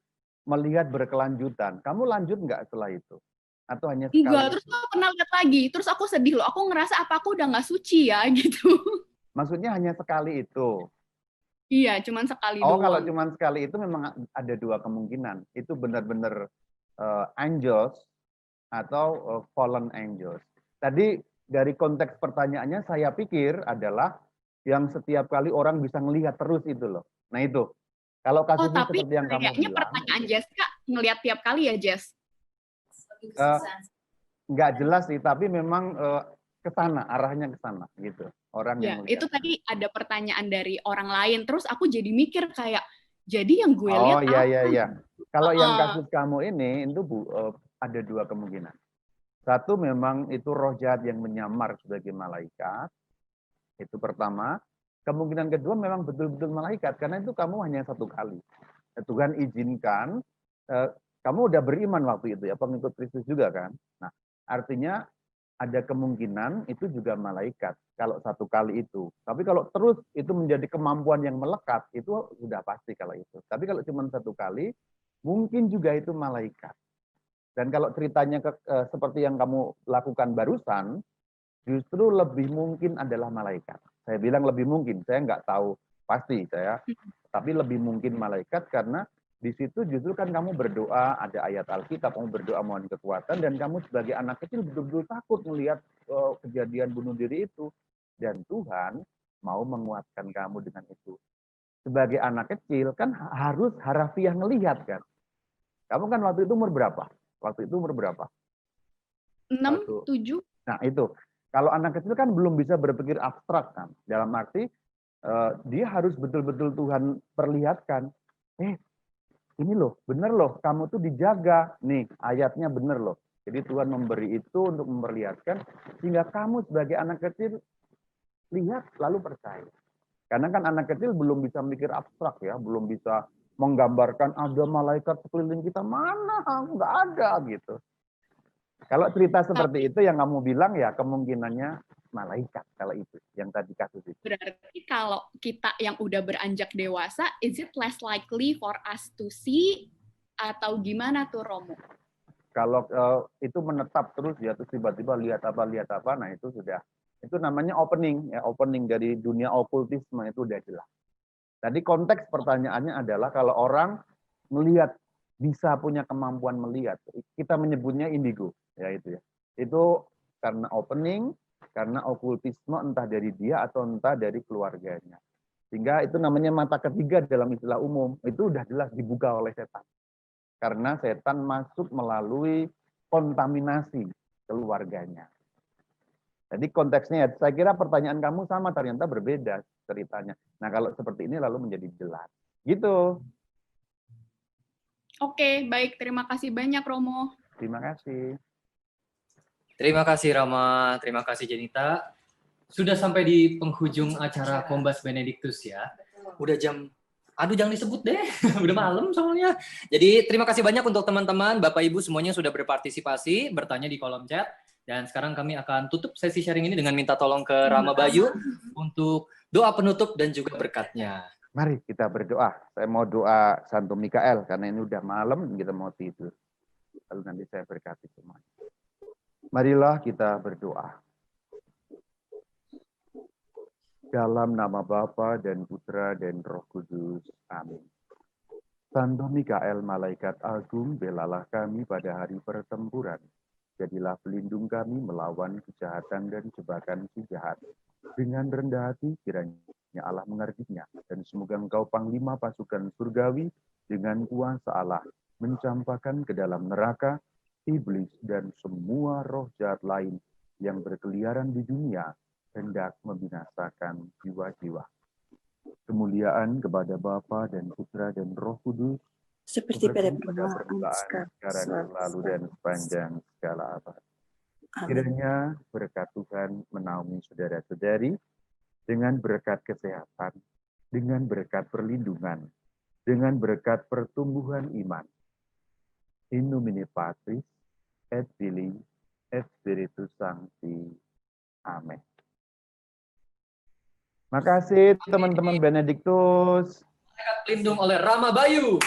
melihat berkelanjutan. Kamu lanjut nggak setelah itu? Atau hanya sekali? Enggak, terus aku pernah lihat lagi. Terus aku sedih loh. Aku ngerasa apa aku udah nggak suci ya gitu. Maksudnya hanya sekali itu? Iya, cuman sekali doang. Oh, kalau cuman sekali itu memang ada dua kemungkinan. Itu benar-benar angels atau fallen angels. Tadi dari konteks pertanyaannya saya pikir adalah yang setiap kali orang bisa ngelihat terus itu loh. Nah itu, kalau kasusnya seperti yang kamu bilang. Tapi kayaknya pertanyaan Jessica ngelihat tiap kali ya, Jess? Nggak jelas sih, tapi memang ke sana, arahnya ke sana gitu. Orang yang melihat. Itu tadi ada pertanyaan dari orang lain, terus aku jadi mikir kayak, jadi yang gue lihat apa? Iya. Kalau yang kasus kamu ini, itu ada dua kemungkinan. Satu memang itu roh jahat yang menyamar sebagai malaikat. Itu pertama. Kemungkinan kedua memang betul-betul malaikat, karena itu kamu hanya satu kali. Tuhan izinkan, kamu udah beriman waktu itu ya, pengikut Kristus juga kan. Nah, artinya ada kemungkinan itu juga malaikat, kalau satu kali itu. Tapi kalau terus itu menjadi kemampuan yang melekat, itu sudah pasti kalau itu. Tapi kalau cuma satu kali, mungkin juga itu malaikat. Dan kalau ceritanya seperti yang kamu lakukan barusan, justru lebih mungkin adalah malaikat. Saya bilang lebih mungkin, saya nggak tahu pasti saya, tapi lebih mungkin malaikat karena di situ justru kan kamu berdoa, ada ayat Alkitab, kamu berdoa mohon kekuatan, dan kamu sebagai anak kecil betul-betul takut melihat kejadian bunuh diri itu. Dan Tuhan mau menguatkan kamu dengan itu. Sebagai anak kecil kan harus harafiah ngelihat kan. Kamu kan waktu itu umur berapa? Waktu itu umur berapa? 6, 7. Nah itu, kalau anak kecil kan belum bisa berpikir abstrak kan. Dalam arti Dia harus betul-betul Tuhan perlihatkan. Ini loh, bener loh, kamu tuh dijaga. Nih, ayatnya bener loh. Jadi Tuhan memberi itu untuk memperlihatkan, sehingga kamu sebagai anak kecil, lihat lalu percaya. Karena kan anak kecil belum bisa mikir abstrak ya, belum bisa menggambarkan ada malaikat sekeliling kita, mana, nggak ada gitu. Kalau cerita seperti itu yang kamu bilang ya kemungkinannya malaikat kalau itu, yang tadi kasus itu. Berarti kalau kita yang udah beranjak dewasa, is it less likely for us to see atau gimana tuh Romo? Kalau itu menetap terus ya, terus tiba-tiba lihat apa, nah itu sudah, itu namanya opening ya, opening dari dunia okultisme itu udah jelas. Tadi konteks pertanyaannya adalah kalau orang melihat, bisa punya kemampuan melihat, kita menyebutnya indigo ya itu ya. Itu karena opening, karena okultisme entah dari dia atau entah dari keluarganya. Sehingga itu namanya mata ketiga dalam istilah umum, itu udah jelas dibuka oleh setan. Karena setan masuk melalui kontaminasi keluarganya. Jadi konteksnya, saya kira pertanyaan kamu sama, ternyata berbeda ceritanya. Nah kalau seperti ini lalu menjadi jelas. Gitu. Oke, baik. Terima kasih banyak Romo. Terima kasih. Terima kasih Rama, terima kasih Jenita. Sudah sampai di penghujung acara Kombas Benedictus ya. Udah jam, aduh jangan disebut deh, udah malam soalnya. Jadi terima kasih banyak untuk teman-teman, Bapak Ibu semuanya sudah berpartisipasi, bertanya di kolom chat. Dan sekarang kami akan tutup sesi sharing ini dengan minta tolong ke Rama Bayu untuk doa penutup dan juga berkatnya. Mari kita berdoa. Saya mau doa Santo Mikael karena ini udah malam, kita mau tidur. Lalu nanti saya berkati semuanya. Marilah kita berdoa. Dalam nama Bapa dan Putra dan Roh Kudus. Amin. Santo Mikael, malaikat agung, belalah kami pada hari pertempuran. Jadilah pelindung kami melawan kejahatan dan jebakan si jahat. Dengan rendah hati kiranya Allah mengertinya. Dan semoga engkau panglima pasukan surgawi dengan kuasa Allah mencampakkan ke dalam neraka iblis dan semua roh jahat lain yang berkeliaran di dunia hendak membinasakan jiwa-jiwa. Kemuliaan kepada Bapa dan Putra dan Roh Kudus, Seperti pada permulaan, sekarang, selalu, dan sepanjang segala abad. Kiranya berkat Tuhan menaungi saudara-saudari dengan berkat kesehatan, dengan berkat perlindungan, dengan berkat pertumbuhan iman. In nomine Patris et Filii et Spiritus Sancti. Amin. Makasih teman-teman Benedictus. Pelindung oleh Rama Bayu.